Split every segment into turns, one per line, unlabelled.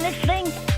let's sing.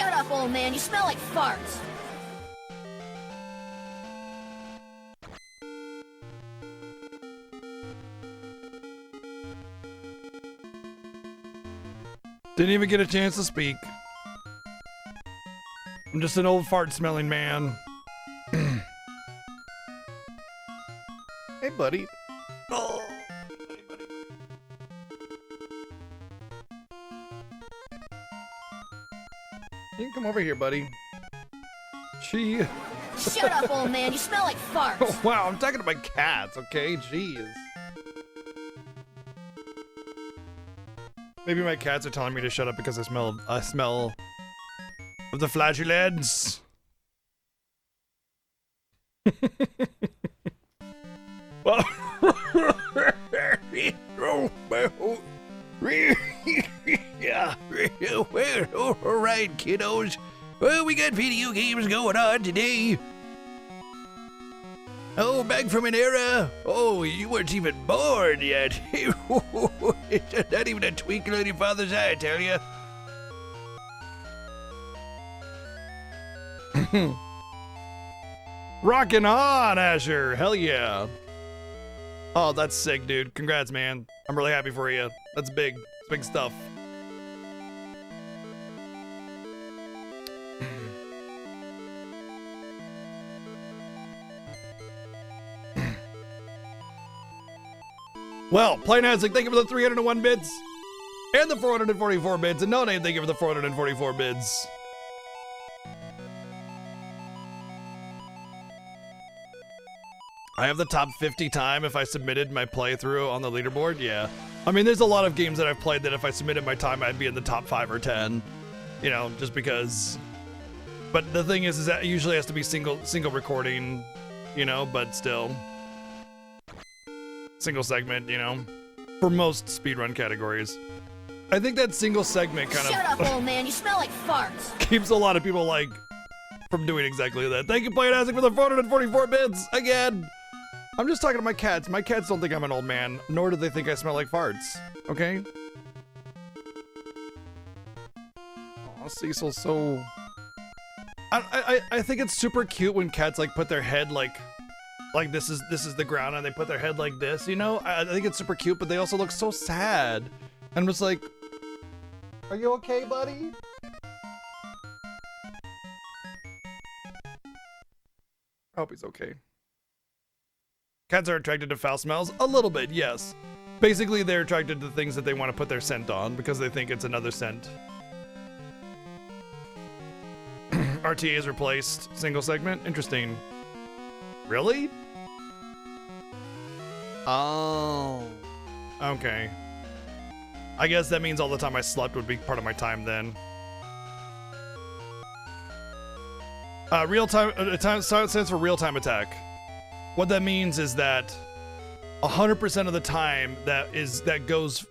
Shut up, old man. You smell like farts.
Didn't even get a chance to speak. I'm just an old fart-smelling man. Hey, buddy. Oh. Hey, buddy. You can come over here, buddy. She.
Shut up, old man. You smell like farts.
Oh, wow, I'm talking to my cats, okay? Jeez. Maybe my cats are telling me to shut up because I smell of the flatulence. Well, yeah, well, all right, kiddos. Well, we got video games going on today. Oh, back from an era. Oh, you weren't even born yet. Not even a twinkle in your father's eye, I tell you. Rockin' on, Asher. Hell yeah. Oh, that's sick, dude. Congrats, man. I'm really happy for you. That's big. It's big stuff. Well, Plain Isaac, thank you for the 301 bits. And the 444 bits. And No Name, thank you for the 444 bits. I have the top 50 time if I submitted my playthrough on the leaderboard, yeah. I mean, there's a lot of games that I've played that if I submitted my time, I'd be in the top 5 or 10. You know, just because. But the thing is that it usually has to be single recording, you know, but still. Single segment, you know, for most speedrun categories. I think that single segment kind
Shut up, old man. You smell like farts.
keeps a lot of people, like, from doing exactly that. Thank you, Plain Isaac, for the 444 bits again. I'm just talking to my cats. My cats don't think I'm an old man, nor do they think I smell like farts. Okay? Oh, Cecil's so... I think it's super cute when cats, like, put their head, like this is the ground, and they put their head like this, you know? I think it's super cute, but they also look so sad. And I'm just like, are you okay, buddy? I hope he's okay. Cats are attracted to foul smells? A little bit, yes. Basically, they're attracted to things that they want to put their scent on because they think it's another scent. RTA is replaced. Single segment? Interesting. Really? Oh. Okay. I guess that means all the time I slept would be part of my time then. Real time, stands for real time attack. What that means is that 100% of the time that goes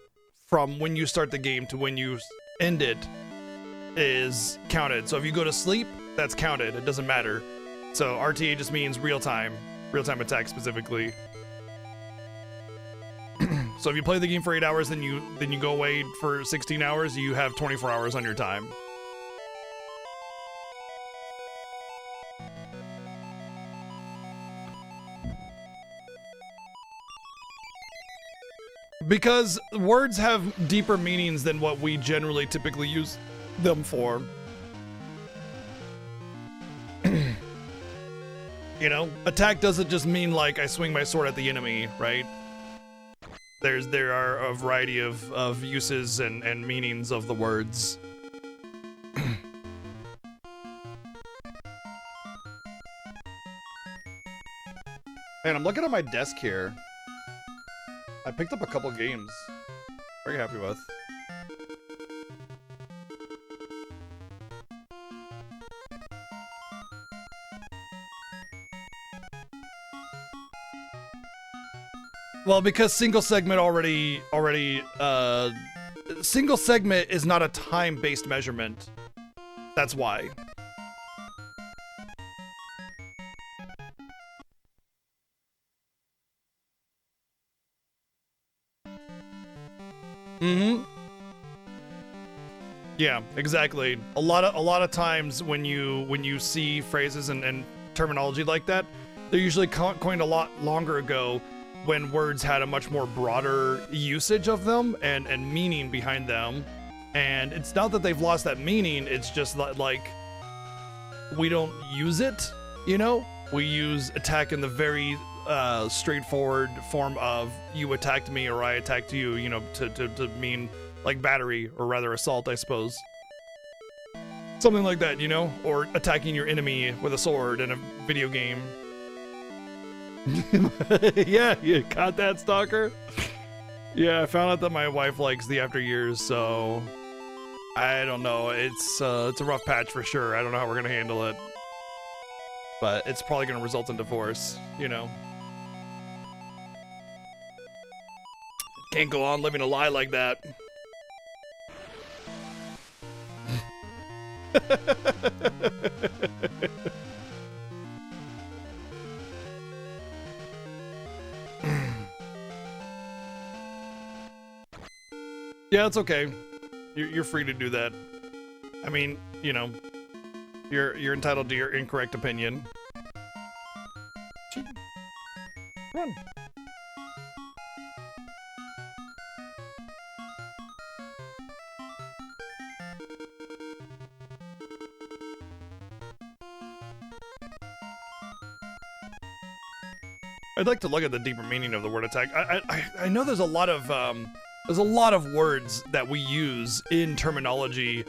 from when you start the game to when you end it is counted. So if you go to sleep, that's counted. It doesn't matter. So RTA just means real time attack specifically. So if you play the game for 8 hours, then you go away for 16 hours, you have 24 hours on your time. Because words have deeper meanings than what we generally typically use them for. You know, attack doesn't just mean like I swing my sword at the enemy, right? There are a variety of uses and meanings of the words. And I'm looking at my desk here. I picked up a couple games. Very happy with. Well, because single segment single segment is not a time-based measurement. That's why. Yeah, exactly. A lot of times when you see phrases and terminology like that, they're usually coined a lot longer ago when words had a much more broader usage of them and meaning behind them. And it's not that they've lost that meaning, it's just that, like, we don't use it, you know? We use attack in the very straightforward form of you attacked me or I attacked you, you know, to mean like battery, or rather assault, I suppose. Something like that, you know? Or attacking your enemy with a sword in a video game. Yeah, you caught that, stalker? Yeah, I found out that my wife likes the After Years, so I don't know. It's a rough patch for sure. I don't know how we're gonna handle it, but it's probably gonna result in divorce, you know? Can't go on living a lie like that. Yeah, it's okay. You're free to do that. I mean, you know, you're entitled to your incorrect opinion. Run. I'd like to look at the deeper meaning of the word attack. I know there's a lot of words that we use in terminology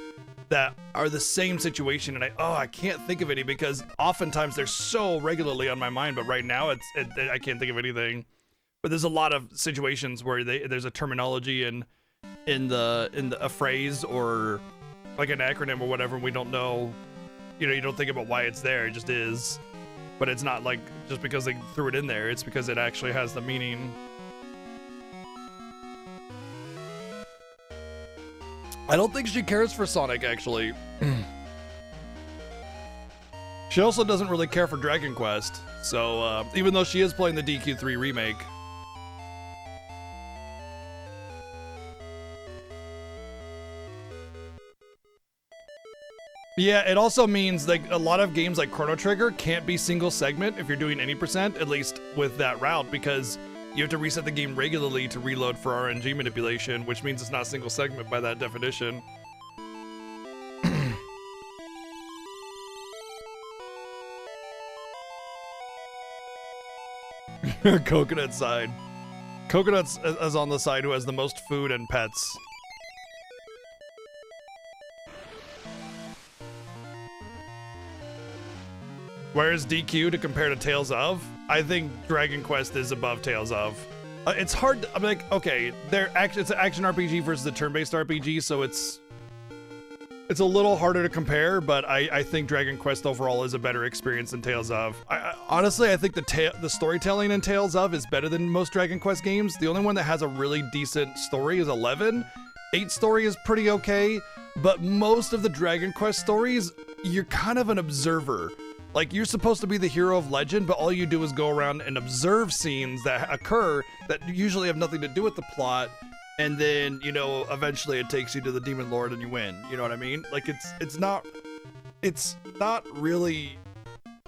that are the same situation, and I can't think of any because oftentimes they're so regularly on my mind, but right now I can't think of anything. But there's a lot of situations where there's a terminology in a phrase or like an acronym or whatever, and we don't know, you know, you don't think about why it's there, it just is. But it's not like just because they threw it in there, it's because it actually has the meaning. I don't think she cares for Sonic, actually. She also doesn't really care for Dragon Quest, so even though she is playing the DQ3 remake. Yeah, it also means like a lot of games like Chrono Trigger can't be single segment if you're doing any percent, at least with that route, because you have to reset the game regularly to reload for RNG manipulation, which means it's not single segment by that definition. Coconut side. Coconut's is on the side who has the most food and pets. Where's DQ to compare to Tales of? I think Dragon Quest is above Tales of. It's hard. I'm like, okay, it's an action RPG versus a turn-based RPG, so it's a little harder to compare. But I think Dragon Quest overall is a better experience than Tales of. Honestly, I think the storytelling in Tales of is better than most Dragon Quest games. The only one that has a really decent story is 11. 8 story is pretty okay, but most of the Dragon Quest stories, you're kind of an observer. Like, you're supposed to be the hero of legend, but all you do is go around and observe scenes that occur that usually have nothing to do with the plot, and then, you know, eventually it takes you to the Demon Lord and you win. You know what I mean? Like, it's not really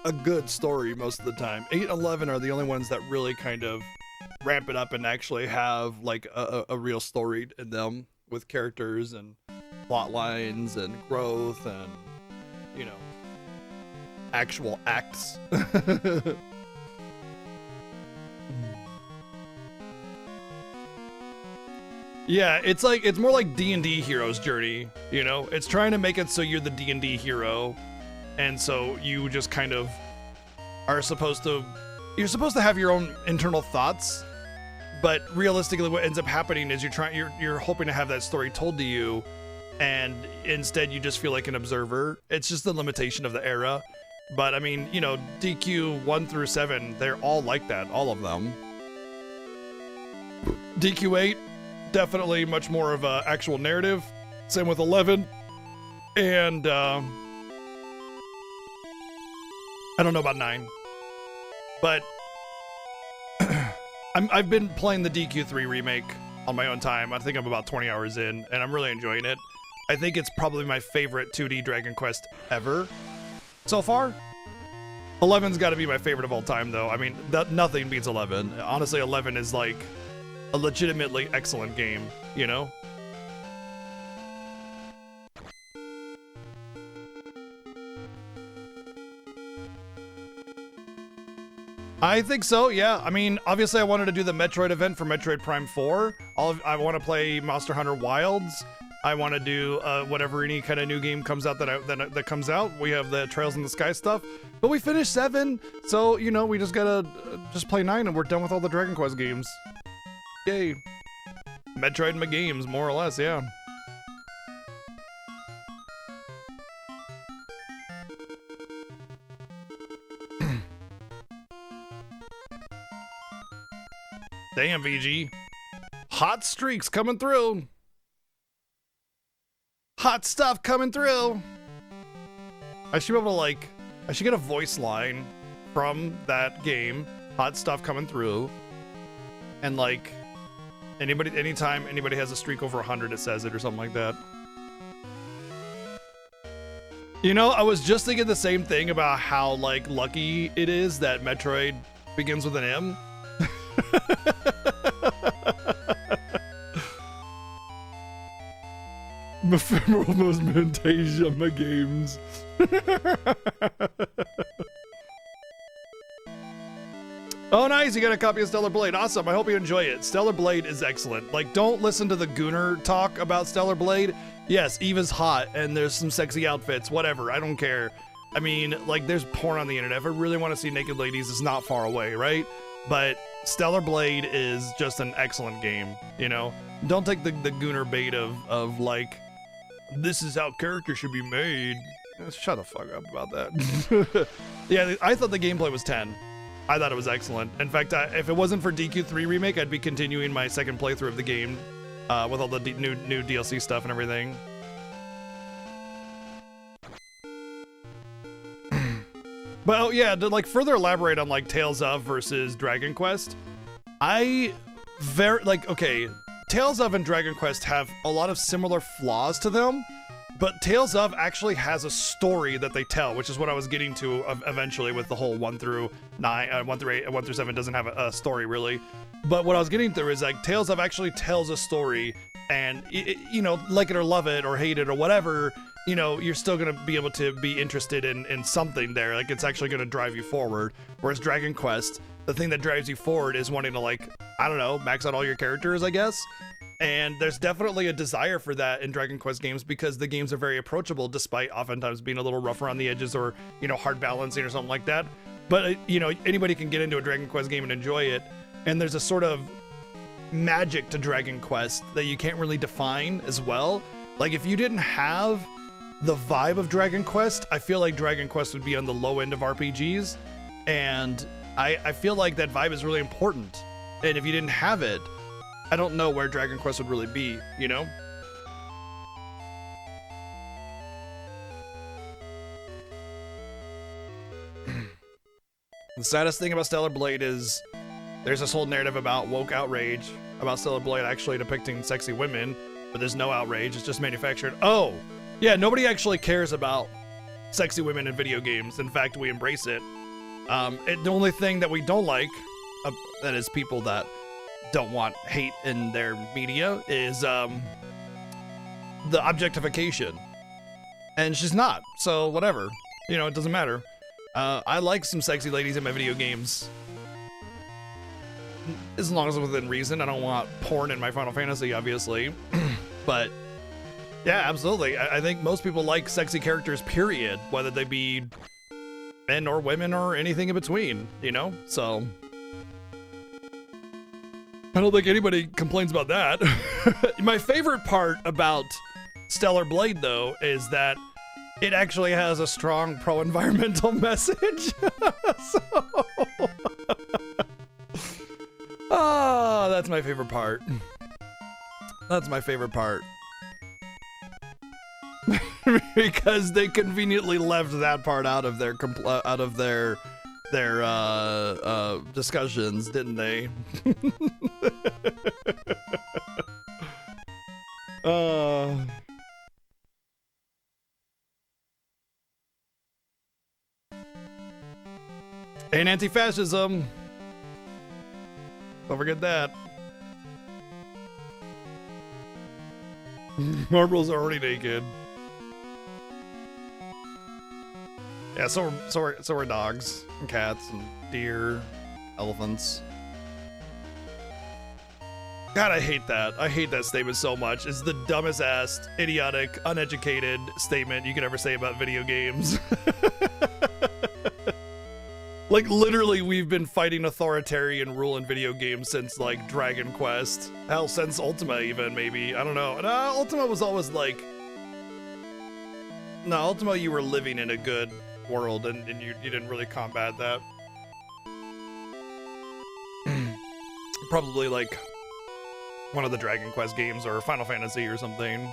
a good story most of the time. 8 and 11 are the only ones that really kind of ramp it up and actually have, like, a real story in them with characters and plot lines and growth and, you know, actual acts. Yeah, it's more like D&D Hero's Journey, you know? It's trying to make it so you're the D&D hero, and so you just kind of are supposed to have your own internal thoughts, but realistically what ends up happening is you're hoping to have that story told to you, and instead you just feel like an observer. It's just the limitation of the era. But I mean, you know, DQ 1 through 7, they're all like that, all of them. DQ 8, definitely much more of a actual narrative. Same with 11. And I don't know about 9. But I've been playing the DQ3 remake on my own time. I think I'm about 20 hours in, and I'm really enjoying it. I think it's probably my favorite 2D Dragon Quest ever so far. 11's got to be my favorite of all time, though. I mean, nothing beats 11. Honestly, 11 is like a legitimately excellent game, you know? I think so, yeah. I mean, obviously I wanted to do the Metroid event for Metroid Prime 4. I want to play Monster Hunter Wilds. I want to do whatever any kind of new game comes out that comes out. We have the Trails in the Sky stuff. But we finished 7, so, you know, we just gotta just play 9 and we're done with all the Dragon Quest games. Yay. Metroid my games, more or less, yeah. Damn, VG. Hot streaks coming through. Hot stuff coming through. I should be able to, like, I should get a voice line from that game. Hot stuff coming through. And, like, anytime anybody has a streak over 100, it says it or something like that. You know, I was just thinking the same thing about how, like, lucky it is that Metroid begins with an M. My femoral Fantasia, my games. Oh, nice. You got a copy of Stellar Blade. Awesome. I hope you enjoy it. Stellar Blade is excellent. Like, don't listen to the Gooner talk about Stellar Blade. Yes, Eva's hot and there's some sexy outfits. Whatever. I don't care. I mean, like, there's porn on the internet. If I really want to see naked ladies, it's not far away, right? But Stellar Blade is just an excellent game, you know? Don't take the Gooner bait of like, this is how characters should be made. Shut the fuck up about that. Yeah, I thought the gameplay was 10. I thought it was excellent. In fact, if it wasn't for DQ3 Remake, I'd be continuing my second playthrough of the game with all the new DLC stuff and everything. But oh, yeah, to like further elaborate on like Tales of versus Dragon Quest, okay, Tales of and Dragon Quest have a lot of similar flaws to them, but Tales of actually has a story that they tell, which is what I was getting to eventually with the whole 1 through 9, 1 through 8, 1 through 7 doesn't have a story really. But what I was getting through is like Tales of actually tells a story, and you know, like it or love it or hate it or whatever, you know, you're still gonna be able to be interested in something there. Like, it's actually gonna drive you forward. Whereas Dragon Quest, the thing that drives you forward is wanting to, like, I don't know, max out all your characters, I guess. And there's definitely a desire for that in Dragon Quest games because the games are very approachable, despite oftentimes being a little rough around the edges or, you know, hard balancing or something like that. But, you know, anybody can get into a Dragon Quest game and enjoy it. And there's a sort of magic to Dragon Quest that you can't really define as well. Like, if you didn't have the vibe of Dragon Quest, I feel like Dragon Quest would be on the low end of RPGs, and I feel like that vibe is really important. And if you didn't have it, I don't know where Dragon Quest would really be, you know? The saddest thing about Stellar Blade is there's this whole narrative about woke outrage about Stellar Blade actually depicting sexy women, but there's no outrage, it's just manufactured. Oh! Yeah, nobody actually cares about sexy women in video games. In fact, we embrace it. The only thing that we don't like, that is people that don't want hate in their media, is the objectification. And she's not, so whatever. You know, it doesn't matter. I like some sexy ladies in my video games. As long as it's within reason. I don't want porn in my Final Fantasy, obviously. But yeah, absolutely. I think most people like sexy characters, period, whether they be men or women or anything in between, you know? So I don't think anybody complains about that. My favorite part about Stellar Blade, though, is that it actually has a strong pro-environmental message. Oh, that's my favorite part. That's my favorite part. Because they conveniently left that part out of their discussions, didn't they? Anti-fascism. Don't forget that. Marvel's already naked. Yeah, so are dogs and cats and deer, elephants. God, I hate that. I hate that statement so much. It's the dumbest ass, idiotic, uneducated statement you could ever say about video games. Like, literally, we've been fighting authoritarian rule in video games since, like, Dragon Quest. Hell, since Ultima even, maybe. I don't know. No, Ultima was always like... No, Ultima, you were living in a good world, and you didn't really combat that. Probably, like, one of the Dragon Quest games, or Final Fantasy or something.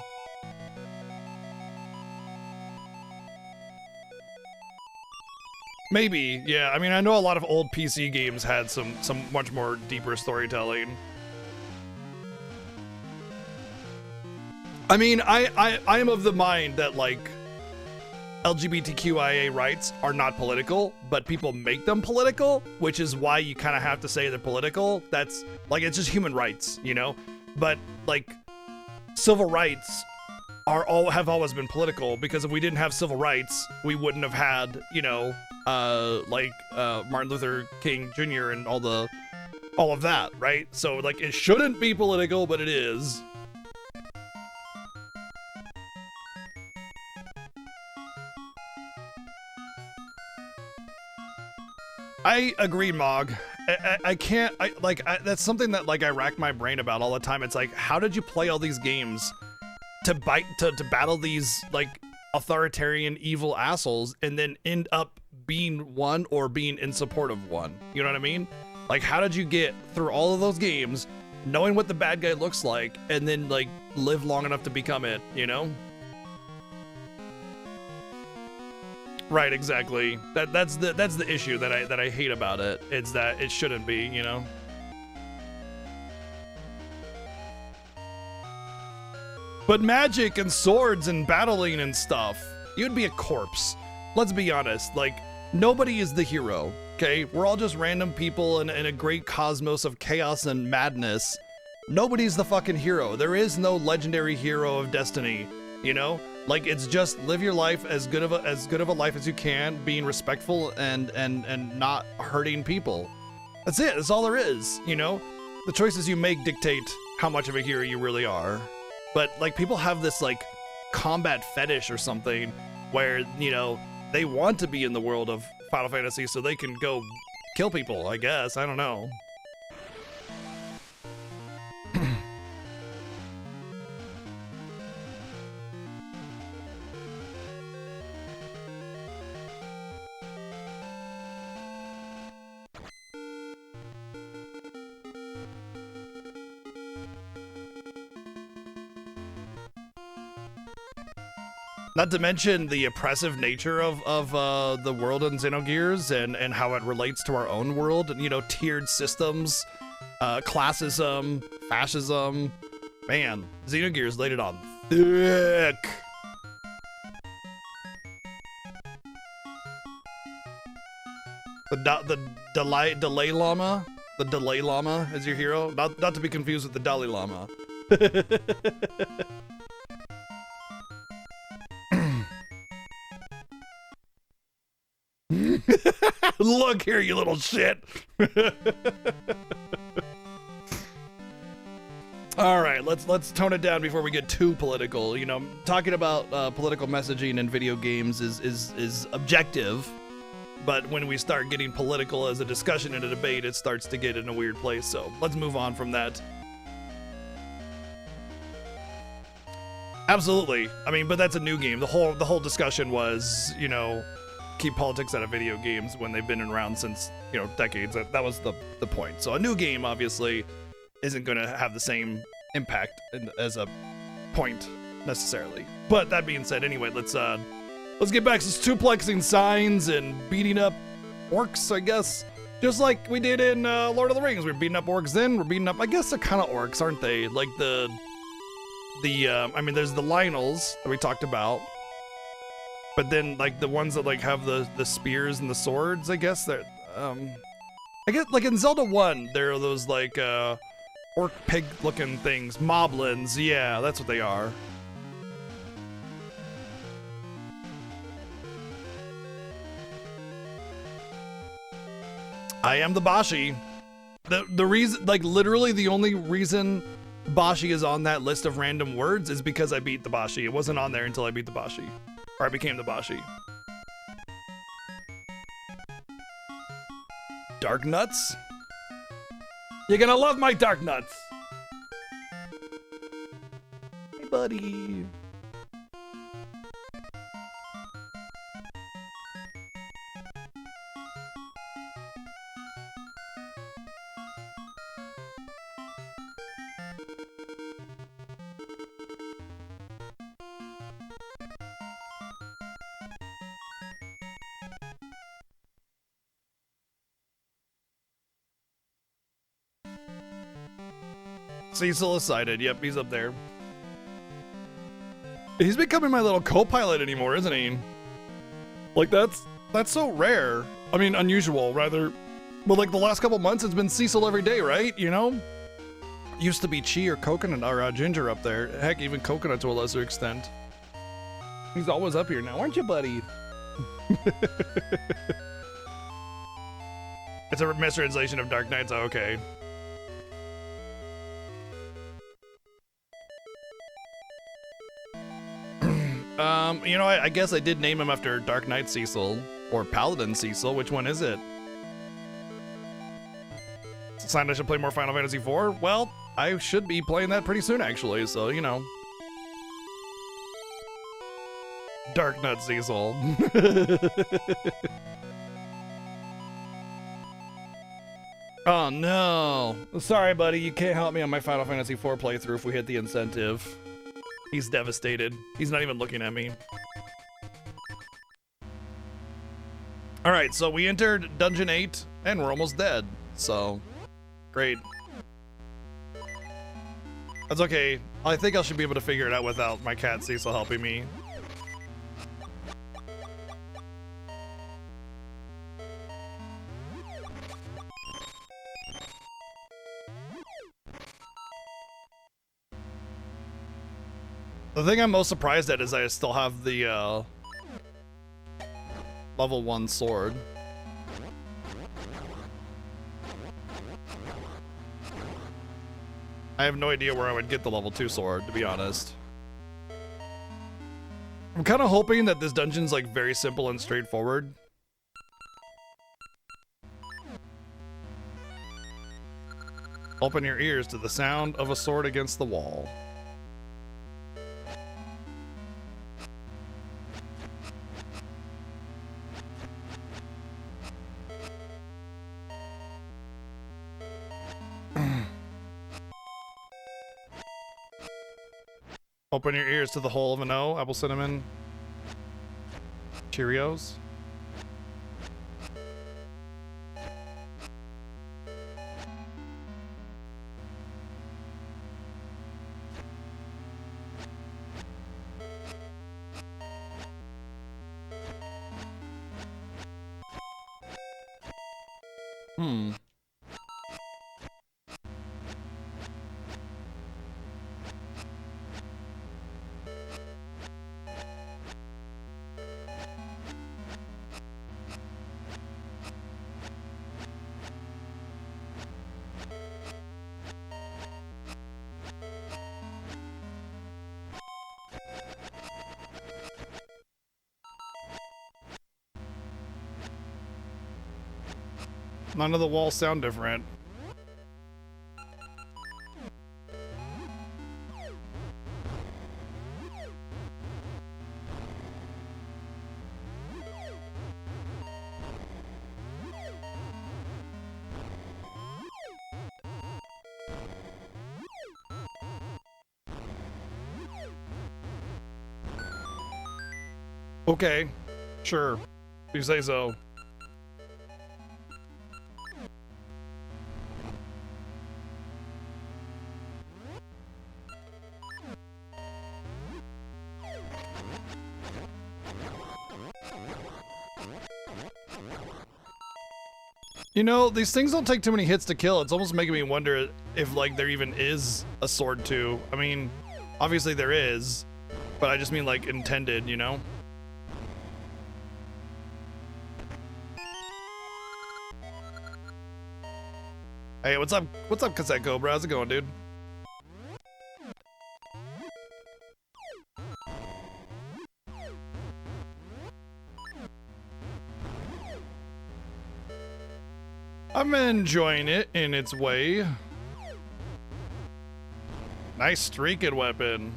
Maybe, yeah. I mean, I know a lot of old PC games had some much more deeper storytelling. I mean, I am of the mind that, like, LGBTQIA rights are not political, but people make them political, which is why you kind of have to say they're political. That's, like, it's just human rights, you know? But, like, civil rights have always been political, because if we didn't have civil rights, we wouldn't have had, you know, Martin Luther King Jr. and all of that, right? So, like, it shouldn't be political, but it is. I agree, Mog. I can't, that's something that, like, I rack my brain about all the time. It's like, how did you play all these games to battle these, like, authoritarian evil assholes and then end up being one or being in support of one? You know what I mean? Like, how did you get through all of those games knowing what the bad guy looks like and then, like, live long enough to become it, you know? Right, exactly. That's the issue that I hate about it. It's that it shouldn't be, you know? But magic and swords and battling and stuff, you'd be a corpse. Let's be honest, like, nobody is the hero, okay? We're all just random people in a great cosmos of chaos and madness. Nobody's the fucking hero. There is no legendary hero of destiny, you know? Like, it's just live your life as good of a life as you can, being respectful and not hurting people. That's it. That's all there is, you know? The choices you make dictate how much of a hero you really are. But, like, people have this, like, combat fetish or something where, you know, they want to be in the world of Final Fantasy so they can go kill people, I guess. I don't know. Not to mention the oppressive nature of the world in Xenogears and how it relates to our own world. And, you know, tiered systems, classism, fascism. Man, Xenogears laid it on thick. The Dalai Lama? The Dalai Lama is your hero? Not to be confused with the Dalai Lama. Look here, you little shit. All right, let's tone it down before we get too political. You know, talking about political messaging in video games is objective, but when we start getting political as a discussion and a debate, it starts to get in a weird place. So let's move on from that. Absolutely. I mean, but that's a new game. The whole discussion was, you know, keep politics out of video games when they've been around since, you know, decades. That was the point. So a new game obviously isn't going to have the same impact as a point necessarily. But that being said, anyway, let's get back to suplexing signs and beating up orcs, I guess. Just like we did in Lord of the Rings. We're beating up orcs then. We're beating up, I guess they're kind of orcs, aren't they? Like I mean, there's the Lionels that we talked about. But then, like, the ones that, like, have the spears and the swords, I guess, I get like in Zelda 1, there are those like orc pig looking things, moblins. Yeah, that's what they are. I am the Bashi. The reason, like literally the only reason Bashi is on that list of random words is because I beat the Bashi. It wasn't on there until I beat the Bashi. Or I became the Bashi. Dark nuts? You're gonna love my dark nuts. Hey, buddy. Cecil is sighted. Yep, he's up there. He's becoming my little co-pilot anymore, isn't he? Like, that's so rare. I mean, unusual, rather. But like the last couple months, it's been Cecil every day, right? You know? Used to be Chi or Coconut or Ginger up there. Heck, even Coconut to a lesser extent. He's always up here now, aren't you, buddy? It's a mistranslation of Dark Knights. Oh, okay. You know, I guess I did name him after Dark Knight Cecil, or Paladin Cecil. Which one is it? It's a sign I should play more Final Fantasy IV? Well, I should be playing that pretty soon, actually, so, you know. Dark Knight Cecil. Oh, no. Sorry, buddy, you can't help me on my Final Fantasy IV playthrough if we hit the incentive. He's devastated. He's not even looking at me. Alright, so we entered Dungeon 8, and we're almost dead. So, great. That's okay. I think I should be able to figure it out without my cat Cecil helping me. The thing I'm most surprised at is I still have the level 1 sword. I have no idea where I would get the level 2 sword, to be honest. I'm kind of hoping that this dungeon's like very simple and straightforward. Open your ears to the sound of a sword against the wall. Open your ears to the whole of an O, apple cinnamon, Cheerios. None of the walls sound different. Okay, sure. If you say so. You know, these things don't take too many hits to kill. It's almost making me wonder if, like, there even is a sword 2. I mean, obviously there is, but I just mean, like, intended, you know? Hey, what's up? What's up, Cassette Cobra? How's it going, dude? I'm enjoying it in its way. Nice streaking weapon.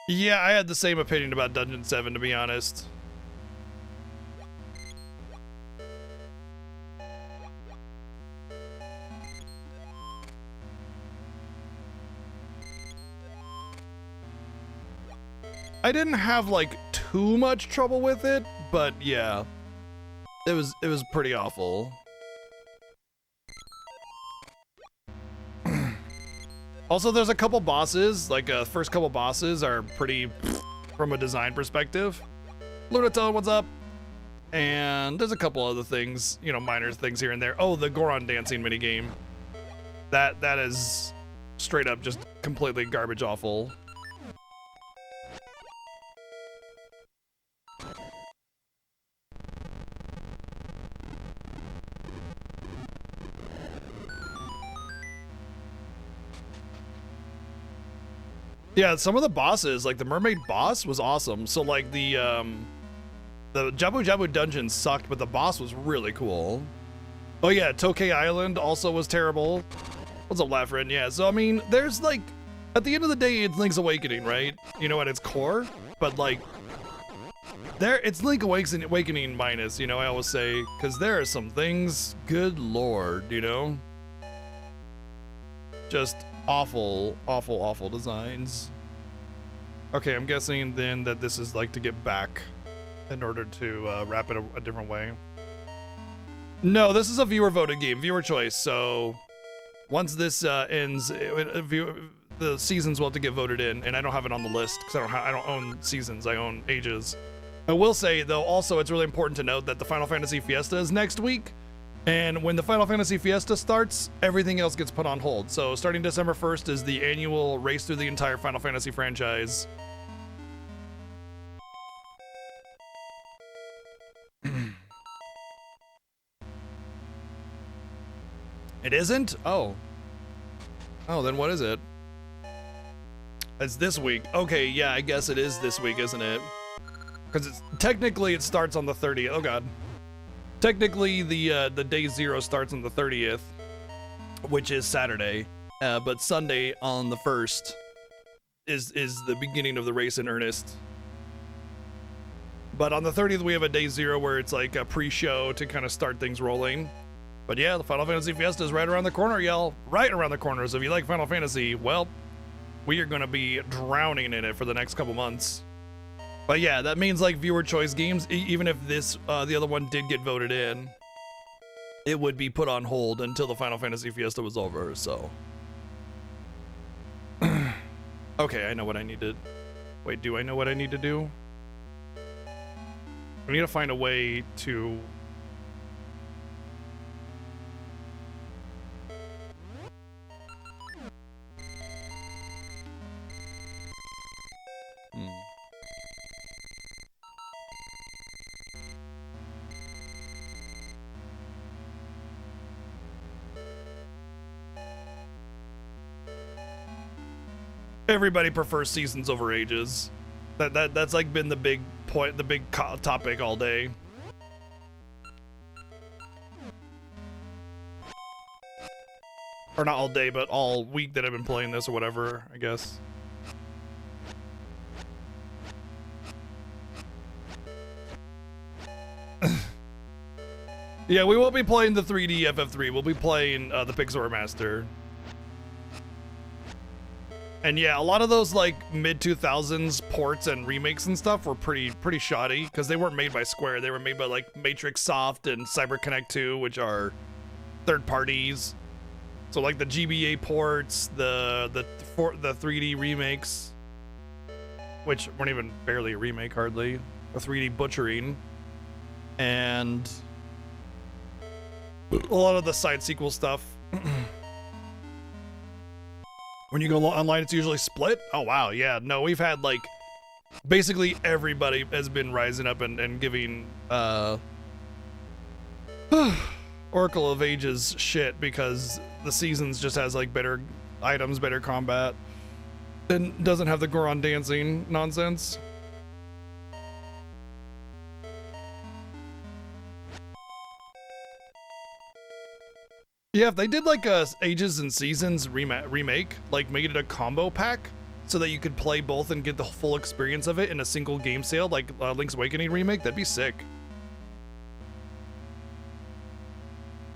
Yeah, I had the same opinion about Dungeon 7, to be honest. I didn't have like too much trouble with it, but yeah, it was pretty awful. Also, there's a couple bosses, like first couple bosses are pretty from a design perspective. Lunatone, what's up? And there's a couple other things, you know, minor things here and there. Oh, the Goron dancing minigame. That is straight up just completely garbage awful. Yeah, some of the bosses, like the mermaid boss was awesome. So like the Jabu Jabu dungeon sucked, but the boss was really cool. Oh yeah, Tokay Island also was terrible. What's up, Lafren? Yeah, so I mean, there's like, at the end of the day, it's Link's Awakening, right? You know, at its core, but like, it's Link Awakening minus, you know, I always say, because there are some things, good lord, you know? Just awful, awful, awful designs. Okay, I'm guessing then that this is like to get back in order to wrap it a different way. No, this is a viewer voted game, viewer choice. So once this ends, the seasons will have to get voted in, and I don't have it on the list because I don't own seasons. I own ages. I will say though, also it's really important to note that the Final Fantasy Fiesta is next week. And when the Final Fantasy Fiesta starts, everything else gets put on hold. So starting December 1st is the annual race through the entire Final Fantasy franchise. It isn't? Oh. Oh, then what is it? It's this week. Okay, yeah, I guess it is this week, isn't it? Because technically it starts on the 30th. Oh god. Technically, the day 0 starts on the 30th, which is Saturday, but Sunday on the 1st is the beginning of the race in earnest. But on the 30th, we have a day 0 where it's like a pre-show to kind of start things rolling. But yeah, the Final Fantasy Fiesta is right around the corner, y'all. Right around the corner. So if you like Final Fantasy, well, we are going to be drowning in it for the next couple months. But yeah, that means like viewer choice games, even if this, the other one did get voted in, it would be put on hold until the Final Fantasy Fiesta was over, so. Okay, I know what I need to, wait, do I know what I need to do? I need to find a way to, everybody prefers seasons over ages. That's like been the big point, the big topic all day. Or not all day, but all week that I've been playing this or whatever, I guess. Yeah, we won't be playing the 3D FF3. We'll be playing the Pixel Remaster. And yeah, a lot of those like mid-2000s ports and remakes and stuff were pretty shoddy because they weren't made by Square. They were made by like Matrix Soft and CyberConnect 2, which are third parties. So like the GBA ports, the 3D remakes, which weren't even barely a remake hardly, a 3D butchering, and a lot of the side sequel stuff. When you go online, it's usually split. Oh wow, yeah. No, we've had like basically everybody has been rising up and giving Oracle of Ages shit because the Seasons just has like better items, better combat, and doesn't have the Goron dancing nonsense. Yeah, if they did like a Ages and Seasons remake, like made it a combo pack so that you could play both and get the full experience of it in a single game sale, like Link's Awakening remake, that'd be sick.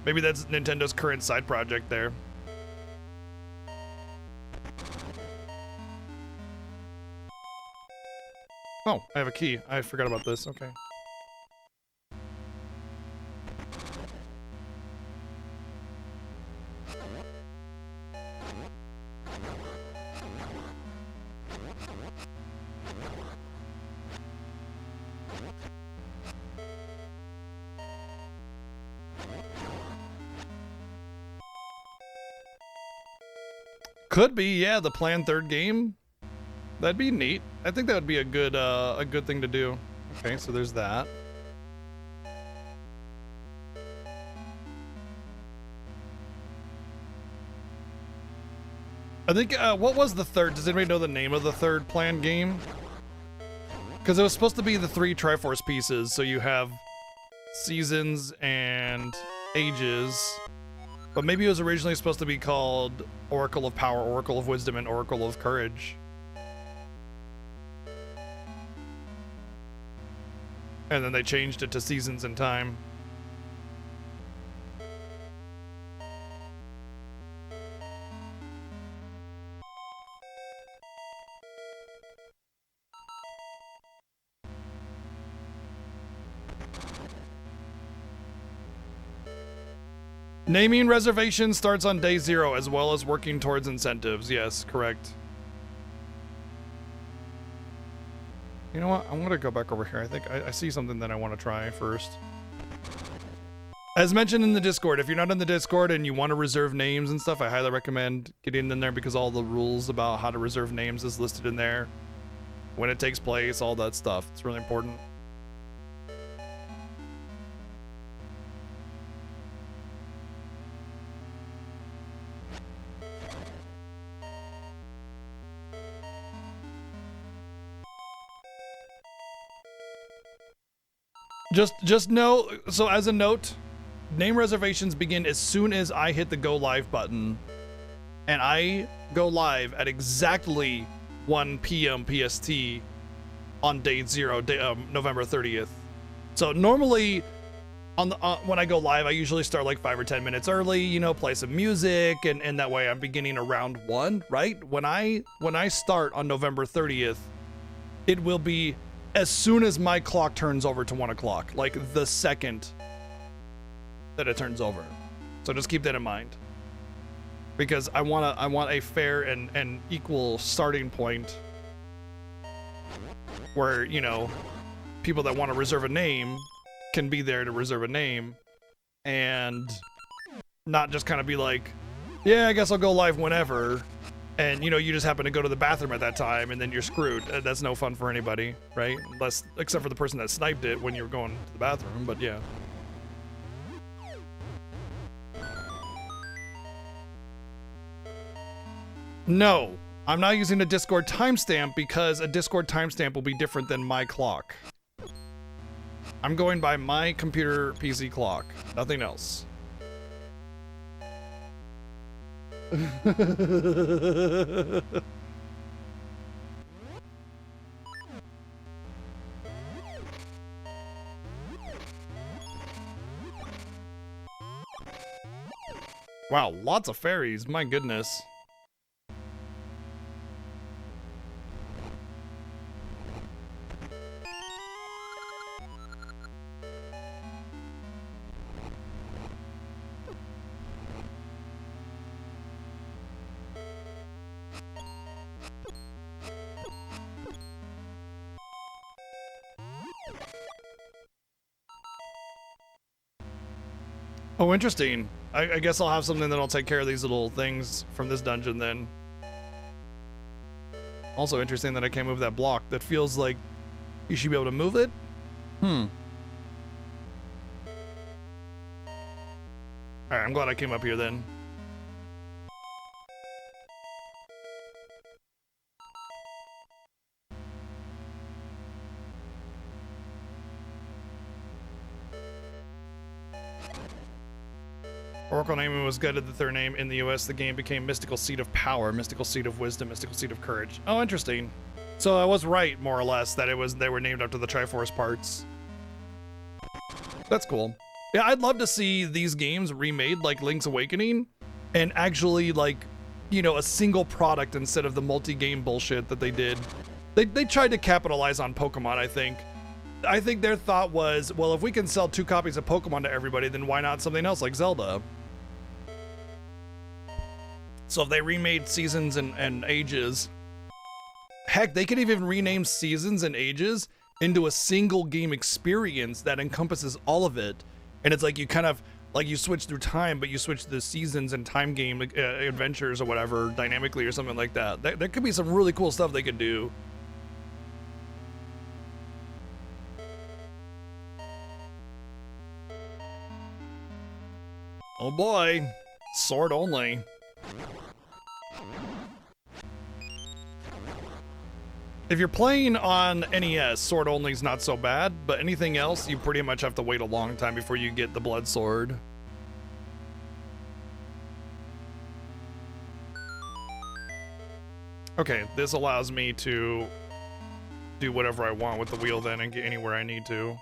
Maybe that's Nintendo's current side project there. Oh, I have a key. I forgot about this. Okay. Could be, yeah, the planned third game. That'd be neat. I think that would be a good thing to do. Okay, so there's that. I think, what was the third? Does anybody know the name of the third planned game? Because it was supposed to be the 3 Triforce pieces, so you have Seasons and Ages. But maybe it was originally supposed to be called Oracle of Power, Oracle of Wisdom, and Oracle of Courage. And then they changed it to Seasons in Time. Naming reservation starts on day 0, as well as working towards incentives. Yes, correct. You know what? I'm gonna go back over here. I think I see something that I want to try first. As mentioned in the Discord, if you're not in the Discord and you want to reserve names and stuff, I highly recommend getting in there because all the rules about how to reserve names is listed in there. When it takes place, all that stuff. It's really important. Just know, so as a note, name reservations begin as soon as I hit the go live button, and I go live at exactly 1 p.m. PST on day 0, November 30th. So normally on the when I go live, I usually start like 5 or 10 minutes early, you know, play some music, and that way I'm beginning around 1, right? When I start on November 30th, it will be as soon as my clock turns over to 1 o'clock, like the second that it turns over. So just keep that in mind, because I want a fair and equal starting point where, you know, people that want to reserve a name can be there to reserve a name, and not just kind of be like, yeah, I guess I'll go live whenever, and you know, you just happen to go to the bathroom at that time and then you're screwed. That's no fun for anybody, right? Except for the person that sniped it when you were going to the bathroom, but yeah. No, I'm not using a Discord timestamp because a Discord timestamp will be different than my clock. I'm going by my computer PC clock, nothing else. Wow, lots of fairies, my goodness. Oh, interesting. I guess I'll have something that'll take care of these little things from this dungeon then. Also interesting that I can't move that block. That feels like you should be able to move it. Alright, I'm glad I came up here then. Oracle naming was gutted the third name in the US. The game became Mystical Seat of Power, Mystical Seat of Wisdom, Mystical Seat of Courage. Oh, interesting. So I was right, more or less, that they were named after the Triforce parts. That's cool. Yeah, I'd love to see these games remade like Link's Awakening and actually like, you know, a single product instead of the multi-game bullshit that they did. They tried to capitalize on Pokemon, I think. I think their thought was, well, if we can sell 2 copies of Pokemon to everybody, then why not something else like Zelda? So if they remade Seasons and Ages, heck, they could even rename Seasons and Ages into a single game experience that encompasses all of it. And it's like you kind of, like you switch through time, but you switch the seasons and time game adventures or whatever dynamically or something like that. There could be some really cool stuff they could do. Oh boy, sword only. If you're playing on NES, sword only is not so bad, but anything else, you pretty much have to wait a long time before you get the blood sword. Okay, this allows me to do whatever I want with the wheel then and get anywhere I need to.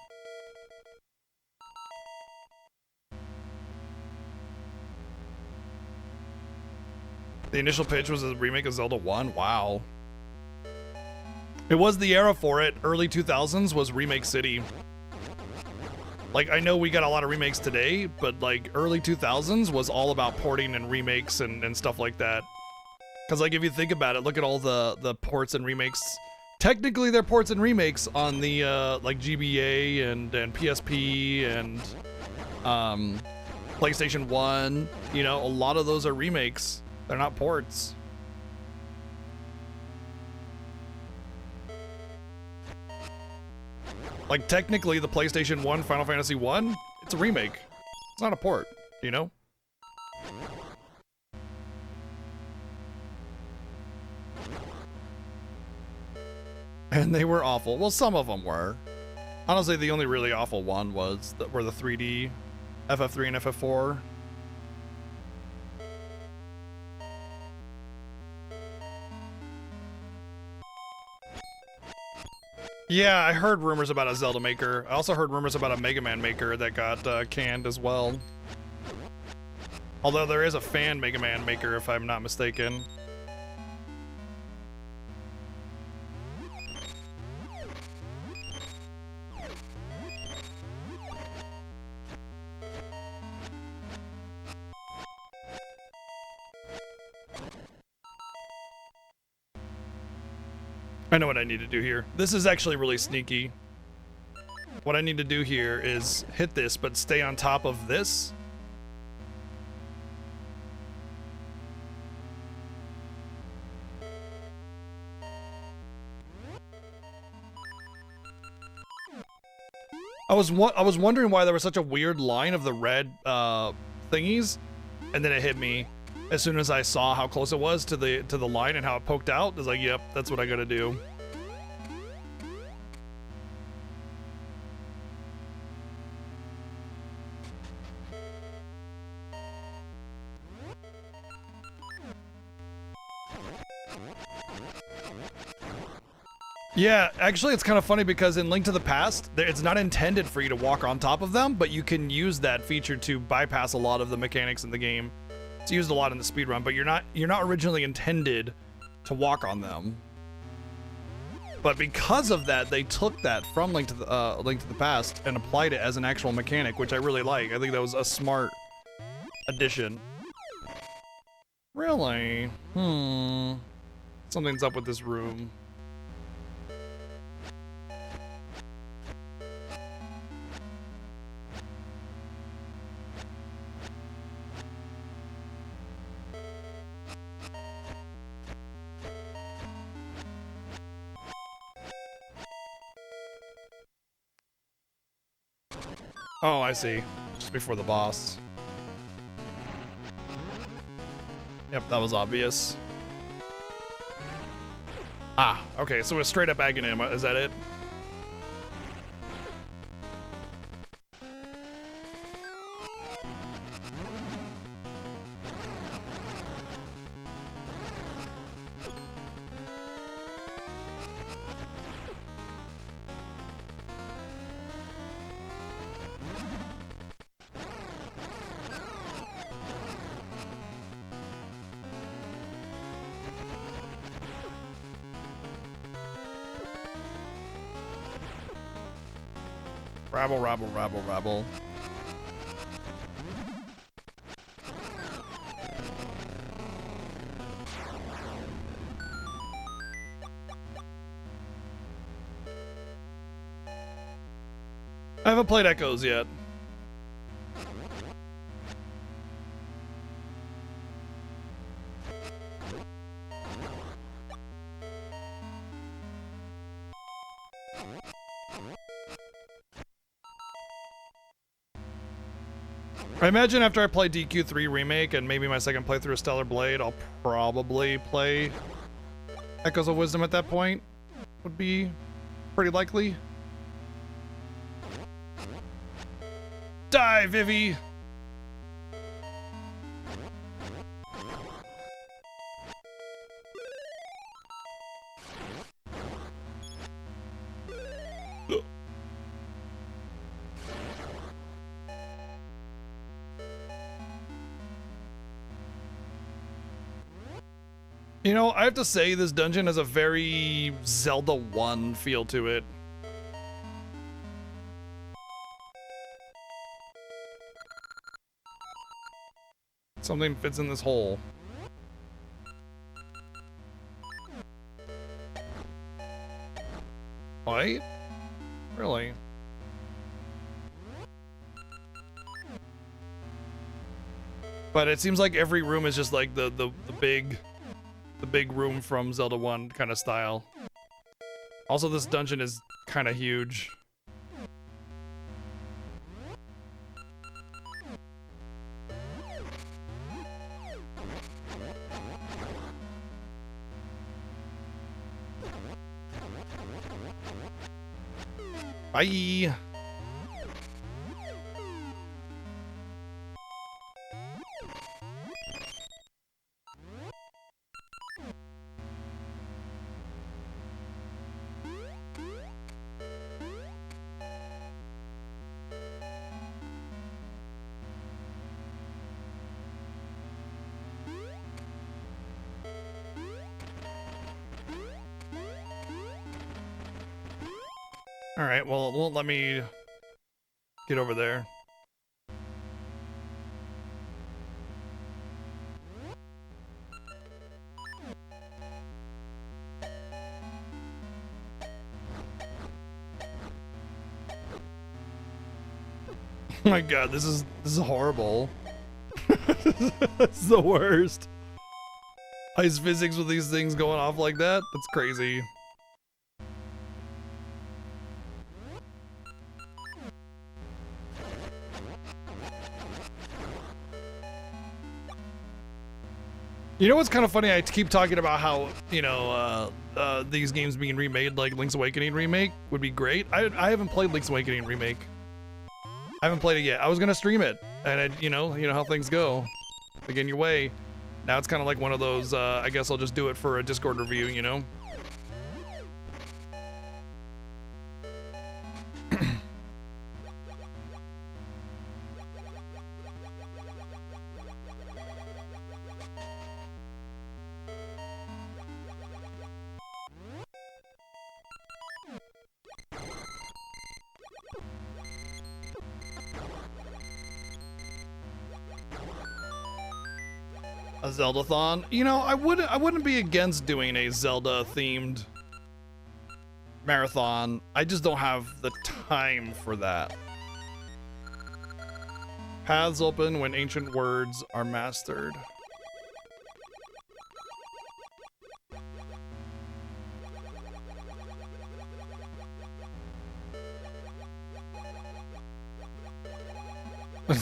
The initial pitch was a remake of Zelda 1? Wow. It was the era for it. Early 2000s was Remake City. Like, I know we got a lot of remakes today, but like early 2000s was all about porting and remakes and stuff like that. Because like if you think about it, look at all the ports and remakes. Technically they're ports and remakes on the like GBA and PSP and PlayStation 1. You know, a lot of those are remakes. They're not ports. Like, technically, the PlayStation 1 Final Fantasy 1, it's a remake. It's not a port, you know? And they were awful. Well, some of them were. Honestly, the only really awful one were the 3D FF3 and FF4. Yeah, I heard rumors about a Zelda maker. I also heard rumors about a Mega Man maker that got canned as well. Although there is a fan Mega Man maker, if I'm not mistaken. I know what I need to do here. This is actually really sneaky. What I need to do here is hit this, but stay on top of this. I was wondering why there was such a weird line of the red thingies, and then it hit me as soon as I saw how close it was to the line and how it poked out. I was like, yep, that's what I gotta do. Yeah, actually it's kind of funny because in Link to the Past, it's not intended for you to walk on top of them, but you can use that feature to bypass a lot of the mechanics in the game. It's used a lot in the speedrun, but you're not originally intended to walk on them. But because of that, they took that from Link to the Past and applied it as an actual mechanic, which I really like. I think that was a smart addition. Really? Something's up with this room. Oh, I see. Just before the boss. Yep, that was obvious. Ah, okay, so it's straight up Aghanim. Is that it? Rabble, rabble, rabble, rabble. I haven't played Echoes yet. I imagine after I play DQ3 Remake and maybe my second playthrough of Stellar Blade, I'll probably play Echoes of Wisdom at that point. Would be pretty likely. Die, Vivi! You know, I have to say this dungeon has a very Zelda 1 feel to it. Something fits in this hole. What? Really? But it seems like every room is just like the big room from Zelda 1 kind of style. Also, this dungeon is kind of huge. Bye. Alright, well, it won't let me get over there. Oh my god, this is horrible. That's the worst. Ice physics with these things going off like that? That's crazy. You know what's kind of funny? I keep talking about how, you know, these games being remade, like Link's Awakening Remake, would be great. I haven't played Link's Awakening Remake. I haven't played it yet. I was gonna stream it, and you know how things go. They get in your way. Now it's kind of like one of those, I guess I'll just do it for a Discord review, you know? A Zelda-thon? You know, I wouldn't be against doing a Zelda-themed marathon. I just don't have the time for that. Paths open when ancient words are mastered. I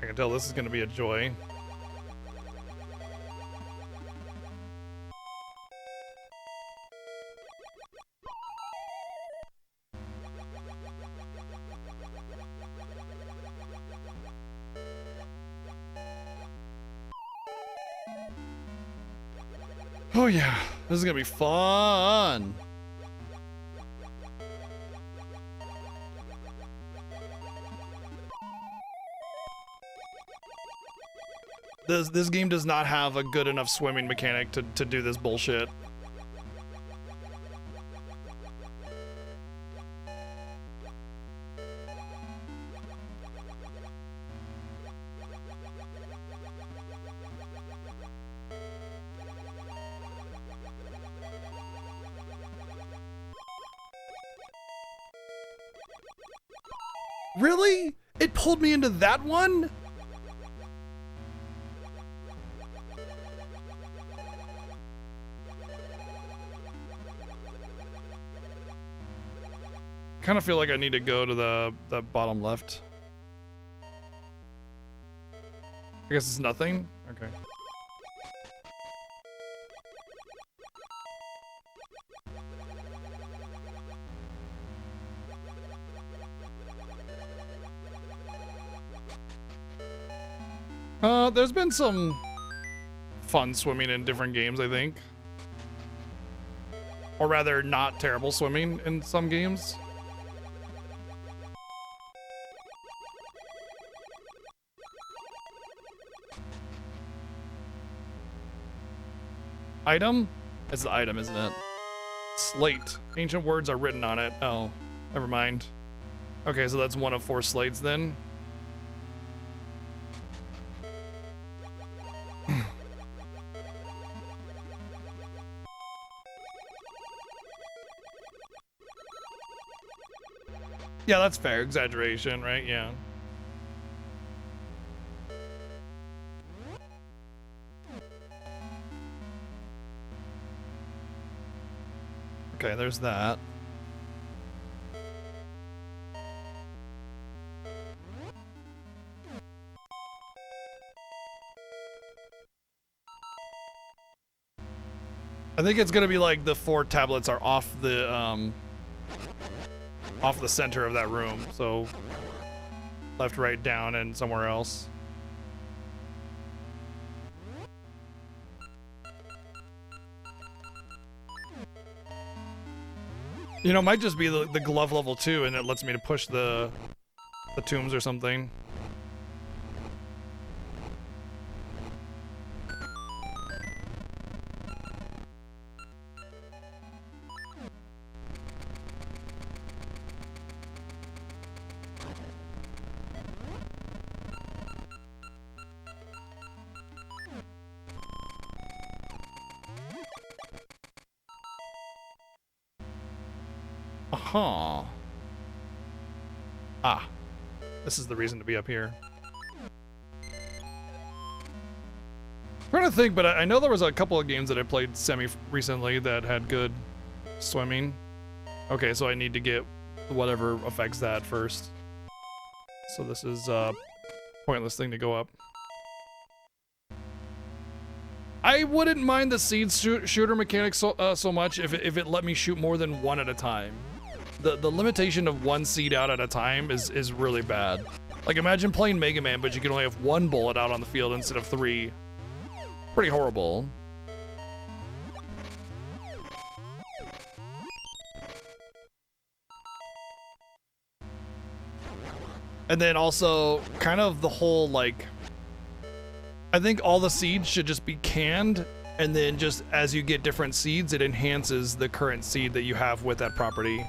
can tell this is going to be a joy. Oh yeah, this is gonna be fun. This game does not have a good enough swimming mechanic to do this bullshit. Really? It pulled me into that one? Kind of feel like I need to go to the bottom left. I guess it's nothing? Okay. There's been some fun swimming in different games, I think. Or rather, not terrible swimming in some games. Item? It's the item, isn't it? Slate. Ancient words are written on it. Oh, never mind. Okay, so that's one of 4 slates then. Yeah, that's fair. Exaggeration, right? Yeah. Okay, there's that. I think it's gonna be like the 4 tablets are off the center of that room, so left, right, down, and somewhere else. You know, it might just be the glove level 2, and it lets me to push the tombs or something. Huh. Ah. This is the reason to be up here. I'm trying to think, but I know there was a couple of games that I played semi-recently that had good swimming. Okay, so I need to get whatever affects that first. So this is a pointless thing to go up. I wouldn't mind the seed shooter mechanic so much if it let me shoot more than 1 at a time. The limitation of 1 seed out at a time is really bad. Like, imagine playing Mega Man, but you can only have 1 bullet out on the field instead of 3. Pretty horrible. And then also, kind of the whole, like, I think all the seeds should just be canned, and then just as you get different seeds, it enhances the current seed that you have with that property.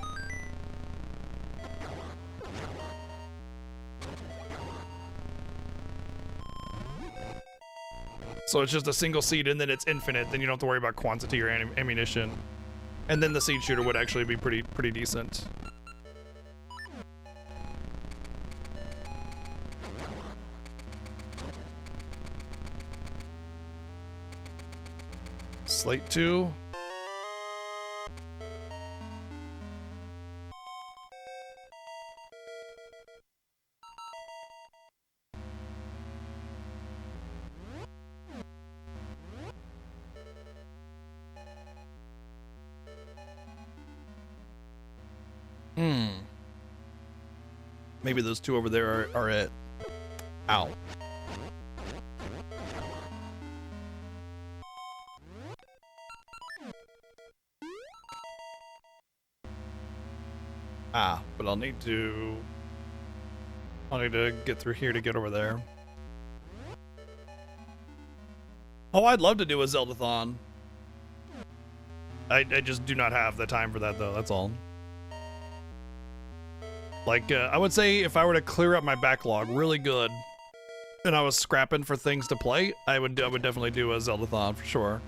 So it's just a single seed, and then it's infinite. Then you don't have to worry about quantity or ammunition. And then the seed shooter would actually be pretty decent. Slate 2. Hmm. Maybe those two over there are it. Ow. Ah, but I'll need to get through here to get over there. Oh, I'd love to do a Zelda-thon. I just do not have the time for that though, that's all. Like, I would say if I were to clear up my backlog really good and I was scrapping for things to play, I would definitely do a Zelda-thon for sure.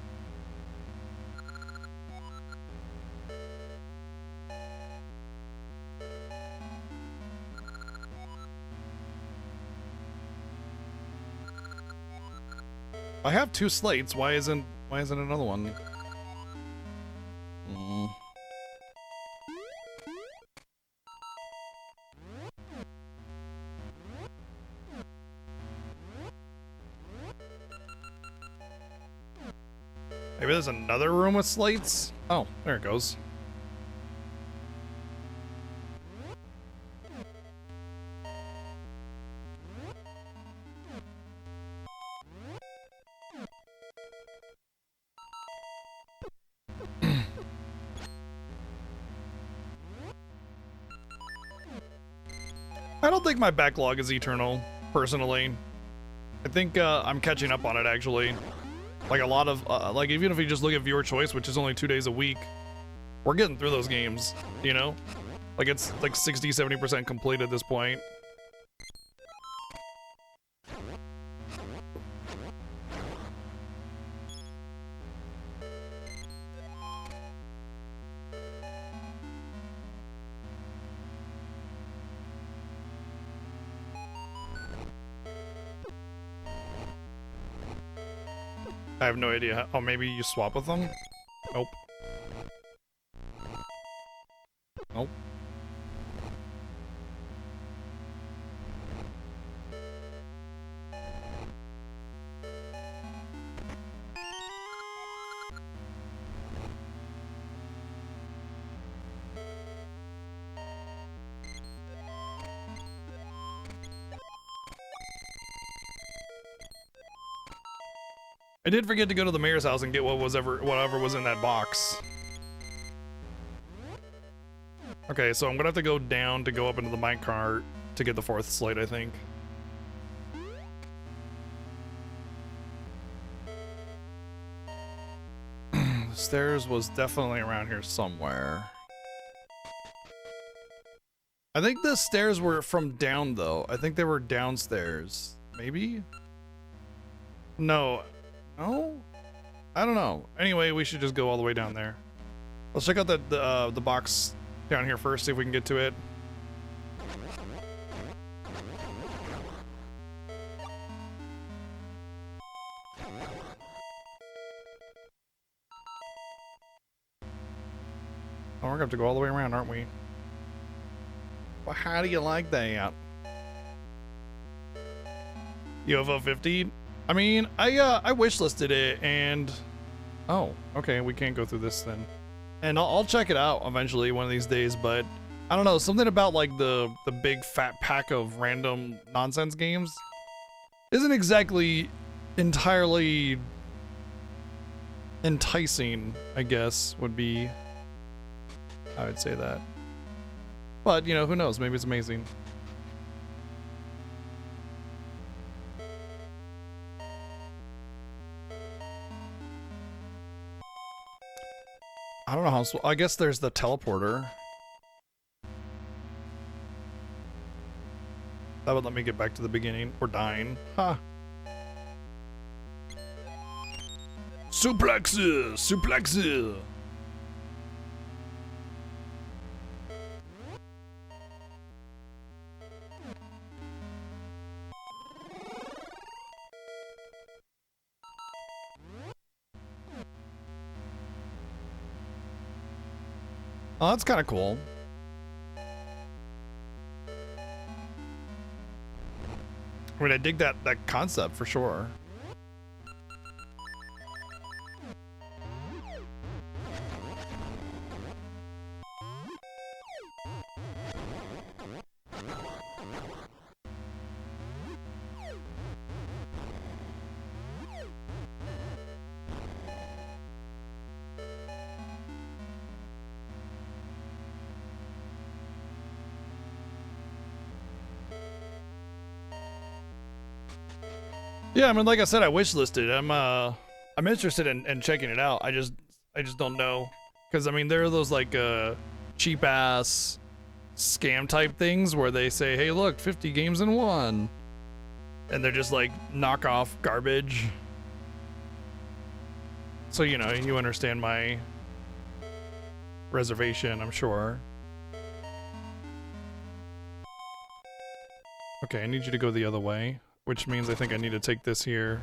I have 2 slates. Why isn't another one? Maybe there's another room with slates? Oh, there it goes. I don't think my backlog is eternal, personally. I think I'm catching up on it, actually. Like a lot of, like even if you just look at viewer choice, which is only 2 days a week, we're getting through those games, you know? Like it's like 60, 70% complete at this point. I have no idea. Oh, maybe you swap with them? Nope. Nope. I did forget to go to the mayor's house and get whatever was in that box. Okay, so I'm gonna have to go down to go up into the mine cart to get the 4th slate, I think. The stairs was definitely around here somewhere. I think the stairs were from down though. I think they were downstairs. Maybe? No. No? I don't know. Anyway, we should just go all the way down there. Let's check out the box down here first, see if we can get to it. Oh, we're gonna have to go all the way around, aren't we? Well, how do you like that? UFO 50? I mean, I wishlisted it and... Oh, okay, we can't go through this then. And I'll check it out eventually one of these days, but I don't know, something about like the big fat pack of random nonsense games isn't exactly entirely enticing, I guess, would be... I would say that. But, you know, who knows, maybe it's amazing. I don't know how. I guess there's the teleporter. That would let me get back to the beginning. We're dying. Huh. Suplexes! Suplexes! Oh, that's kind of cool. I mean, I dig that concept for sure. Yeah, I mean, like I said, I wish listed. I'm interested in checking it out. I just don't know, because I mean, there are those like cheap ass scam type things where they say, hey, look, 50 games in one, and they're just like knockoff garbage. So you know, you understand my reservation, I'm sure. Okay, I need you to go the other way, which means I think I need to take this here.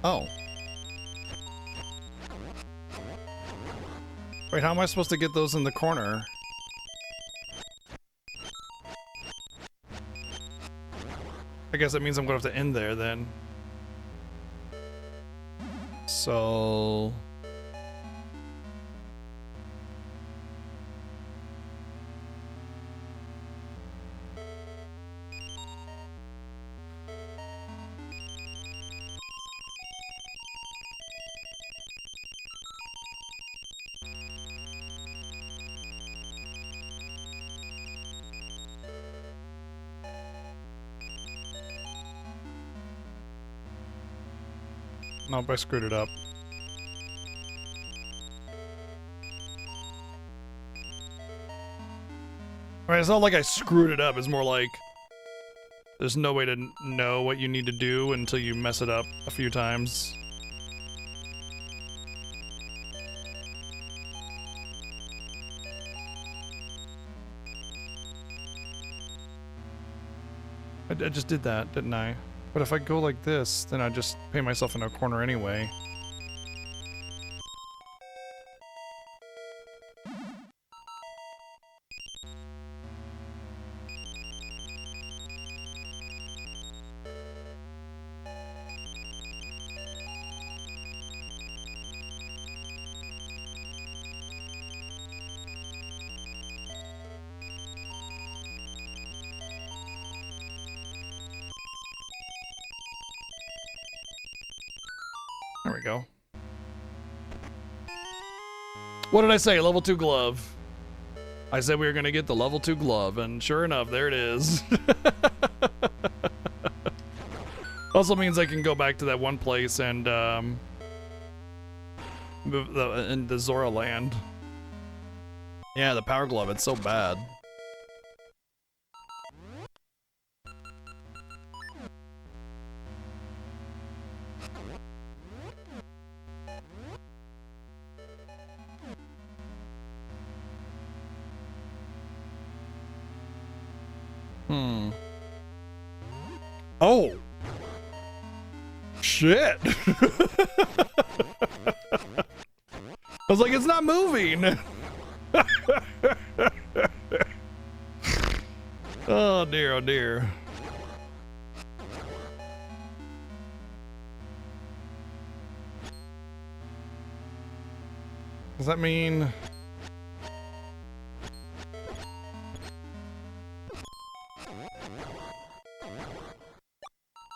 Oh. Wait, how am I supposed to get those in the corner? I guess that means I'm gonna have to end there then. So... Nope, I screwed it up. I mean, it's not like I screwed it up, it's more like there's no way to know what you need to do until you mess it up a few times. I just did that, didn't I? But if I go like this, then I just pay myself in a corner anyway. There we go. What did I say? Level 2 glove. I said we were gonna get the level 2 glove, and sure enough, there it is. Also means I can go back to that one place and move in the Zora land. Yeah, the power glove, it's so bad. Oh! Shit! I was like, it's not moving! Oh dear, oh dear. Does that mean...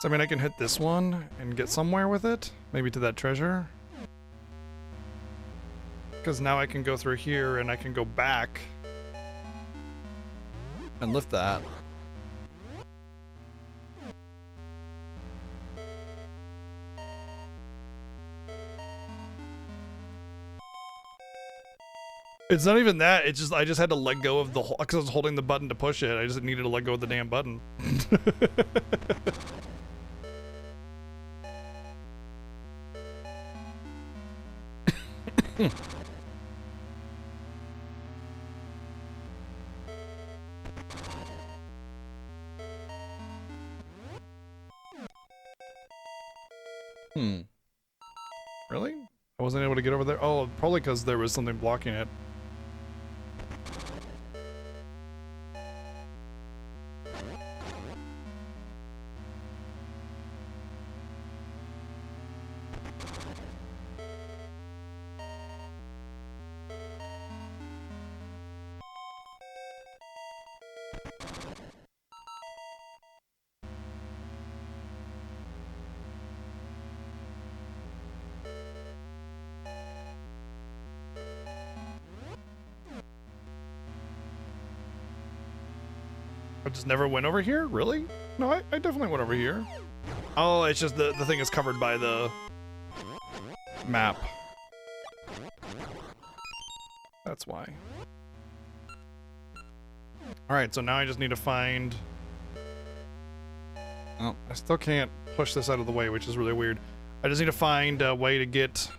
I mean, I can hit this one and get somewhere with it. Maybe to that treasure. Because now I can go through here and I can go back and lift that. It's not even that, it's just I just had to let go of the whole, because I was holding the button to push it. I just needed to let go of the damn button. Really? I wasn't able to get over there? Oh, probably because there was something blocking it. I just never went over here? Really? No, I definitely went over here. Oh, it's just the thing is covered by the map. That's why. Alright, so now I just need to find... Oh, I still can't push this out of the way, which is really weird. I just need to find a way to get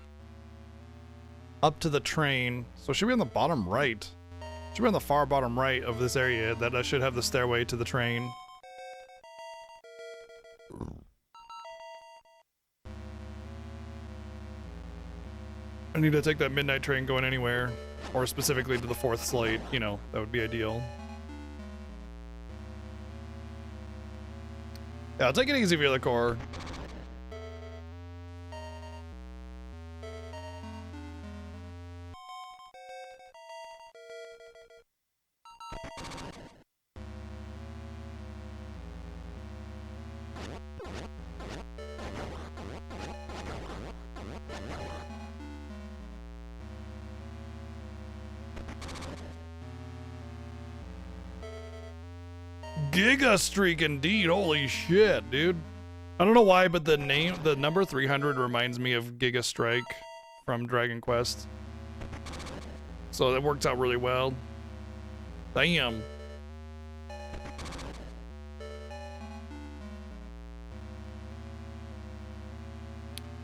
up to the train. So it should be on the bottom right. It should be on the far bottom right of this area that I should have the stairway to the train. I need to take that midnight train going anywhere, or specifically to the 4th slate, you know, that would be ideal. Yeah, I'll take it easy, Vila Core. Giga Streak indeed, holy shit, dude. I don't know why, but the number 300 reminds me of Giga Strike from Dragon Quest. So that works out really well. Damn.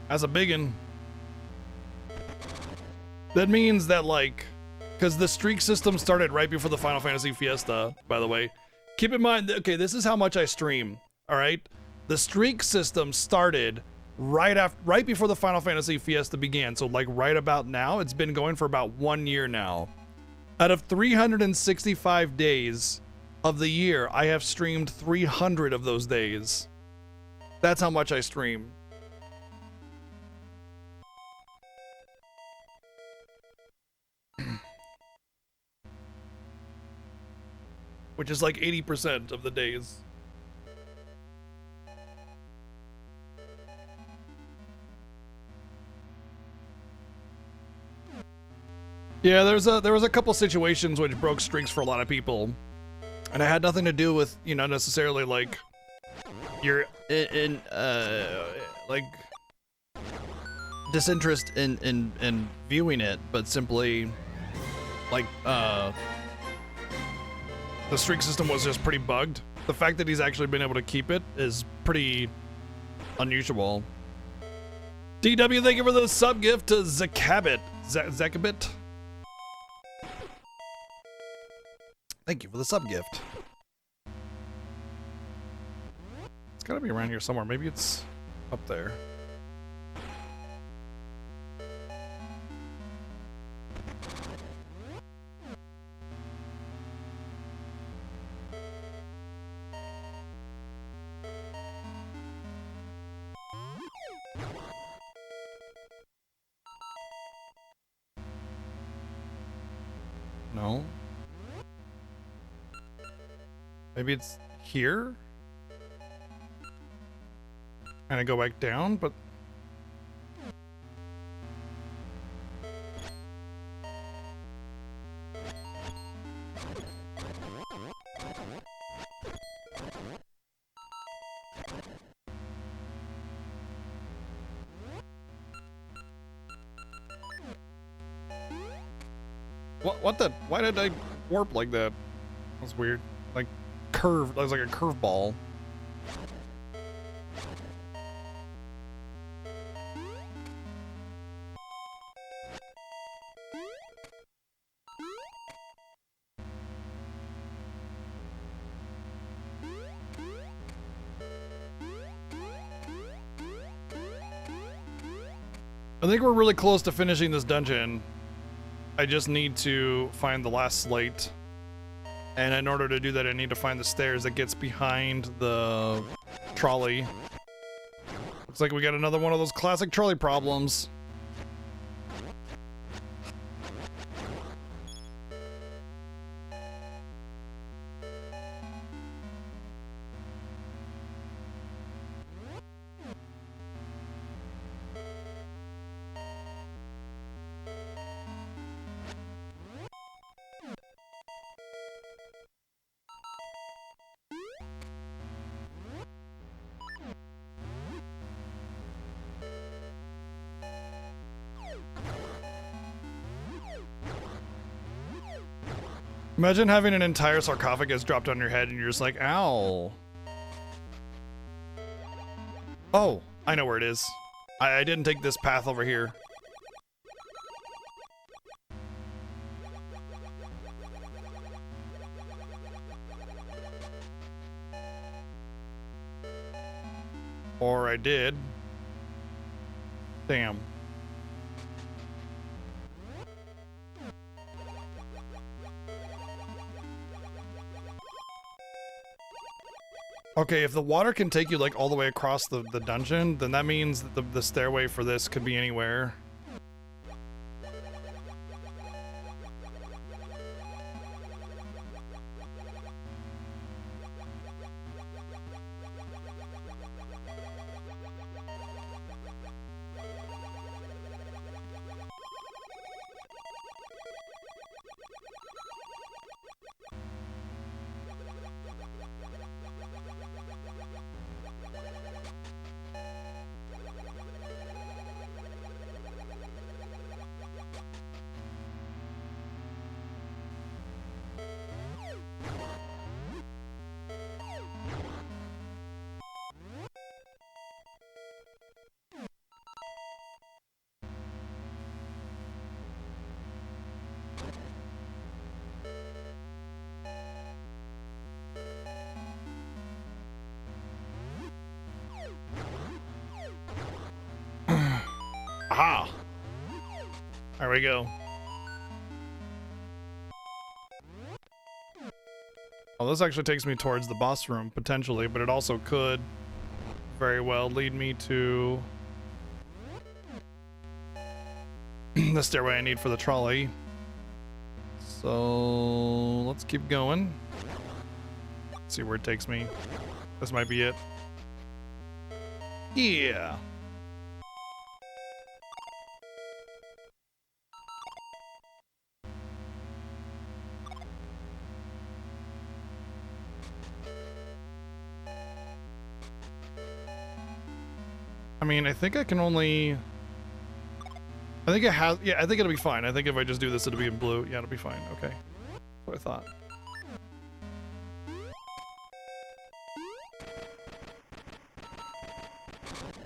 That's a biggin. That means that, like, because the streak system started right before the Final Fantasy Fiesta, by the way. Keep in mind, okay, this is how much I stream, all right? The streak system started right before the Final Fantasy Fiesta began, so like right about now. It's been going for about 1 year now. Out of 365 days of the year, I have streamed 300 of those days. That's how much I stream. Which is like 80% of the days. Yeah, there was a couple situations which broke streaks for a lot of people, and it had nothing to do with, you know, necessarily like your like disinterest in viewing it, but simply like the streak system was just pretty bugged. The fact that he's actually been able to keep it is pretty unusual. DW, thank you for the sub gift to Zakabit. Zakabit. Thank you for the sub gift. It's gotta be around here somewhere. Maybe it's up there. No. Maybe it's here? And I go back down, but... What the? Why did I warp like that? That's weird. Like, curved. That was like a curveball. I think we're really close to finishing this dungeon. I just need to find the last slate. And in order to do that, I need to find the stairs that gets behind the trolley. Looks like we got another one of those classic trolley problems. Imagine having an entire sarcophagus dropped on your head and you're just like, ow. Oh, I know where it is. I didn't take this path over here. Or I did. Damn. Okay, if the water can take you like all the way across the dungeon, then that means that the stairway for this could be anywhere. Aha! There we go. Well, this actually takes me towards the boss room, potentially, but it also could very well lead me to the stairway I need for the trolley. So let's keep going. Let's see where it takes me. This might be it. Yeah. I mean, I think I can only... I think it has... Yeah, I think it'll be fine. I think if I just do this, it'll be in blue. Yeah, it'll be fine. Okay. That's what I thought.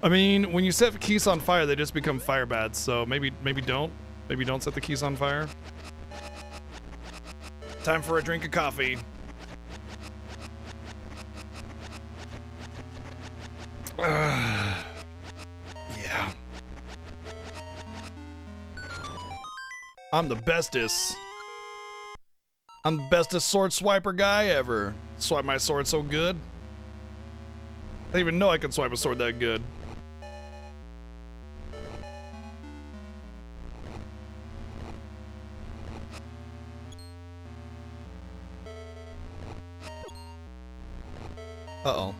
I mean, when you set keys on fire, they just become fire bats. So maybe don't. Maybe don't set the keys on fire. Time for a drink of coffee. Yeah. I'm the bestest. I'm the bestest sword swiper guy ever. Swipe my sword so good. I didn't even know I could swipe a sword that good. Uh-oh.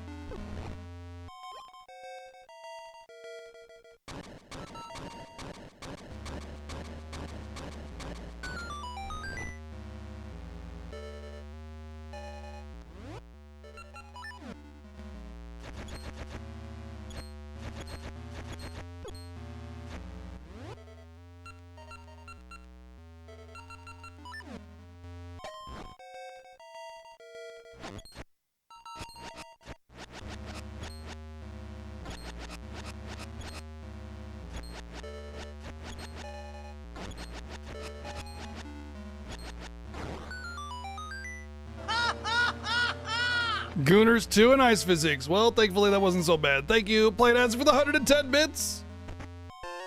Gooners 2 and Ice Physics. Well, thankfully that wasn't so bad. Thank you, Play Answer, for the 110 bits.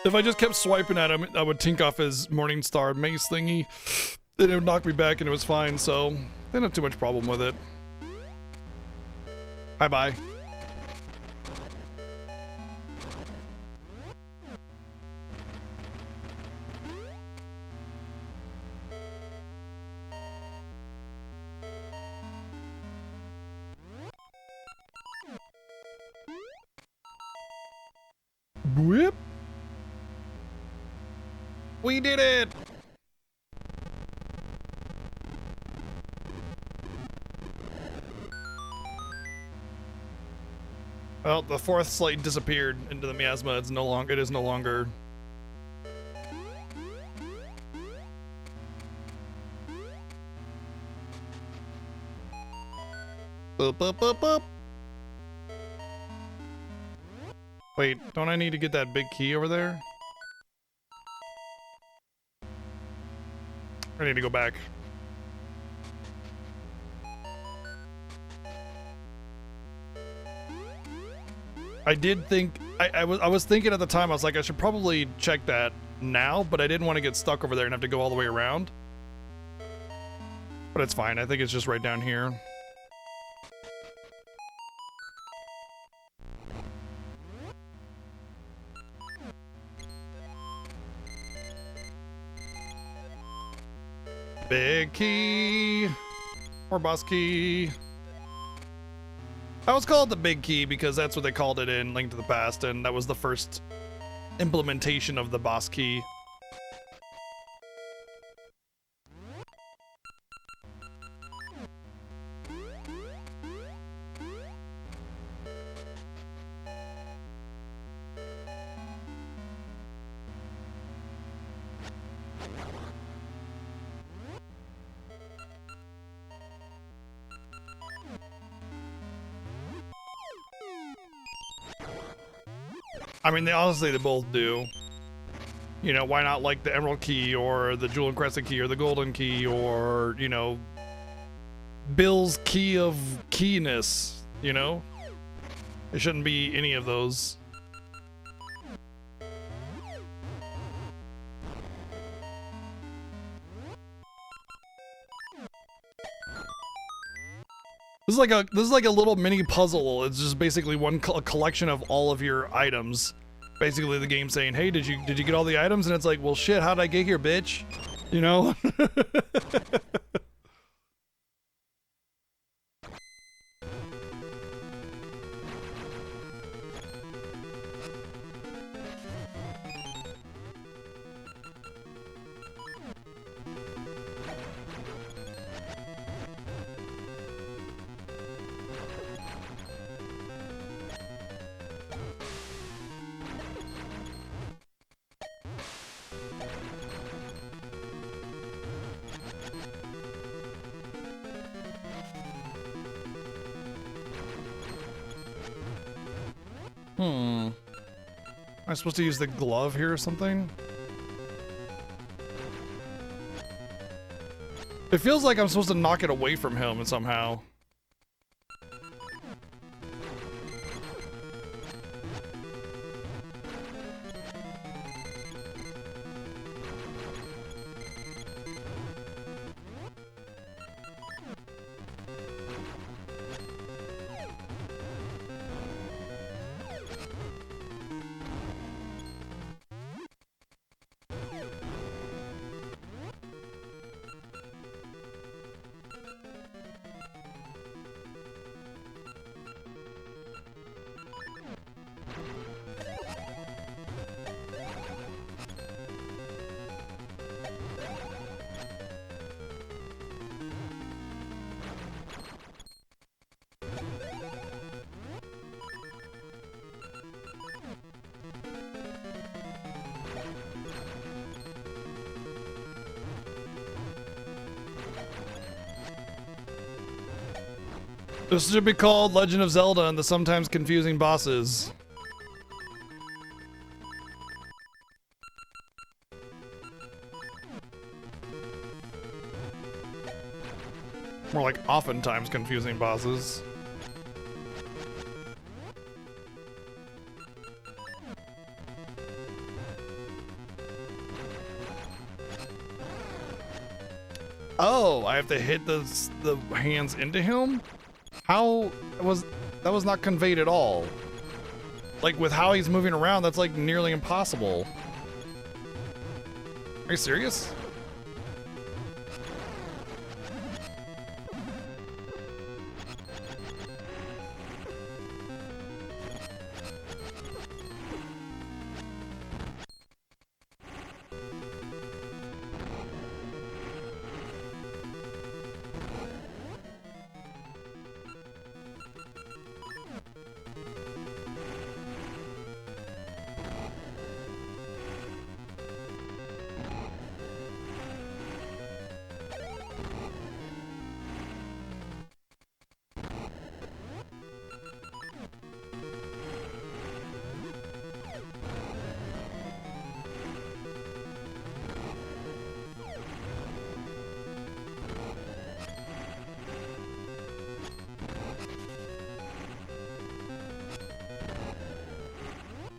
If I just kept swiping at him, I would tink off his Morningstar mace thingy. Then it would knock me back and it was fine, so I didn't have too much problem with it. Bye-bye. Whip. We did it! Well, the fourth slate disappeared into the miasma. It is no longer. Boop, boop, boop, boop. Wait, don't I need to get that big key over there? I need to go back. I did think I was thinking at the time, I was like, I should probably check that now, but I didn't want to get stuck over there and have to go all the way around. But it's fine. I think it's just right down here. Big key. Or boss key. I was called the big key because that's what they called it in Link to the Past, and that was the first implementation of the boss key. I mean, honestly, they both do. You know, why not like the Emerald Key or the Jewel and Crescent Key or the Golden Key or, you know, Bill's Key of Keyness, you know? It shouldn't be any of those. This is like a little mini puzzle. It's just basically one collection of all of your items. Basically, the game saying, "Hey, did you get all the items?" And it's like, "Well, shit, how'd I get here, bitch?" You know? Am I supposed to use the glove here or something? It feels like I'm supposed to knock it away from him somehow. This should be called Legend of Zelda and the Sometimes Confusing Bosses. More like oftentimes confusing bosses. Oh, I have to hit the hands into him? How was that was not conveyed at all. Like with how he's moving around, that's like nearly impossible. Are you serious?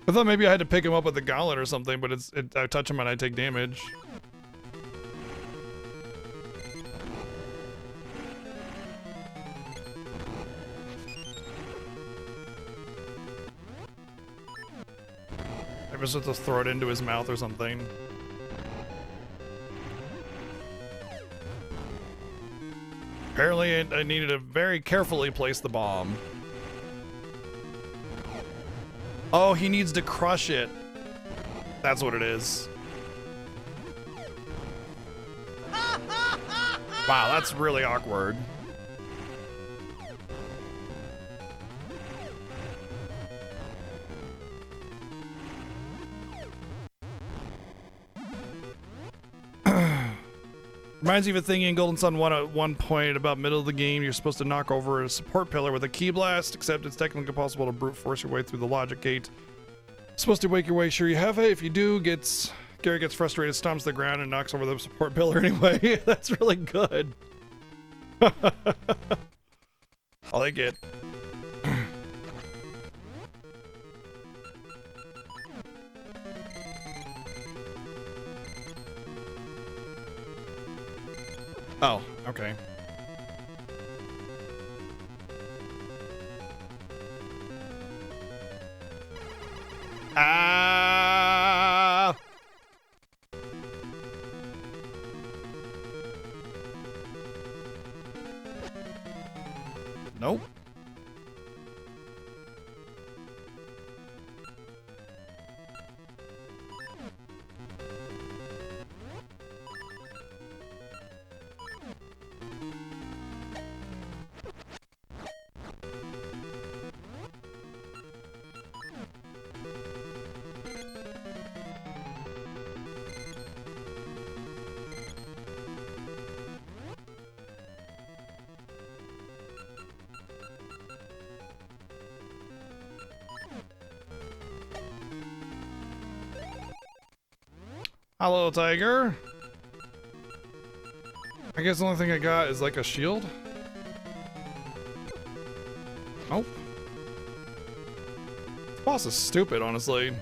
I thought maybe I had to pick him up with the gauntlet or something, but I touch him and I take damage. Maybe I'm supposed to throw it into his mouth or something. Apparently, I needed to very carefully place the bomb. Oh, he needs to crush it. That's what it is. Wow, that's really awkward. Reminds me of a thing in Golden Sun 1 at one point about middle of the game. You're supposed to knock over a support pillar with a key blast, except it's technically possible to brute force your way through the logic gate. Supposed to wake your way, sure you have it. If you do, Gary gets frustrated, stomps the ground, and knocks over the support pillar anyway. That's really good. I like it. Oh, okay. Ah! Nope. Hello, tiger. I guess the only thing I got is like a shield. Nope. This boss is stupid, honestly.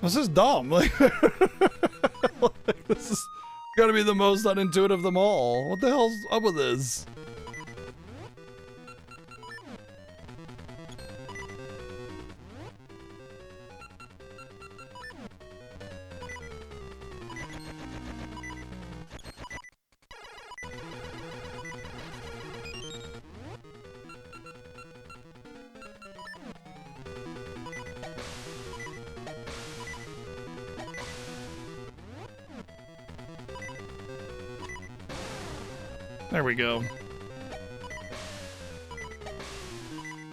This is dumb. Like, this is gotta be the most unintuitive of them all. What the hell's up with this? There we go.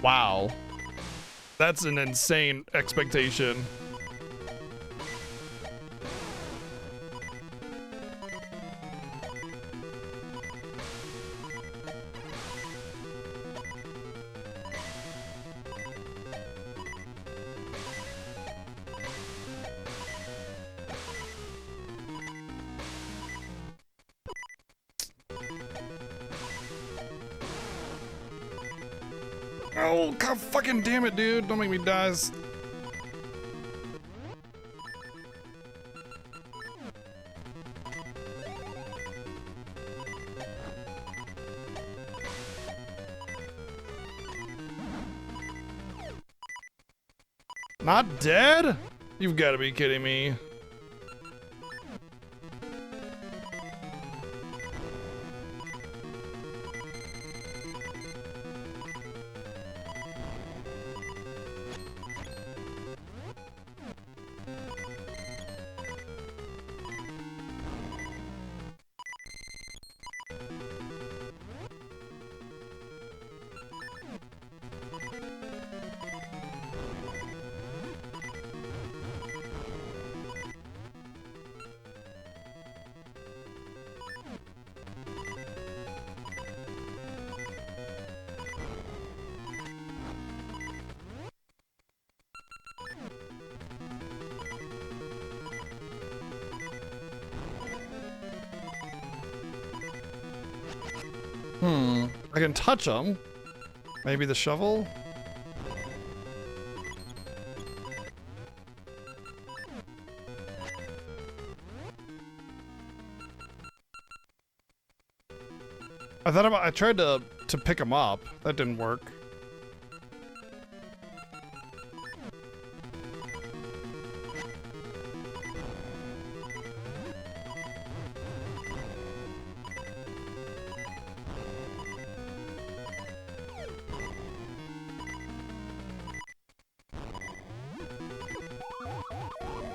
Wow. That's an insane expectation. Oh, god fucking damn it, dude. Don't make me die. Not dead? You've got to be kidding me. I can touch them. Maybe the shovel? I tried to pick him up. That didn't work.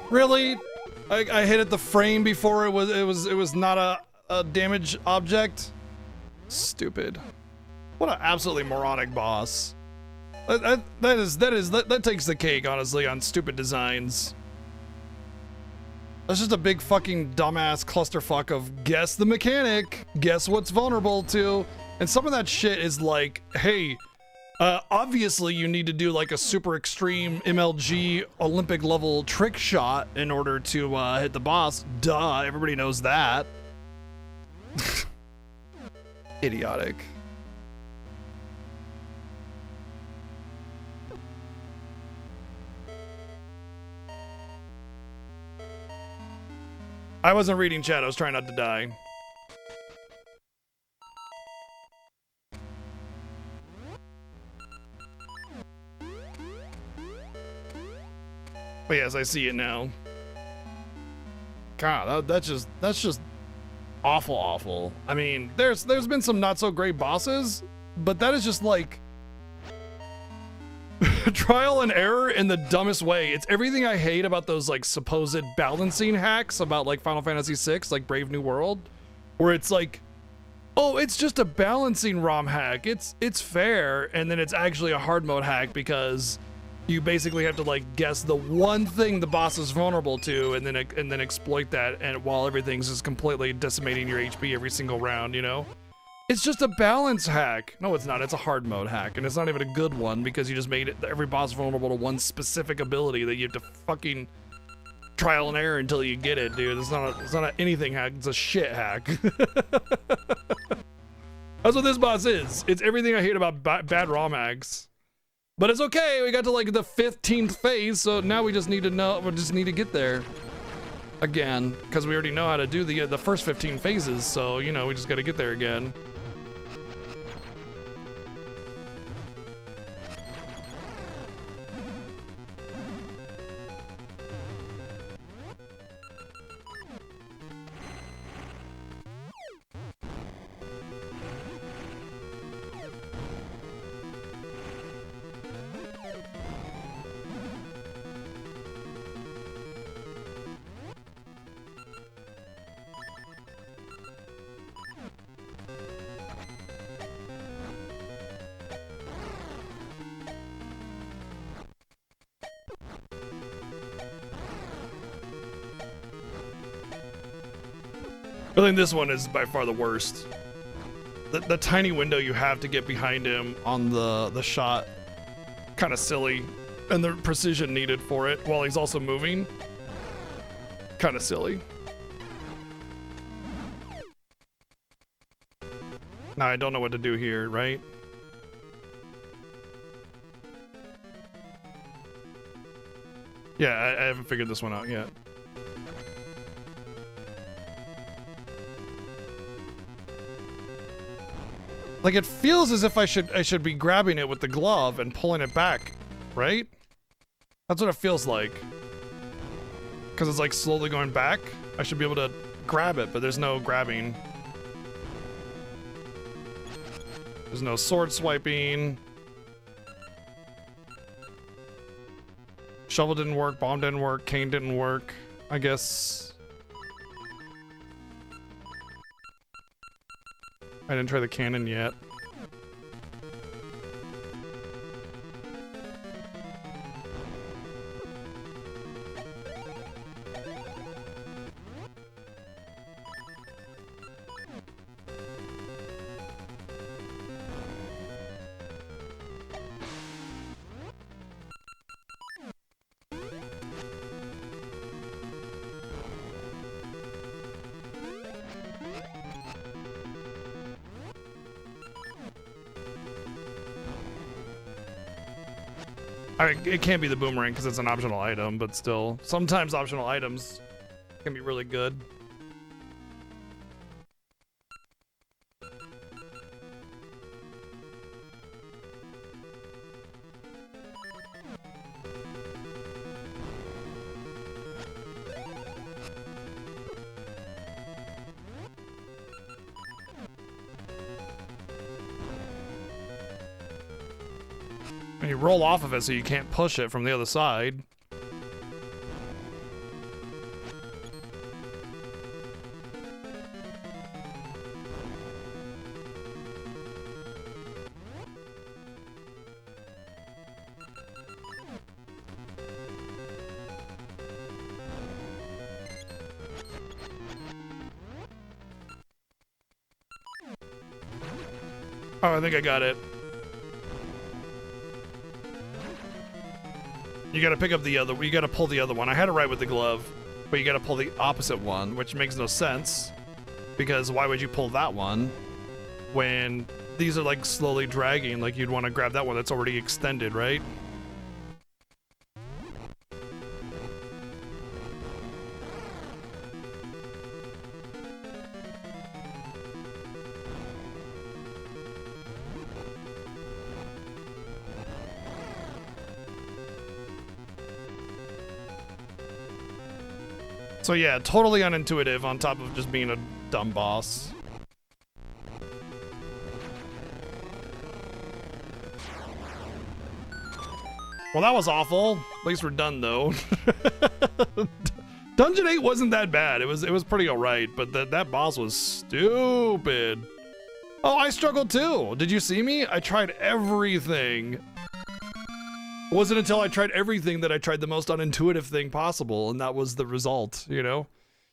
Really? I hit it the frame before it was not a damage object? Stupid. What an absolutely moronic boss. That takes the cake, honestly, on stupid designs. That's just a big fucking dumbass clusterfuck of guess the mechanic, guess what's vulnerable to, and some of that shit is like, hey, obviously you need to do like a super extreme MLG Olympic level trick shot in order to hit the boss. Duh, everybody knows that. Idiotic. I wasn't reading chat, I was trying not to die. But yes, I see it now. God, that's just awful. I mean, there's been some not so great bosses, but that is just like trial and error in the dumbest way. It's everything I hate about those like supposed balancing hacks about like Final Fantasy VI, like Brave New World, where it's like, oh, it's just a balancing ROM hack. It's fair, and then it's actually a hard mode hack because you basically have to like guess the one thing the boss is vulnerable to, and then exploit that, and while everything's just completely decimating your HP every single round, you know? It's just a balance hack. No, it's not. It's a hard mode hack, and it's not even a good one because you just made it every boss vulnerable to one specific ability that you have to fucking trial and error until you get it, dude. It's not an anything hack. It's a shit hack. That's what this boss is. It's everything I hate about bad ROM hacks. But it's okay. We got to like the 15th phase, so now we just need to get there again because we already know how to do the first 15 phases. So you know we just got to get there again. I think this one is by far the worst. The tiny window you have to get behind him on the shot, kind of silly, and the precision needed for it while he's also moving, kind of silly. Now I don't know what to do here, right? Yeah, I haven't figured this one out yet. Like it feels as if I should be grabbing it with the glove and pulling it back, right? That's what it feels like. Because it's like slowly going back. I should be able to grab it, but there's no grabbing. There's no sword swiping. Shovel didn't work, bomb didn't work, cane didn't work. I guess I didn't try the cannon yet. I mean, it can't be the boomerang because it's an optional item, but still, sometimes optional items can be really good. And you roll off of it so you can't push it from the other side. Oh, I think I got it. You gotta pick up the other, you gotta pull the other one. I had it right with the glove, but you gotta pull the opposite one, which makes no sense. Because why would you pull that one when these are like slowly dragging? Like you'd want to grab that one that's already extended, right? So yeah, totally unintuitive on top of just being a dumb boss. Well, that was awful. At least we're done though. Dungeon 8 wasn't that bad. It was pretty alright, but that boss was stupid. Oh, I struggled too. Did you see me? I tried everything. It wasn't until I tried everything that I tried the most unintuitive thing possible, and that was the result, you know?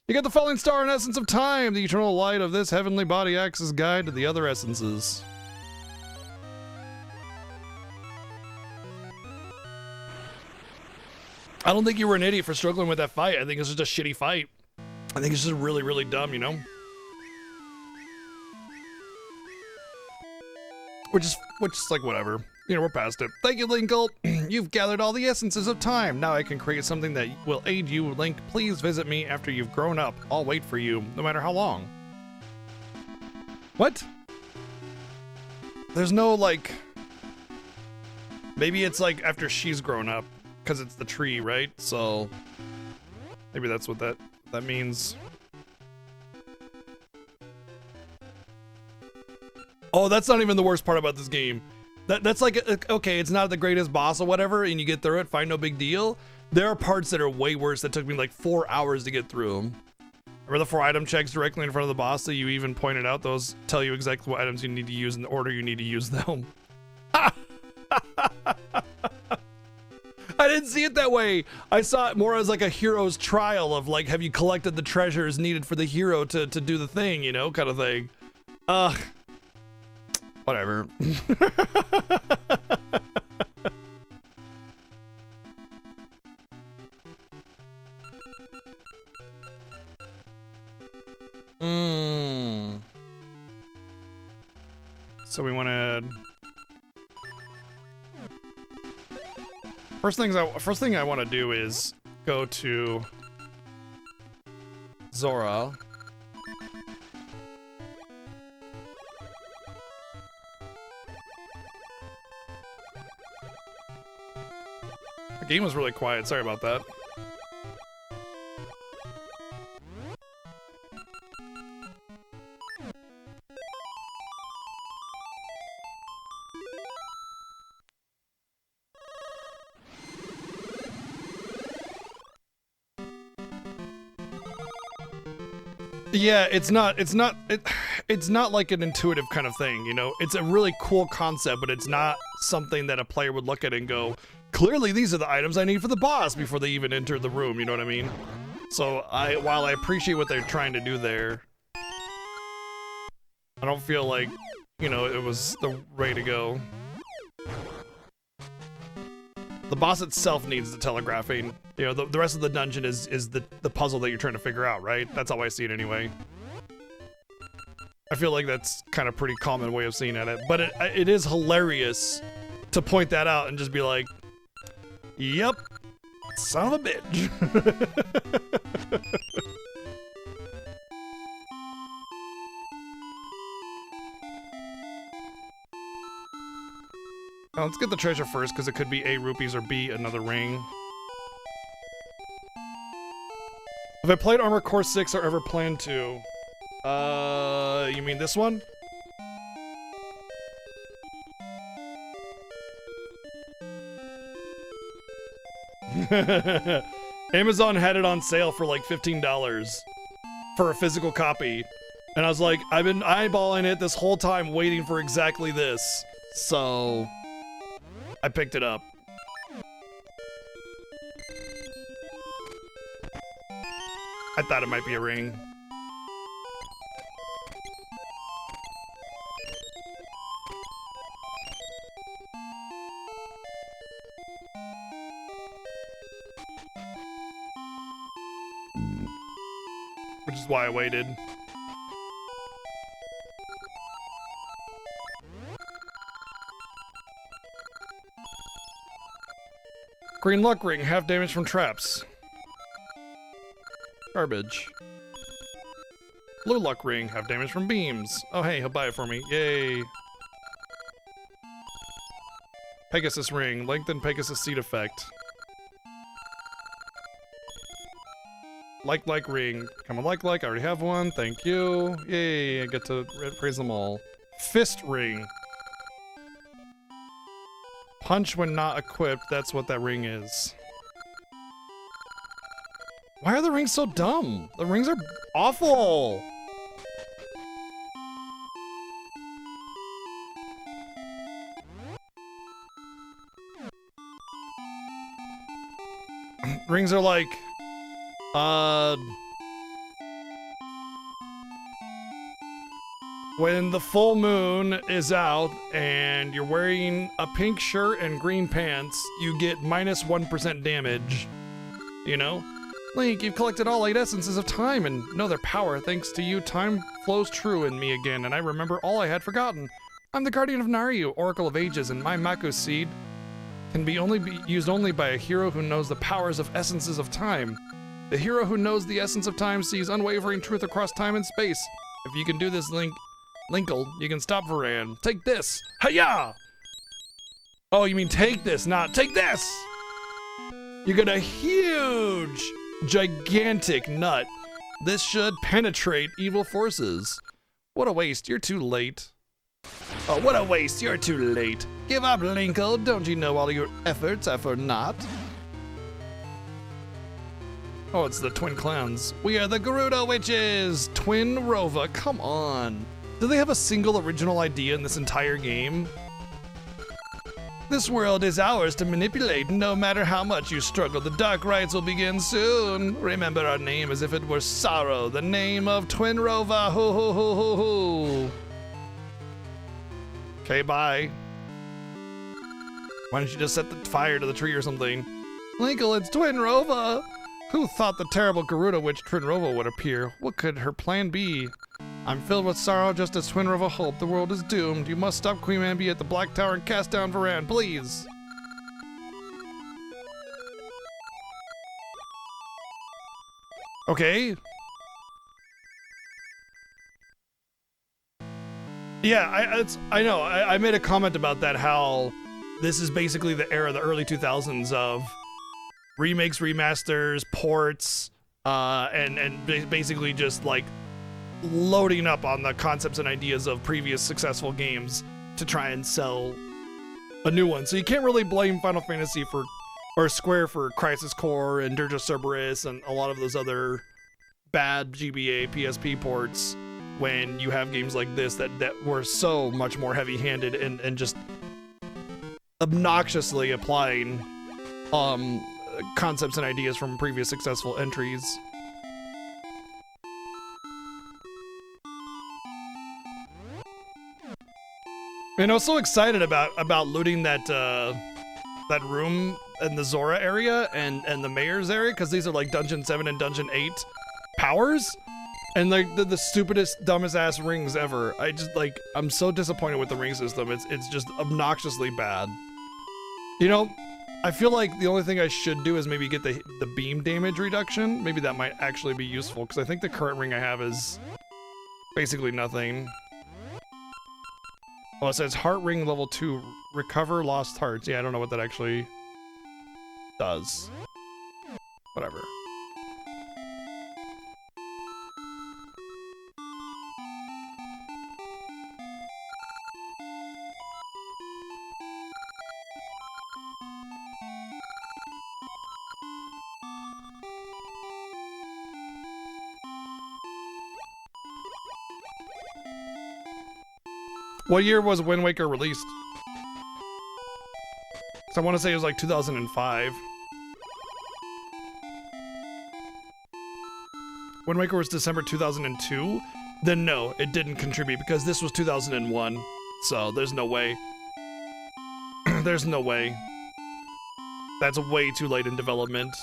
You get the falling star and essence of time. The eternal light of this heavenly body acts as guide to the other essences. I don't think you were an idiot for struggling with that fight. I think it's just a shitty fight. I think it's just really, really dumb, you know? Which is like whatever. You know, we're past it. Thank you, Linkle. You've gathered all the essences of time. Now I can create something that will aid you. Link, please visit me after you've grown up. I'll wait for you, no matter how long. What? There's no, like... Maybe it's, like, after she's grown up. Because it's the tree, right? So... Maybe that's what that means. Oh, that's not even the worst part about this game. That's like, okay, it's not the greatest boss or whatever, and you get through it, fine, no big deal. There are parts that are way worse that took me like 4 hours to get through them. Remember the 4 item checks directly in front of the boss that you even pointed out? Those tell you exactly what items you need to use in the order you need to use them. I didn't see it that way. I saw it more as like a hero's trial of like, have you collected the treasures needed for the hero to do the thing, you know, kind of thing. Whatever. So we want to... First thing I want to do is go to Zora. The game was really quiet. Sorry about that. Yeah, it's not like an intuitive kind of thing, you know? It's a really cool concept, but it's not something that a player would look at and go, clearly these are the items I need for the boss before they even enter the room, you know what I mean? So while I appreciate what they're trying to do there, I don't feel like, you know, it was the way to go. The boss itself needs the telegraphing. You know, the rest of the dungeon is the puzzle that you're trying to figure out, right? That's how I see it anyway. I feel like that's kind of pretty common way of seeing at it. But it is hilarious to point that out and just be like, Yep. Son of a bitch. Let's get the treasure first, because it could be A, rupees, or B, another ring. Have I played Armor Core 6 or ever planned to? You mean this one? Amazon had it on sale for like $15 for a physical copy. And I was like, I've been eyeballing it this whole time waiting for exactly this. So I picked it up. I thought it might be a ring. Which is why I waited. Green luck ring, half damage from traps. Garbage. Blue luck ring, half damage from beams. Oh hey, he'll buy it for me. Yay. Pegasus ring, lengthen Pegasus seed effect. Like ring. Come on, like, I already have one. Thank you. Yay, I get to praise them all. Fist ring. Punch when not equipped, that's what that ring is. Why are the rings so dumb? The rings are awful. Rings are like, when the full moon is out and you're wearing a pink shirt and green pants, you get minus 1% damage. You know? Link, you've collected all 8 essences of time and know their power. Thanks to you, time flows true in me again, and I remember all I had forgotten. I'm the guardian of Naryu, Oracle of Ages, and my Mako seed can be used only by a hero who knows the powers of essences of time. The hero who knows the essence of time sees unwavering truth across time and space. If you can do this, Linkle, you can stop Varan. Take this! Hiya! Oh, you mean take this, not take this! You get a huge, gigantic nut. This should penetrate evil forces. What a waste, you're too late. Oh, what a waste, you're too late. Give up, Linkle, don't you know all your efforts are for naught? Oh, it's the twin clowns. We are the Gerudo Witches! Twin Rova, come on. Do they have a single original idea in this entire game? This world is ours to manipulate, no matter how much you struggle. The dark rites will begin soon. Remember our name as if it were sorrow, the name of Twin Rova. Hoo hoo hoo hoo hoo. Okay, bye. Why don't you just set the fire to the tree or something? Linkle, it's Twin Rova! Who thought the terrible Gerudo Witch Twin Rova would appear? What could her plan be? I'm filled with sorrow just as Twin Rova hoped. The world is doomed. You must stop Queen Ambi at the Black Tower and cast down Varan, please! Okay. Yeah, I know. I made a comment about that, how this is basically the era, the early 2000s of remakes, remasters, ports, and basically just like loading up on the concepts and ideas of previous successful games to try and sell a new one. So you can't really blame Final Fantasy or Square for Crisis Core and Dirge of Cerberus and a lot of those other bad GBA PSP ports when you have games like this that were so much more heavy-handed and just obnoxiously applying concepts and ideas from previous successful entries. And I was so excited about looting that room in the Zora area and the Mayor's area, because these are like Dungeon 7 and Dungeon 8 powers, and like the stupidest, dumbest ass rings ever. I'm so disappointed with the ring system. It's just obnoxiously bad. You know, I feel like the only thing I should do is maybe get the beam damage reduction. Maybe that might actually be useful, because I think the current ring I have is basically nothing. Oh, it says heart ring level 2, recover lost hearts. Yeah, I don't know what that actually does. Whatever. What year was Wind Waker released? So I want to say it was like 2005. Wind Waker was December 2002? Then no, it didn't contribute because this was 2001. So there's no way. There's no way. That's way too late in development.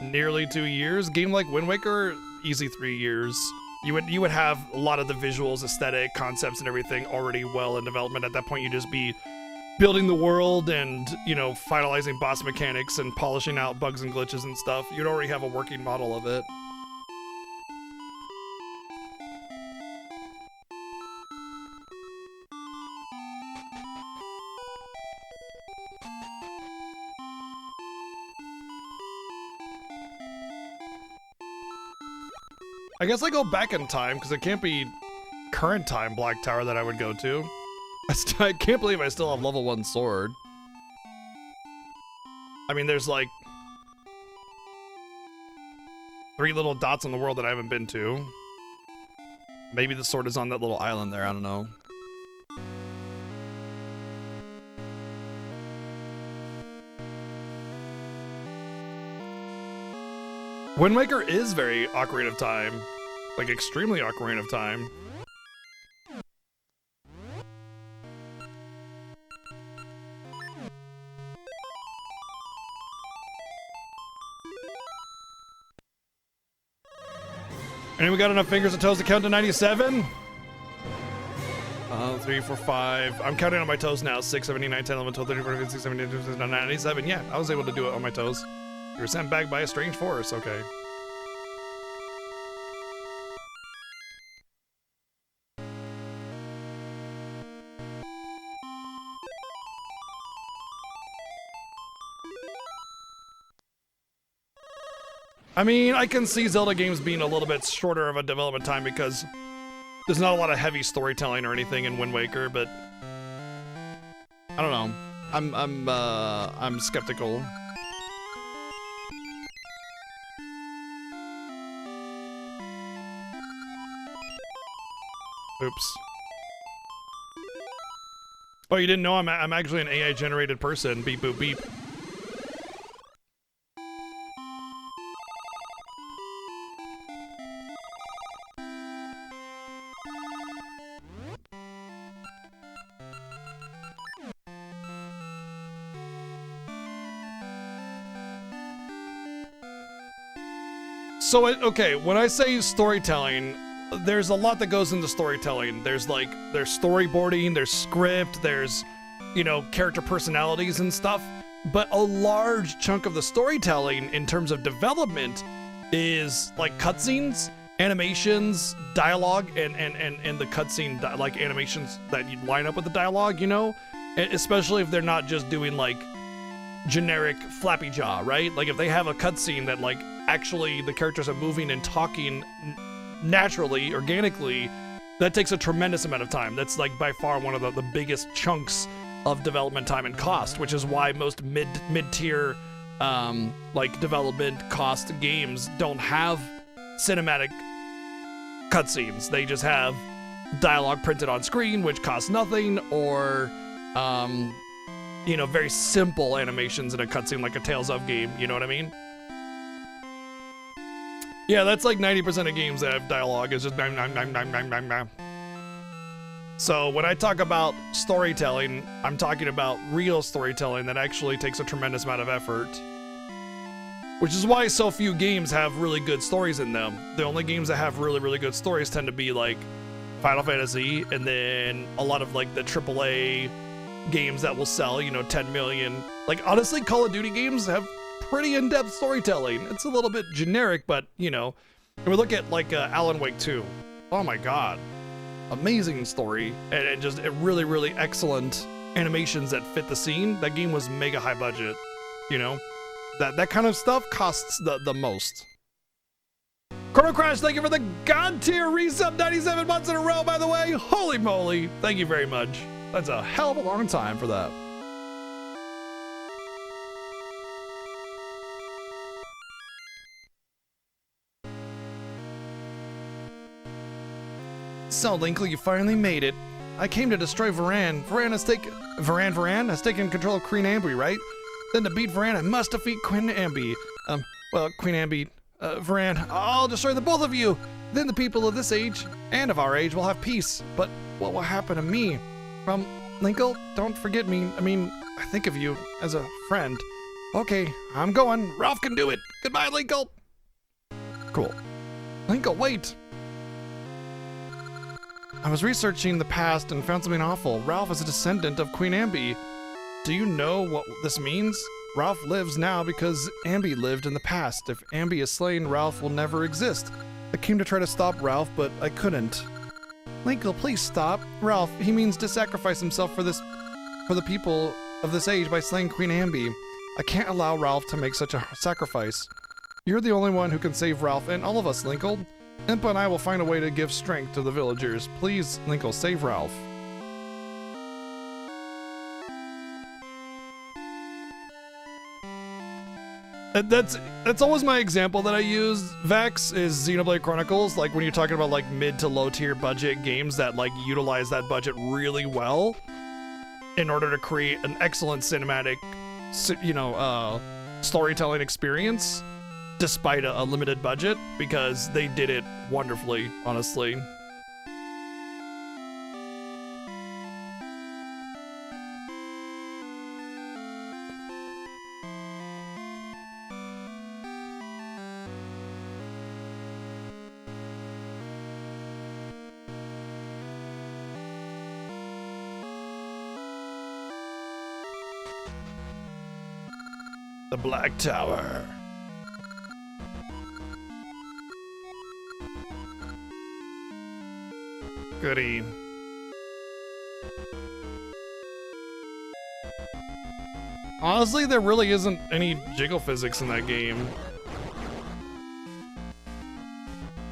Nearly 2 years? Game like Wind Waker, easy 3 years. You would have a lot of the visuals, aesthetic, concepts, and everything already well in development. At that point, you'd just be building the world and, you know, finalizing boss mechanics and polishing out bugs and glitches and stuff. You'd already have a working model of it. I guess I go back in time, because it can't be current time Black Tower that I would go to. I can't believe I still have level 1 sword. I mean, there's like 3 little dots on the world that I haven't been to. Maybe the sword is on that little island there, I don't know. Wind Waker is very Ocarina of Time. Like, extremely Ocarina of Time. And we got enough fingers and toes to count to 97? 3, 4, 5. I'm counting on my toes now. 6, 7, 8, 9, 10, 11, 12, 13, 14, 15, 16, 17, 18, 19, 20, 97. Yeah, I was able to do it on my toes. You were sent back by a strange force. Okay. I mean, I can see Zelda games being a little bit shorter of a development time because there's not a lot of heavy storytelling or anything in Wind Waker, but I don't know. I'm skeptical. Oops. Oh, you didn't know I'm actually an AI generated person. Beep boop beep. So, okay, when I say storytelling, there's a lot that goes into storytelling. There's storyboarding, there's script, there's, you know, character personalities and stuff. But a large chunk of the storytelling in terms of development is like cutscenes, animations, dialogue, and the cutscene, like animations that you line up with the dialogue, you know? Especially if they're not just doing like generic flappy jaw, right? Like if they have a cutscene that like actually the characters are moving and talking naturally, organically, that takes a tremendous amount of time. That's like by far one of the biggest chunks of development time and cost, which is why most mid-tier like development cost games don't have cinematic cutscenes. They just have dialogue printed on screen, which costs nothing, or you know, very simple animations in a cutscene like a Tales of game, you know what I mean? Yeah, that's like 90% of games that have dialogue is just bam, bam, bam, bam, bam, bam, bam. So when I talk about storytelling, I'm talking about real storytelling that actually takes a tremendous amount of effort. Which is why so few games have really good stories in them. The only games that have really, really good stories tend to be like Final Fantasy, and then a lot of like the AAA games that will sell, 10 million. Like, honestly, Call of Duty games have pretty in-depth storytelling. It's a little bit generic, but, when we look at like Alan Wake 2, oh my god, amazing story, and it really, really excellent animations that fit the scene. That game was mega high budget, that kind of stuff costs the most. Chrono Crash, thank you for the God tier resub, 97 months in a row, by the way. Holy moly, thank you very much. That's a hell of a long time for that. So, Linkle, you finally made it. I came to destroy Varan. Varan has taken control of Queen Ambi, right? Then to beat Varan, I must defeat Queen Ambi. Queen Ambi, Varan, I'll destroy the both of you. Then the people of this age and of our age will have peace. But what will happen to me? Linkle, don't forget me. I think of you as a friend. Okay, I'm going. Ralph can do it. Goodbye, Linkle. Cool. Linkle, wait. I was researching the past and found something awful. Ralph is a descendant of Queen Ambi. Do you know what this means? Ralph lives now because Ambi lived in the past. If Ambi is slain, Ralph will never exist. I came to try to stop Ralph, but I couldn't. Linkle, please stop. Ralph, he means to sacrifice himself for the people of this age by slaying Queen Ambi. I can't allow Ralph to make such a sacrifice. You're the only one who can save Ralph and all of us, Linkle. Impa and I will find a way to give strength to the villagers. Please, Linkle, save Ralph. That's always my example that I use, Vex, is Xenoblade Chronicles. Like when you're talking about like mid to low tier budget games that like utilize that budget really well in order to create an excellent cinematic, storytelling experience despite a limited budget, because they did it wonderfully, honestly. The Black Tower. Goody. Honestly, there really isn't any jiggle physics in that game.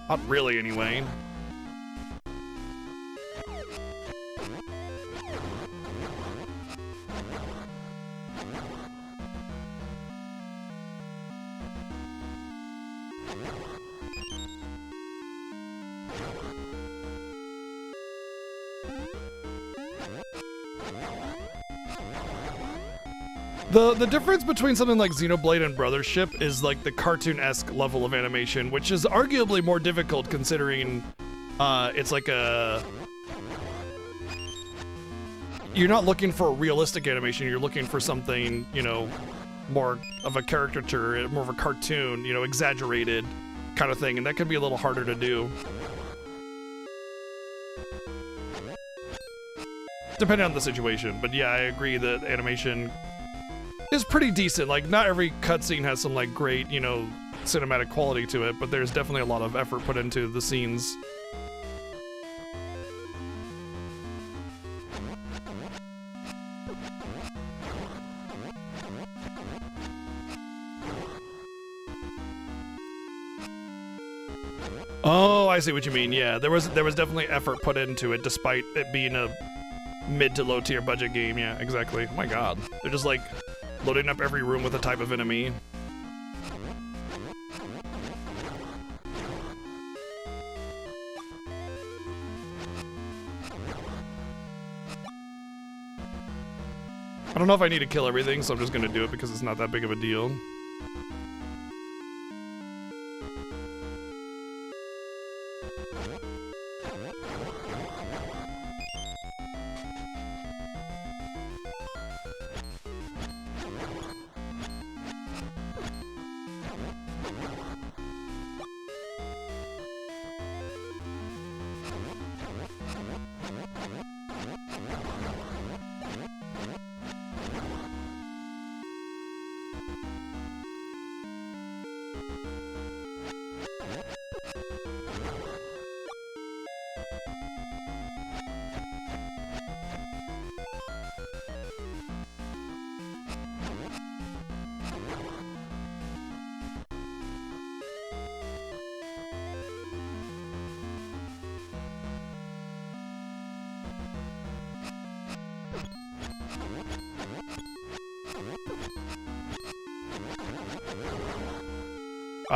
Not really, anyway. The difference between something like Xenoblade and Brothership is like the cartoon-esque level of animation, which is arguably more difficult considering it's like you're not looking for a realistic animation, you're looking for something, more of a caricature, more of a cartoon, exaggerated kind of thing, and that can be a little harder to do. Depending on the situation, but yeah, I agree that animation is pretty decent. Like, not every cutscene has some like great, cinematic quality to it, but there's definitely a lot of effort put into the scenes. Oh, I see what you mean. Yeah, there was definitely effort put into it despite it being a mid to low tier budget game. Yeah, exactly. Oh my god. They're just like loading up every room with a type of enemy. I don't know if I need to kill everything, so I'm just gonna do it because it's not that big of a deal.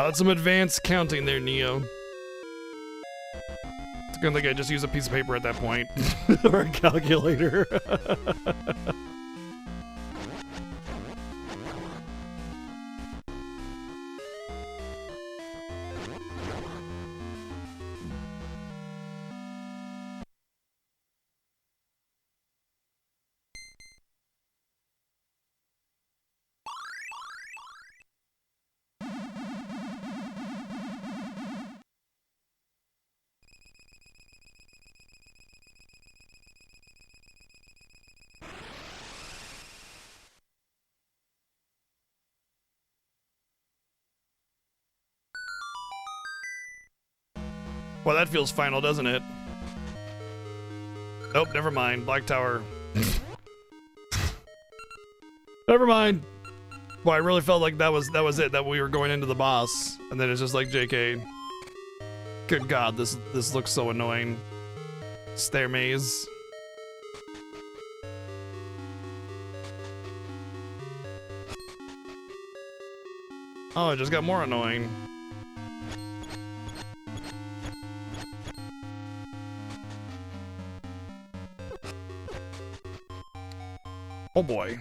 That's some advanced counting there, Neo. It's good thing I just use a piece of paper at that point. Or a calculator. Well, that feels final, doesn't it? Nope, never mind. Black Tower. Never mind. Well, I really felt like that was it, that we were going into the boss. And then it's just like, JK. Good God, this looks so annoying. Stair maze. Oh, it just got more annoying. Oh boy.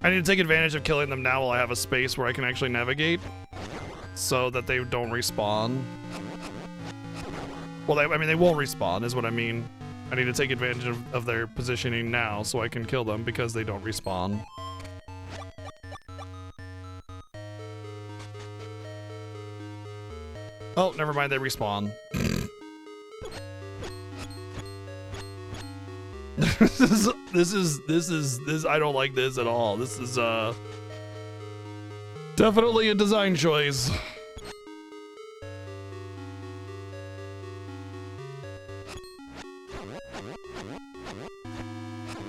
I need to take advantage of killing them now while I have a space where I can actually navigate, so that they don't respawn. Well, I mean, they won't respawn, is what I mean. I need to take advantage of their positioning now so I can kill them because they don't respawn. Oh, never mind, they respawn. This I don't like this at all. This is definitely a design choice.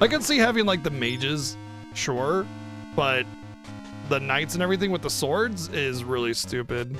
I can see having like the mages, sure, but the knights and everything with the swords is really stupid.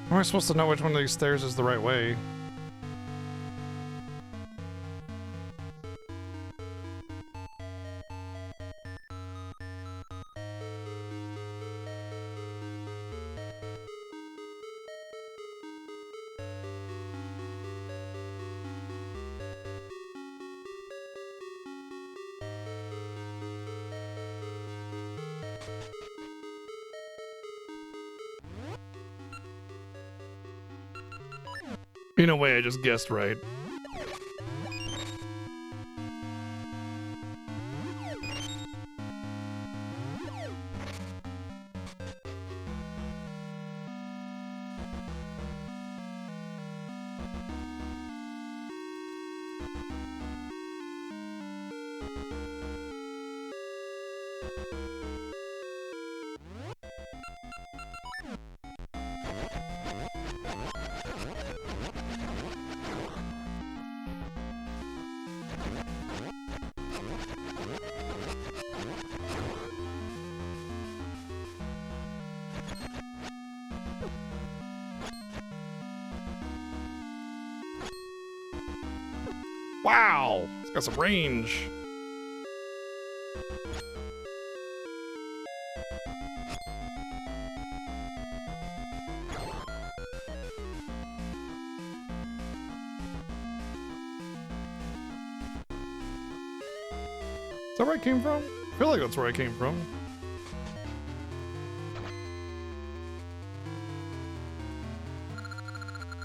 How am I supposed to know which one of these stairs is the right way? In a way, I just guessed right. Wow, it's got some range. Is that where I came from? I feel like that's where I came from.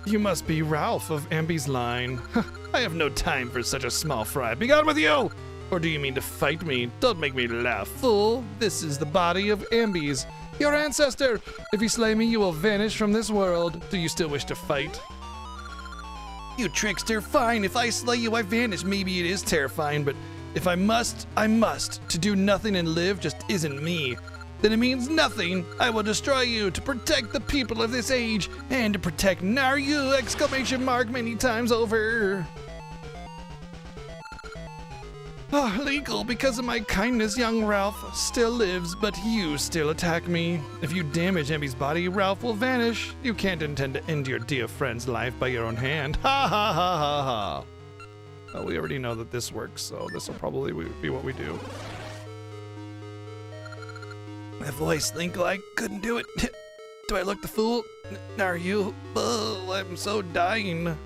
You must be Ralph of Ambi's line. I have no time for such a small fry. Be gone with you! Or do you mean to fight me? Don't make me laugh, fool. This is the body of Ambi's, your ancestor. If you slay me, you will vanish from this world. Do you still wish to fight? You trickster, fine. If I slay you, I vanish. Maybe it is terrifying, but if I must, I must. To do nothing and live just isn't me. Then it means nothing. I will destroy you to protect the people of this age and to protect Naryu! Exclamation mark many times over. Oh, legal, because of my kindness, young Ralph still lives, but you still attack me. If you damage Ambi's body, Ralph will vanish. You can't intend to end your dear friend's life by your own hand. Ha ha ha ha ha. Well, we already know that this works, so this will probably be what we do. My voice, Linkle, I couldn't do it. Do I look the fool? Are you? Oh, I'm so dying.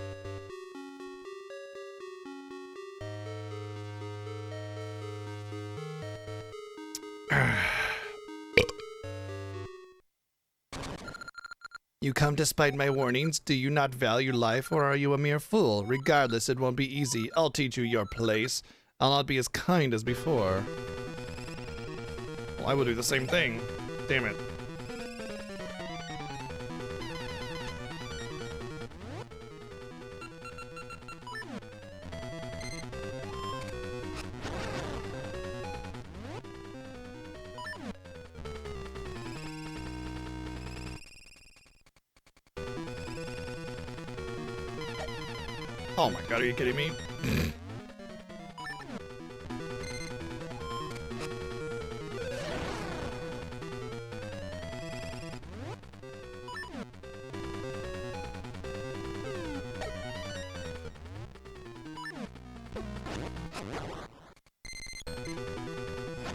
You come despite my warnings. Do you not value life, or are you a mere fool? Regardless, it won't be easy. I'll teach you your place. I'll not be as kind as before. Well, I will do the same thing. Damn it. Oh my god, are you kidding me?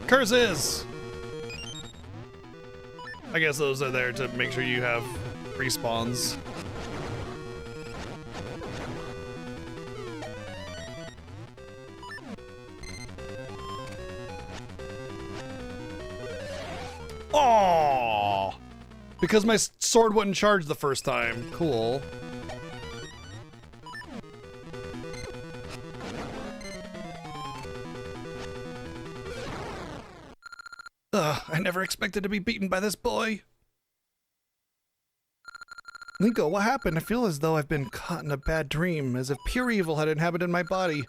Curses! I guess those are there to make sure you have respawns. Oh, because my sword wouldn't charge the first time. Cool. Ugh, I never expected to be beaten by this boy. Linko, what happened? I feel as though I've been caught in a bad dream, as if pure evil had inhabited my body.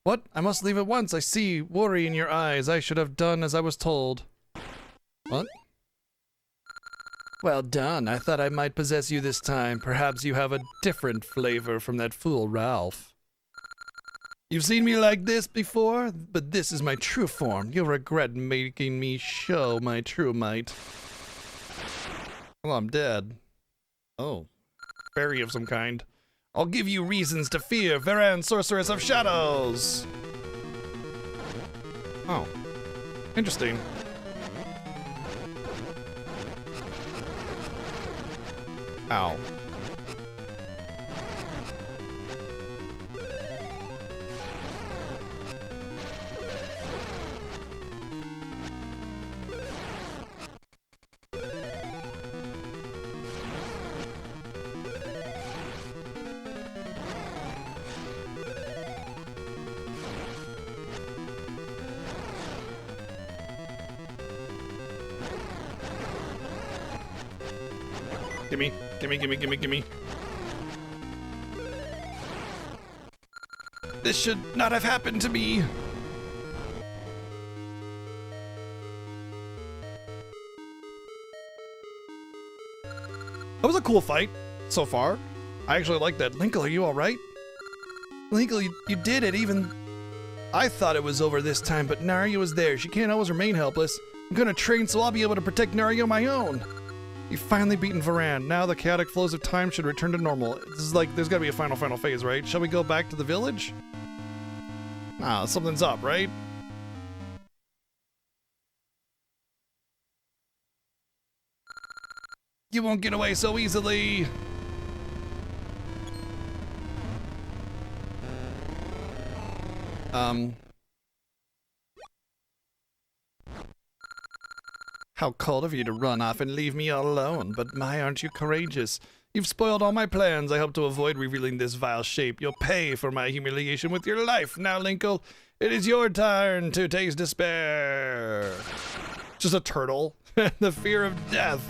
What? I must leave at once. I see worry in your eyes. I should have done as I was told. What? Well done. I thought I might possess you this time. Perhaps you have a different flavor from that fool Ralph. You've seen me like this before, but this is my true form. You'll regret making me show my true might. Well, I'm dead. Oh. Fairy of some kind. I'll give you reasons to fear, Varan, Sorceress of Shadows! Oh. Interesting. Ow. Gimme, gimme, gimme, gimme, gimme. This should not have happened to me. That was a cool fight so far. I actually like that. Linkle, are you alright? Linkle, you did it. Even I thought it was over this time, but Narya was there. She can't always remain helpless. I'm gonna train so I'll be able to protect Narya on my own. You've finally beaten Varan. Now the chaotic flows of time should return to normal. This is like, there's gotta be a final phase, right? Shall we go back to the village? Ah, something's up, right? You won't get away so easily. How cold of you to run off and leave me all alone, but my, aren't you courageous? You've spoiled all my plans. I hope to avoid revealing this vile shape. You'll pay for my humiliation with your life. Now, Linkle, it is your turn to taste despair. Just a turtle. The fear of death.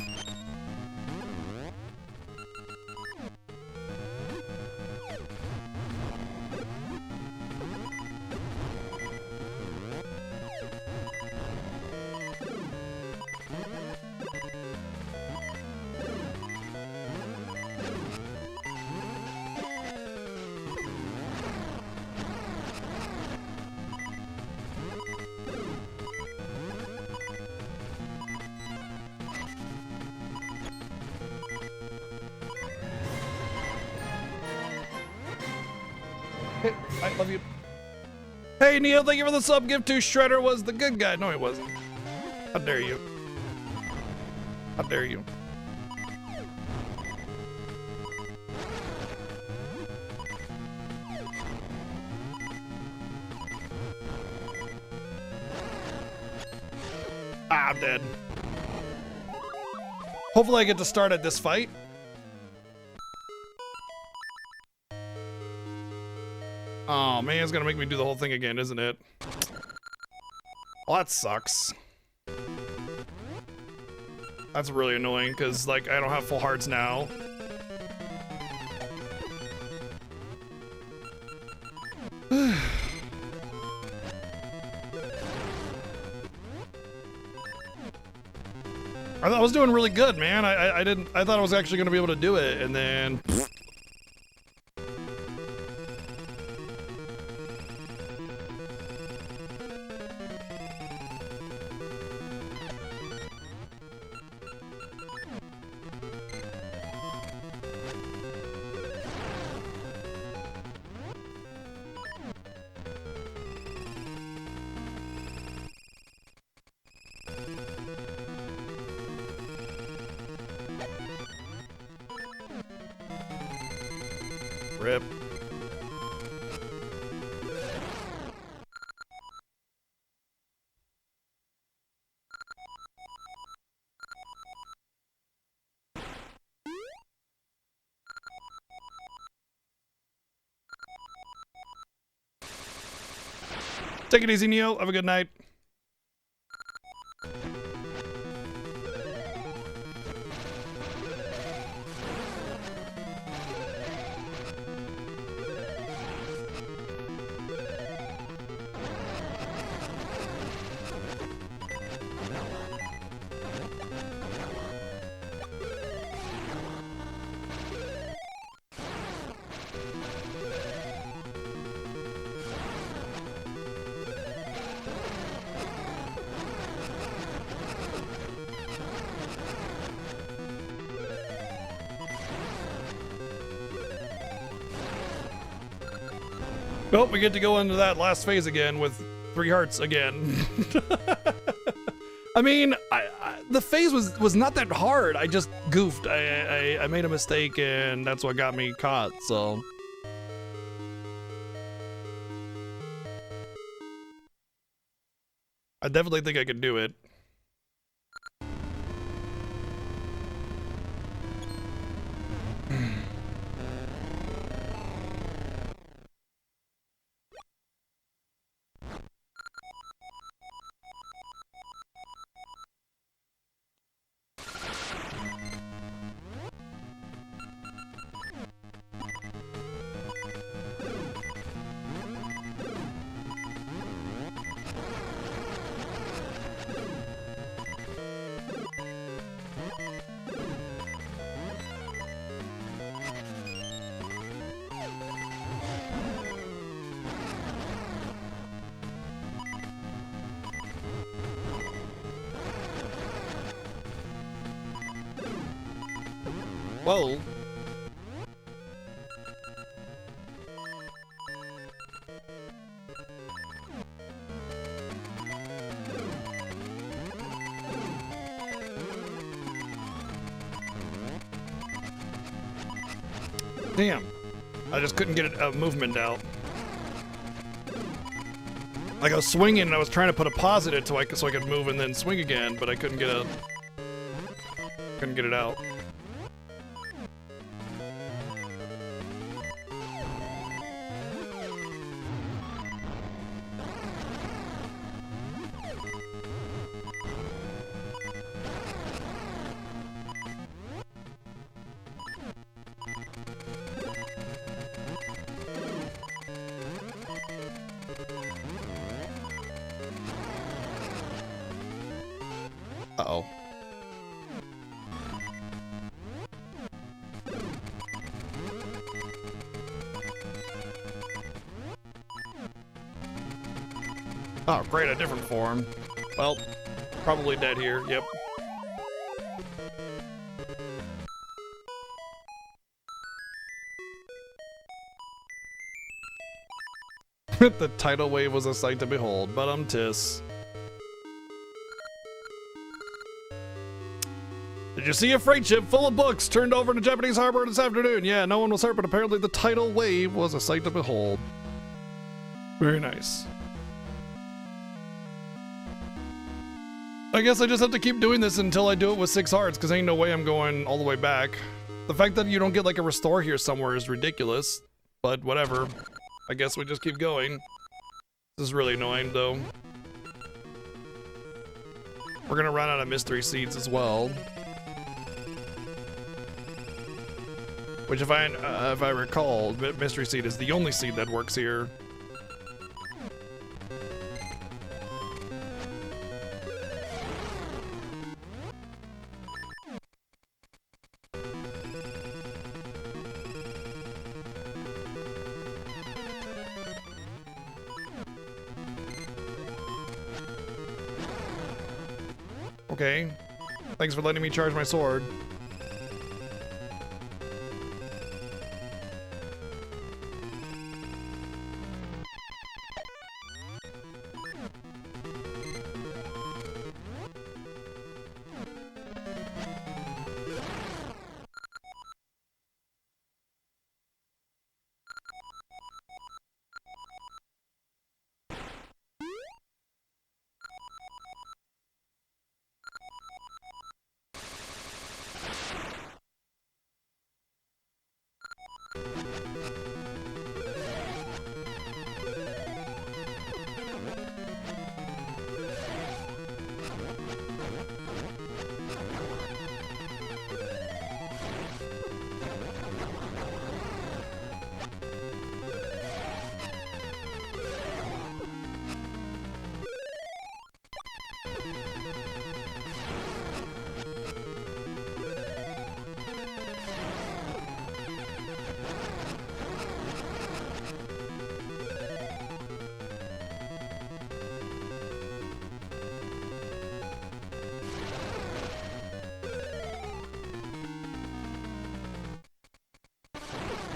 I love you. Hey, Neil, thank you for the sub gift to Shredder was the good guy. No, he wasn't. How dare you? How dare you? Ah, I'm dead. Hopefully I get to start at this fight. Oh man, it's gonna make me do the whole thing again, isn't it? Well, that sucks. That's really annoying, because, like, I don't have full hearts now. I thought I was doing really good, man. I thought I was actually gonna be able to do it, and then... Rip. Take it easy, Neo. Have a good night. Well, we get to go into that last phase again with 3 hearts again. I mean, the phase was not that hard. I just goofed. I made a mistake, and that's what got me caught, so... I definitely think I could do it. Whoa. Damn. I just couldn't get a movement out. Like I was swinging and I was trying to put a pause in it so I could move and then swing again, but I couldn't get it out. Uh-oh. Oh, great, a different form. Well, probably dead here, yep. The tidal wave was a sight to behold, but tis. Did you see a freight ship full of books turned over in a Japanese harbor this afternoon? Yeah, no one was hurt, but apparently the tidal wave was a sight to behold. Very nice. I guess I just have to keep doing this until I do it with 6 hearts, because ain't no way I'm going all the way back. The fact that you don't get like a restore here somewhere is ridiculous, but whatever. I guess we just keep going. This is really annoying, though. We're gonna run out of mystery seeds as well. Which, if I recall, mystery seed is the only seed that works here. Okay. Thanks for letting me charge my sword.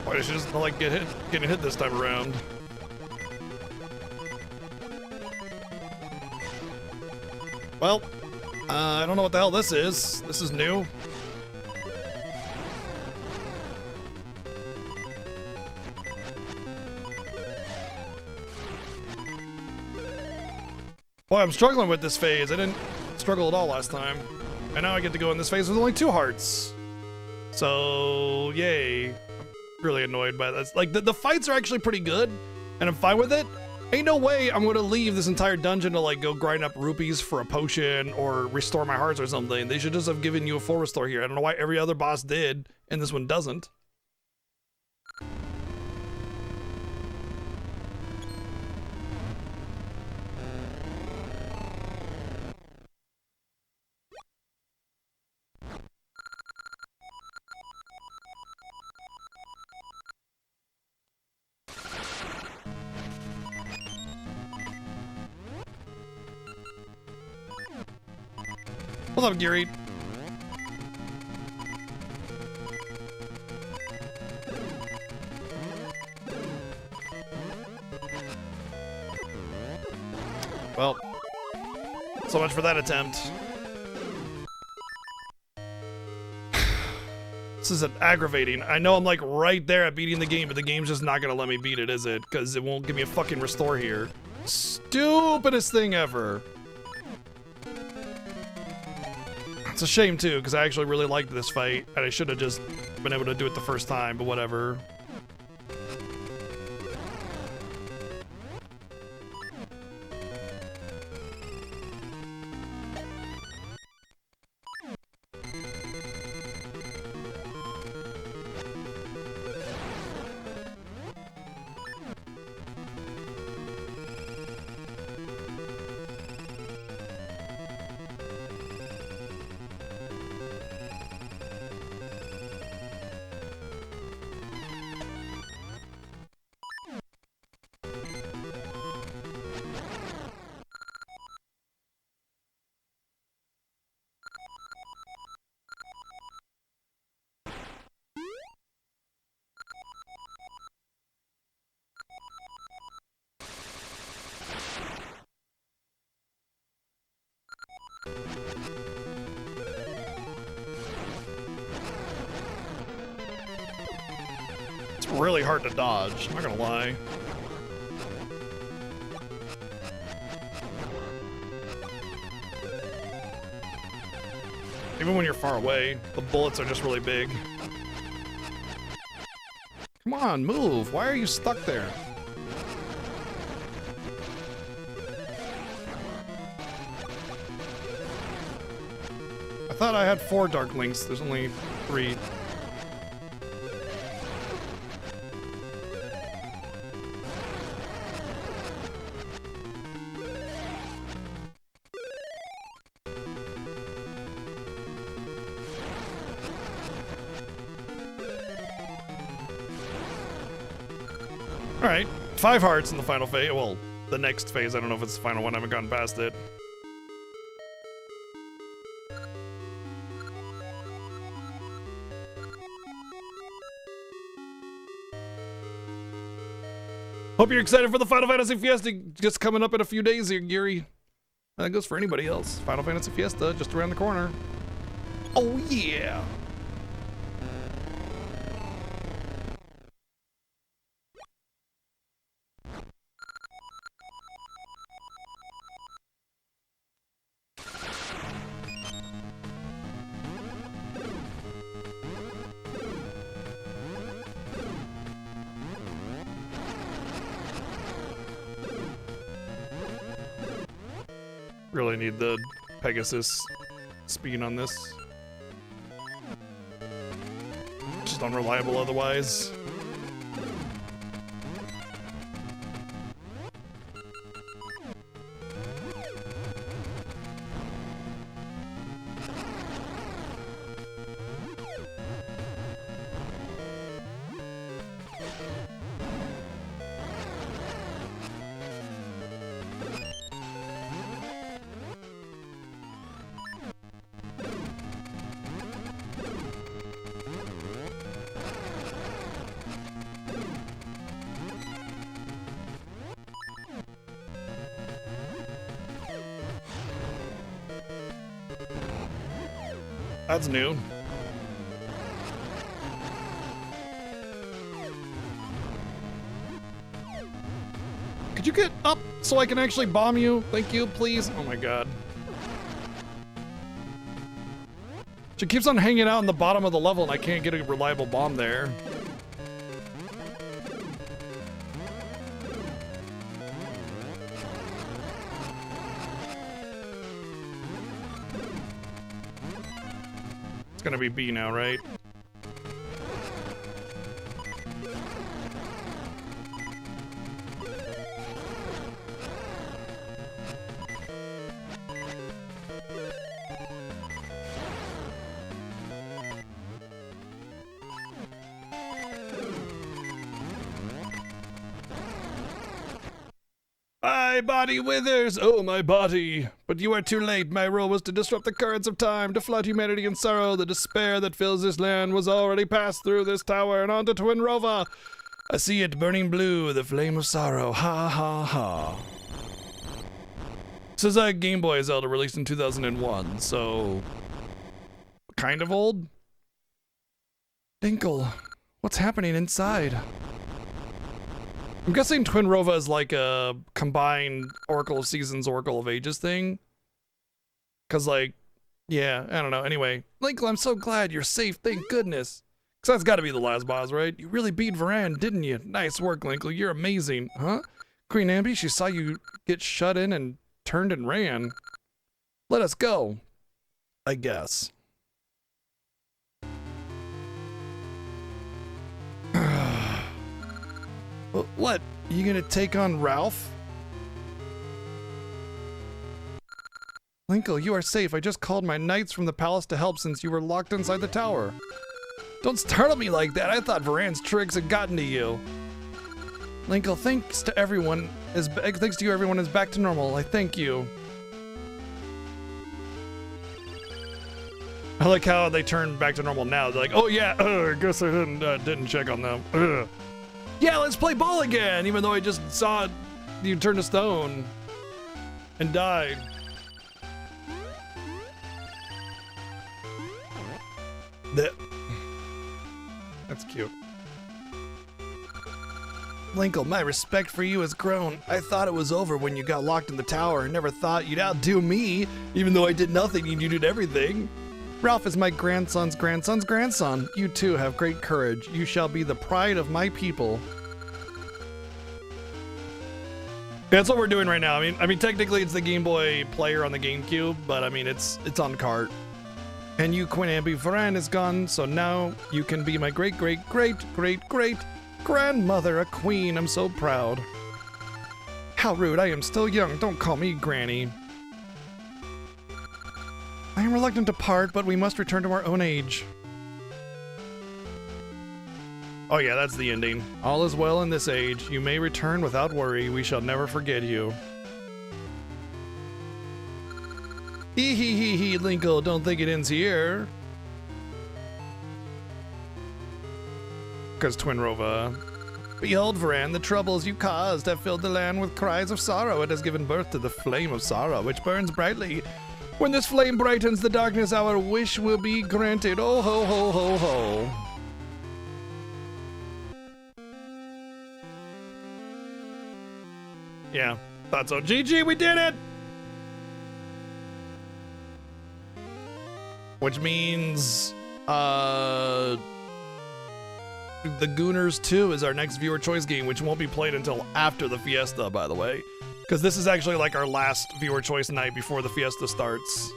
Why does she just not like getting hit this time around? Well, I don't know what the hell this is. This is new. Boy, I'm struggling with this phase. I didn't struggle at all last time. And now I get to go in this phase with only 2 hearts. So, yay. I'm really annoyed by this. Like, the fights are actually pretty good, and I'm fine with it. Ain't no way I'm gonna leave this entire dungeon to, like, go grind up rupees for a potion or restore my hearts or something. They should just have given you a full restore here. I don't know why every other boss did, and this one doesn't. What's up, Geary? Well, so much for that attempt. This is aggravating. I know I'm like right there at beating the game, but the game's just not gonna let me beat it, is it? Because it won't give me a fucking restore here. Stupidest thing ever. It's a shame too, because I actually really liked this fight, and I should have just been able to do it the first time, but whatever. It's really hard to dodge, I'm not gonna lie. Even when you're far away, the bullets are just really big. Come on, move. Why are you stuck there? I thought I had 4 Dark Links. There's only 3. Alright, 5 hearts in the final phase. Well, the next phase. I don't know if it's the final one. I haven't gotten past it. Hope you're excited for the Final Fantasy Fiesta just coming up in a few days here, Geary. That goes for anybody else. Final Fantasy Fiesta just around the corner. Oh yeah! Really need the Pegasus speed on this. Just unreliable otherwise. That's new. Could you get up so I can actually bomb you? Thank you, please. Oh my god. She keeps on hanging out in the bottom of the level and I can't get a reliable bomb there. It's gonna be B now, right? My body withers, oh my body. But you are too late. My role was to disrupt the currents of time, to flood humanity in sorrow. The despair that fills this land was already passed through this tower and onto Twin Rova. I see it burning blue, the flame of sorrow. Ha ha ha. This is a Game Boy Zelda released in 2001, so kind of old. Inkle, what's happening inside? I'm guessing Twin Rova is like a combined Oracle of Seasons, Oracle of Ages thing. Cause like, yeah, I don't know. Anyway, Linkle, I'm so glad you're safe, thank goodness. Cause that's gotta be the last boss, right? You really beat Varan, didn't you? Nice work, Linkle, you're amazing. Huh? Queen Ambi, she saw you get shut in and turned and ran. Let us go. I guess. What? You gonna take on Ralph? Linkle, you are safe. I just called my knights from the palace to help since you were locked inside the tower. Don't startle me like that. I thought Varan's tricks had gotten to you. Linkle, thanks to you, everyone is back to normal. I thank you. I like how they turn back to normal now. They're like, oh yeah, I guess I didn't check on them. Ugh. Yeah, let's play ball again, even though I just saw you turn to stone and died. That's cute. Linkle, my respect for you has grown. I thought it was over when you got locked in the tower and never thought you'd outdo me, even though I did nothing and you did everything. Ralph is my grandson's grandson's grandson. You too have great courage. You shall be the pride of my people. That's what we're doing right now. I mean, technically it's the Game Boy player on the GameCube, but I mean, it's on cart. And you, Queen Ambi, Varan is gone, so now you can be my great, great, great, great, great grandmother, a queen. I'm so proud. How rude! I am still young. Don't call me Granny. I am reluctant to part, but we must return to our own age. Oh yeah, that's the ending. All is well in this age. You may return without worry. We shall never forget you. Hee hee hee hee, Linkle, don't think it ends here. Cause Twin Rova. Behold, Varan, the troubles you caused have filled the land with cries of sorrow. It has given birth to the flame of sorrow, which burns brightly. When this flame brightens the darkness, our wish will be granted. Oh ho ho ho ho. Yeah, thought so. GG, we did it! Which means, the Gooners 2 is our next viewer choice game, which won't be played until after the Fiesta, by the way. Because this is actually like our last viewer choice night before the Fiesta starts.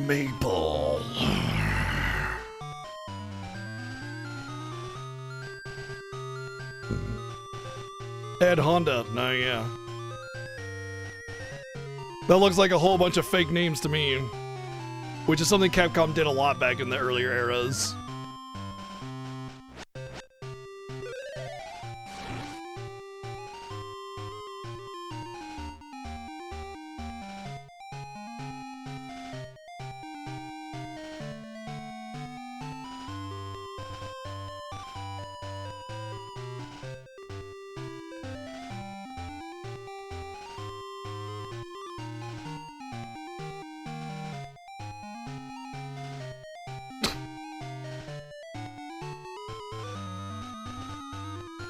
Maple. Ed Honda. No, yeah. That looks like a whole bunch of fake names to me. Which is something Capcom did a lot back in the earlier eras.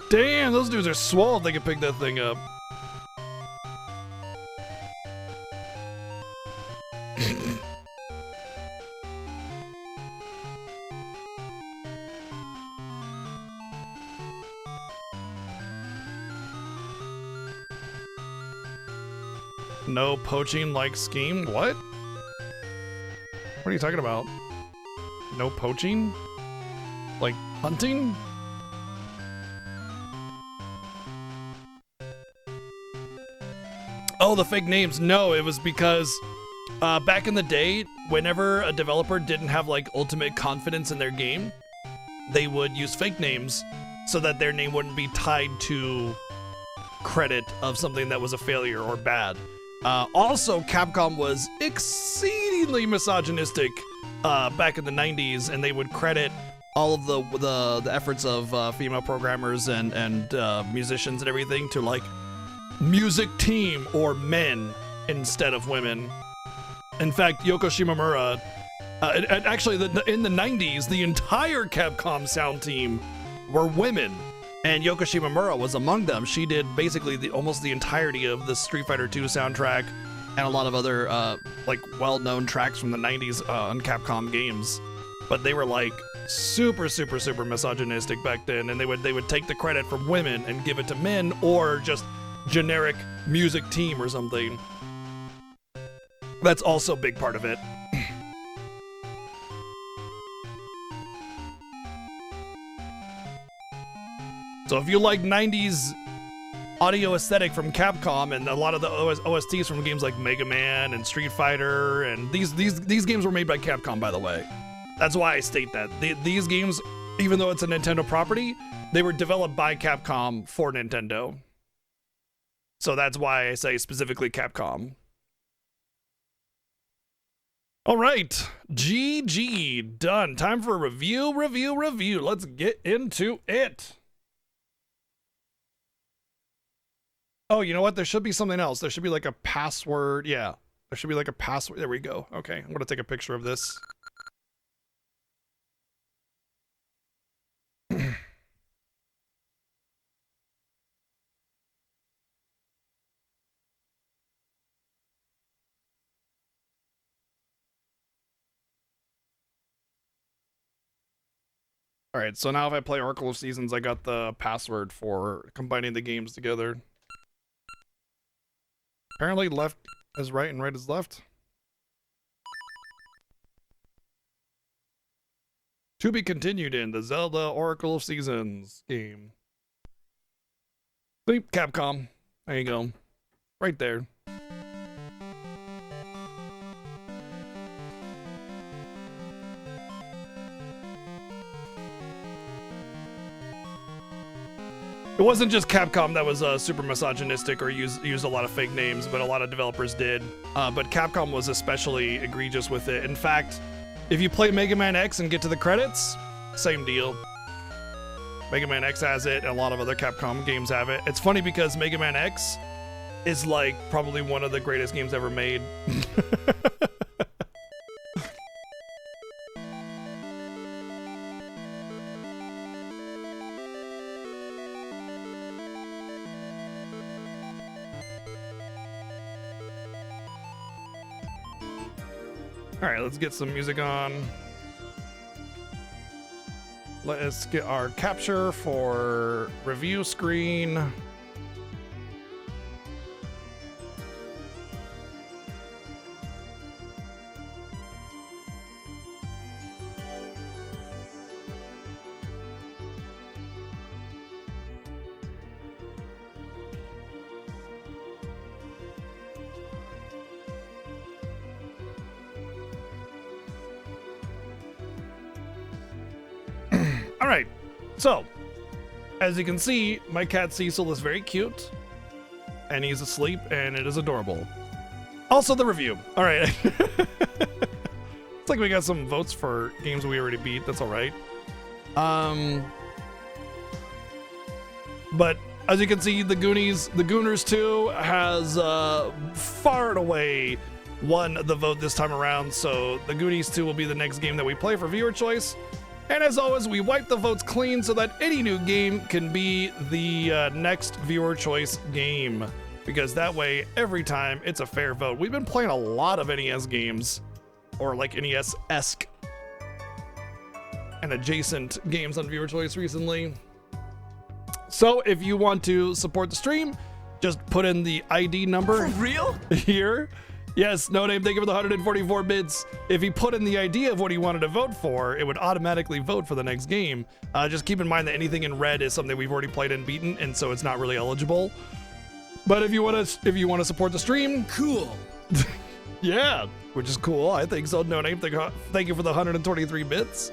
Damn, those dudes are swole if they can pick that thing up. No poaching like scheme? What? What are you talking about? No poaching? Like hunting? Oh, the fake names. No, it was because back in the day, whenever a developer didn't have like ultimate confidence in their game, they would use fake names so that their name wouldn't be tied to credit of something that was a failure or bad. Also, Capcom was exceedingly misogynistic back in the 90s, and they would credit all of the efforts of female programmers and musicians and everything to like music team or men instead of women. In fact, Yoko Shimomura, actually in the 90s, the entire Capcom sound team were women, and Yoko Shimomura was among them. She did basically almost the entirety of the Street Fighter II soundtrack and a lot of other like well-known tracks from the 90s on Capcom games. But they were like super misogynistic back then, and they would take the credit from women and give it to men or just generic music team or something. That's also a big part of it. So if you like 90s audio aesthetic from Capcom and a lot of the OSTs from games like Mega Man and Street Fighter, and these games were made by Capcom, by the way. That's why I state that. These games, even though it's a Nintendo property, they were developed by Capcom for Nintendo. So that's why I say specifically Capcom. All right, GG, done. Time for a review. Let's get into it. Oh, you know what? There should be something else. There should be like a password. Yeah, there should be like a password. There we go. Okay, I'm gonna take a picture of this. All right, so now if I play Oracle of Seasons, I got the password for combining the games together. Apparently left is right and right is left. To be continued in the Zelda Oracle of Seasons game. Sleep, Capcom. There you go. Right there. It wasn't just Capcom that was super misogynistic or used a lot of fake names, but a lot of developers did. But Capcom was especially egregious with it. In fact, if you play Mega Man X and get to the credits, same deal. Mega Man X has it, and a lot of other Capcom games have it. It's funny because Mega Man X is like probably one of the greatest games ever made. All right, let's get some music on. Let's get our capture for review screen. All right, so as you can see, my cat Cecil is very cute and he's asleep and it is adorable. Also the review. All right. It's like we got some votes for games we already beat. That's all right. But as you can see, the Gooners 2 has far and away won the vote this time around. So the Goonies 2 will be the next game that we play for viewer choice. And as always, we wipe the votes clean so that any new game can be the next viewer choice game. Because that way, every time, it's a fair vote. We've been playing a lot of NES games, or like NES-esque and adjacent games on viewer choice recently. So if you want to support the stream, just put in the ID number.
For real?
Here. Yes, No Name, thank you for the 144 bits. If he put in the idea of what he wanted to vote for, it would automatically vote for the next game. Just keep in mind that anything in red is something we've already played and beaten, and so it's not really eligible. But if you want to support the stream,
Cool.
yeah, which is cool. I think so. No name. Thank you for the 123 bits.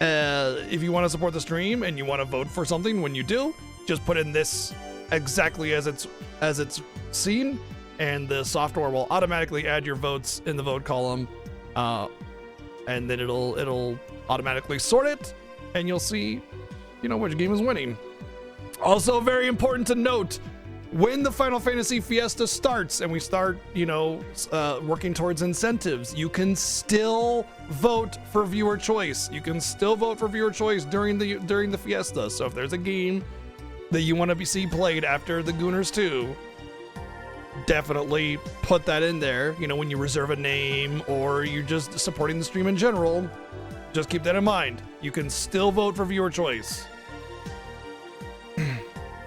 If you want to support the stream and you want to vote for something, when you do, just put in this exactly as it's seen, and the software will automatically add your votes in the vote column, and then it'll automatically sort it, and you'll see, which game is winning. Also, very important to note, when the Final Fantasy Fiesta starts and we start, working towards incentives, you can still vote for viewer choice. You can still vote for viewer choice during the Fiesta. So if there's a game that you want to see played after the Gooners 2, definitely put that in there. When you reserve a name or you're just supporting the stream in general, just keep that in mind. You can still vote for viewer choice.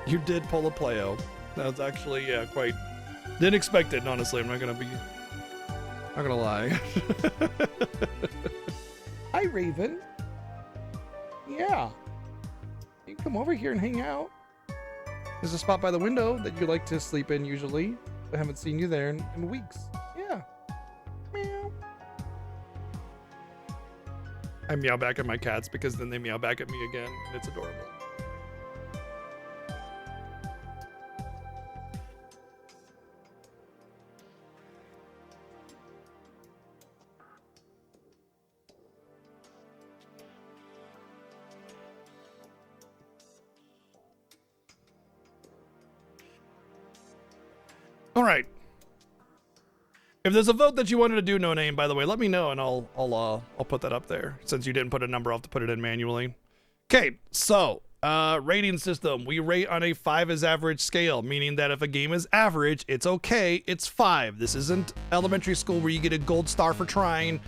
You did pull a Playo. That was actually, quite... Didn't expect it, honestly. I'm not gonna lie. Hi, Raven. Yeah. You can come over here and hang out. There's a spot by the window that you like to sleep in usually. I haven't seen you there in weeks. Yeah. Meow. I meow back at my cats because then they meow back at me again, and it's adorable. All right. If there's a vote that you wanted to do, No Name, by the way, let me know and I'll put that up there. Since you didn't put a number, I'll have to put it in manually. Okay, so rating system. We rate on a 5 is average scale, meaning that if a game is average, it's okay. It's 5. This isn't elementary school where you get a gold star for trying,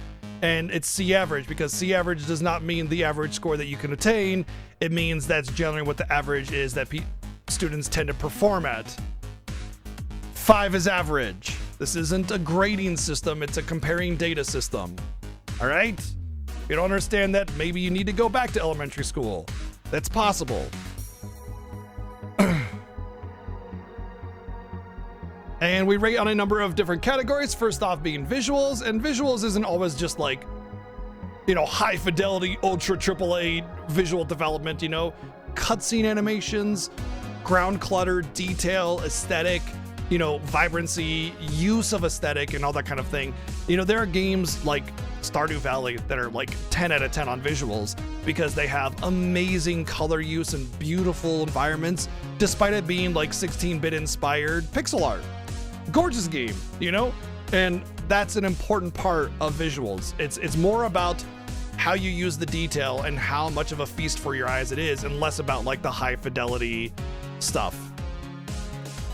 and it's C average, because C average does not mean the average score that you can attain. It means that's generally what the average is that students tend to perform at. 5 is average. This isn't a grading system, it's a comparing data system. All right? If you don't understand that, maybe you need to go back to elementary school. That's possible. And we rate on a number of different categories. First off being visuals, and visuals isn't always just like, high fidelity, ultra AAA visual development, cutscene animations, ground clutter, detail, aesthetic, vibrancy, use of aesthetic, and all that kind of thing. There are games like Stardew Valley that are like 10 out of 10 on visuals because they have amazing color use and beautiful environments, despite it being like 16-bit inspired pixel art. Gorgeous game, and that's an important part of visuals. It's more about how you use the detail and how much of a feast for your eyes it is, and less about like the high fidelity stuff.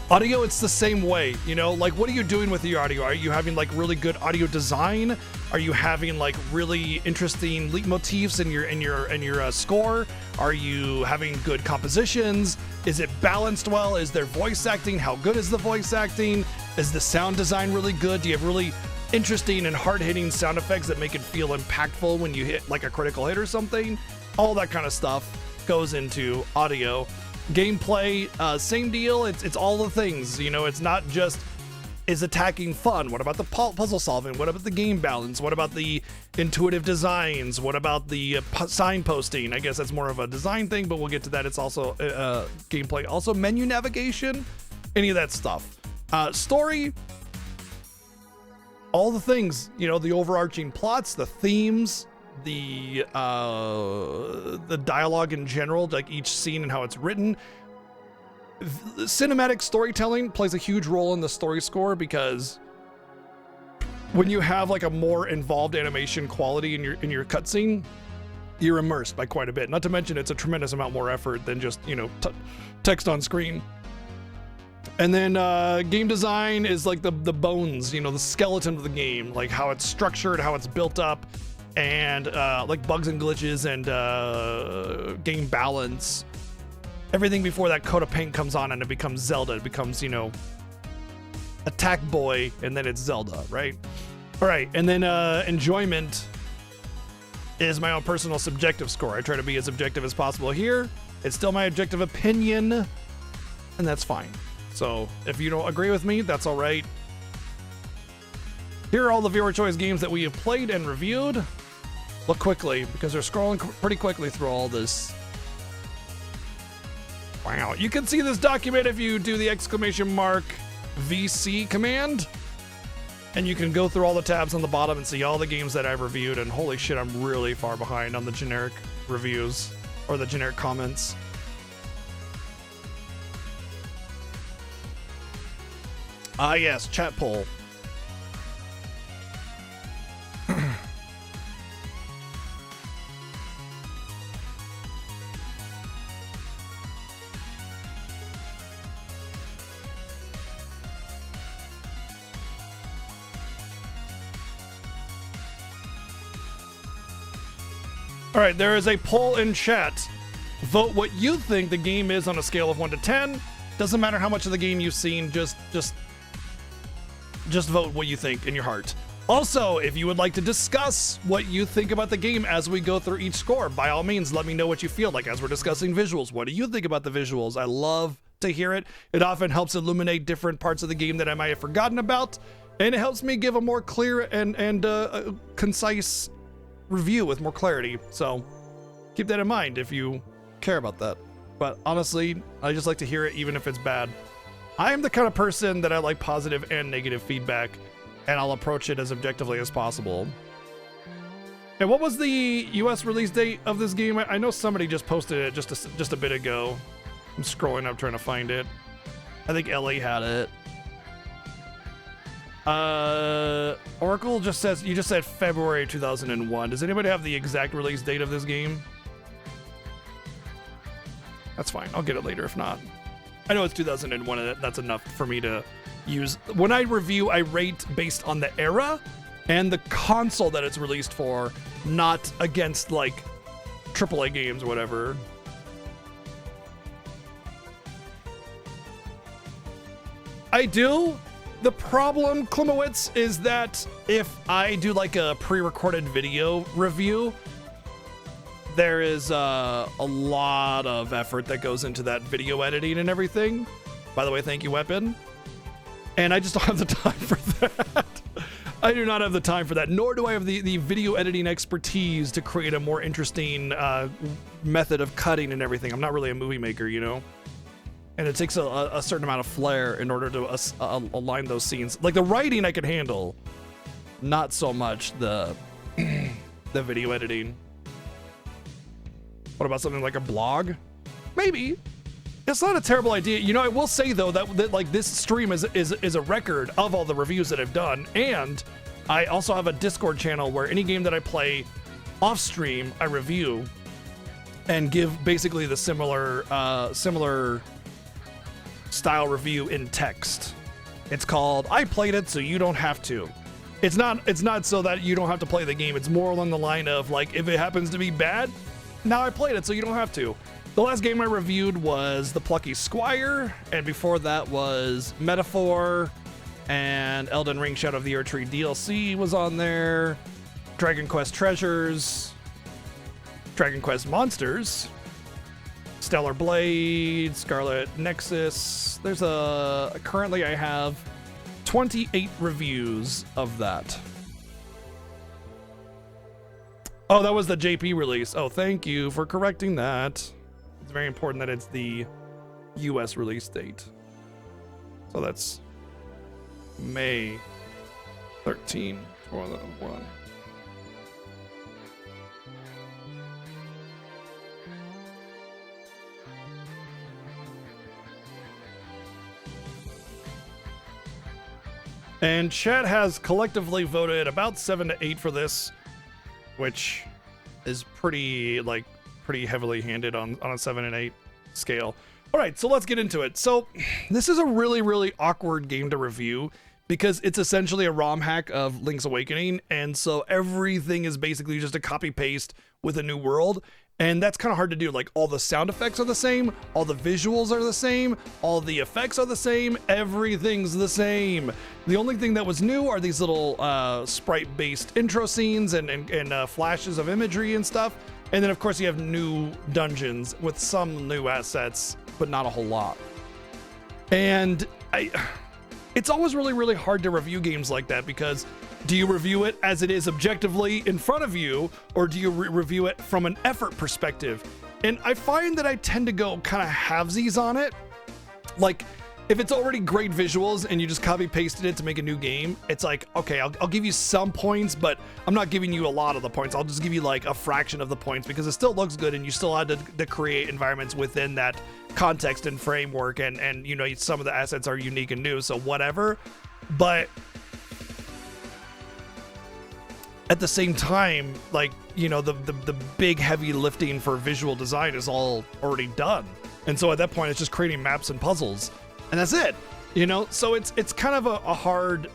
Audio, it's the same way, like what are you doing with your audio? Are you having like really good audio design? Are you having like really interesting leitmotifs in your score? Are you having good compositions? Is it balanced well? Is there voice acting? How good is the voice acting? Is the sound design really good? Do you have really interesting and hard-hitting sound effects that make it feel impactful when you hit like a critical hit or something? All that kind of stuff goes into audio. Gameplay, same deal. It's all the things, it's not just, is attacking fun? What about the puzzle solving? What about the game balance? What about the intuitive designs? What about the signposting? I guess that's more of a design thing, but we'll get to that. It's also gameplay. Also menu navigation, any of that stuff. Story, all the things, the overarching plots, the themes, the dialogue in general, like each scene and how it's written. Cinematic storytelling plays a huge role in the story score, because when you have like a more involved animation quality in your cutscene, you're immersed by quite a bit. Not to mention it's a tremendous amount more effort than just text on screen. And then game design is like the bones, the skeleton of the game, like how it's structured, how it's built up, and like bugs and glitches and game balance. Everything before that coat of paint comes on and it becomes Zelda. It becomes, Attack Boy, and then it's Zelda, right? All right, and then enjoyment is my own personal subjective score. I try to be as objective as possible here. It's still my objective opinion, and that's fine. So if you don't agree with me, that's all right. Here are all the viewer choice games that we have played and reviewed. Look quickly, because they're scrolling pretty quickly through all this. Wow, you can see this document if you do the !VC command. And you can go through all the tabs on the bottom and see all the games that I've reviewed. And holy shit, I'm really far behind on the generic reviews or the generic comments. Ah, yes, chat poll. All right, there is a poll in chat. Vote what you think the game is on a scale of 1 to 10. Doesn't matter how much of the game you've seen, just vote what you think in your heart. Also, if you would like to discuss what you think about the game as we go through each score, by all means, let me know what you feel like as we're discussing visuals. What do you think about the visuals? I love to hear it. It often helps illuminate different parts of the game that I might have forgotten about, and it helps me give a more clear and concise review with more clarity. So keep that in mind if you care about that. But honestly, I just like to hear it even if it's bad. I am the kind of person that I like positive and negative feedback, and I'll approach it as objectively as possible. And what was the US release date of this game? I know somebody just posted it just a bit ago. I'm scrolling up trying to find it. I think LA had it. Oracle just says, you just said February 2001. Does anybody have the exact release date of this game? That's fine. I'll get it later if not. I know it's 2001 and that's enough for me to use. When I review, I rate based on the era and the console that it's released for, not against like AAA games or whatever. I do. The problem, Klimowitz, is that if I do like a pre-recorded video review, there is a lot of effort that goes into that video editing and everything. By the way, thank you, Weapon. And I just don't have the time for that. I do not have the time for that, nor do I have the video editing expertise to create a more interesting method of cutting and everything. I'm not really a movie maker, you know? And it takes a certain amount of flair in order to align those scenes. Like the writing I can handle, not so much the video editing. What about something like a blog? Maybe. It's not a terrible idea. You know, I will say though that like this stream is a record of all the reviews that I've done, and I also have a Discord channel where any game that I play off stream I review and give basically the similar style review in text. It's called I Played It So You Don't Have To. It's not so that you don't have to play the game. It's more along the line of like, if it happens to be bad, now I played it so you don't have to. The last game I reviewed was The Plucky Squire, and before that was Metaphor, and Elden Ring Shadow of the Erdtree DLC was on there, Dragon Quest Treasures, Dragon Quest Monsters, Stellar Blade, Scarlet Nexus. Currently I have 28 reviews of that. Oh, that was the JP release. Oh, thank you for correcting that. It's very important that it's the US release date. So that's May 13, 2001. And chat has collectively voted about 7 to 8 for this, which is pretty heavily handed on a 7 and 8 scale. All right, so let's get into it. So this is a really, really awkward game to review because it's essentially a ROM hack of Link's Awakening. And so everything is basically just a copy paste with a new world. And that's kind of hard to do. Like all the sound effects are the same, all the visuals are the same, all the effects are the same, everything's the same. The only thing that was new are these little sprite-based intro scenes and flashes of imagery and stuff. And then of course you have new dungeons with some new assets, but not a whole lot. And it's always really, really hard to review games like that, because do you review it as it is objectively in front of you, or do you review it from an effort perspective? And I find that I tend to go kind of halvesies on it. Like, if it's already great visuals and you just copy pasted it to make a new game, it's like, okay, I'll give you some points, but I'm not giving you a lot of the points. I'll just give you like a fraction of the points, because it still looks good and you still had to create environments within that context and framework, and you know, some of the assets are unique and new, so whatever. But at the same time, like, you know, the big heavy lifting for visual design is all already done. And so at that point, it's just creating maps and puzzles, and that's it, you know? So it's kind of a hard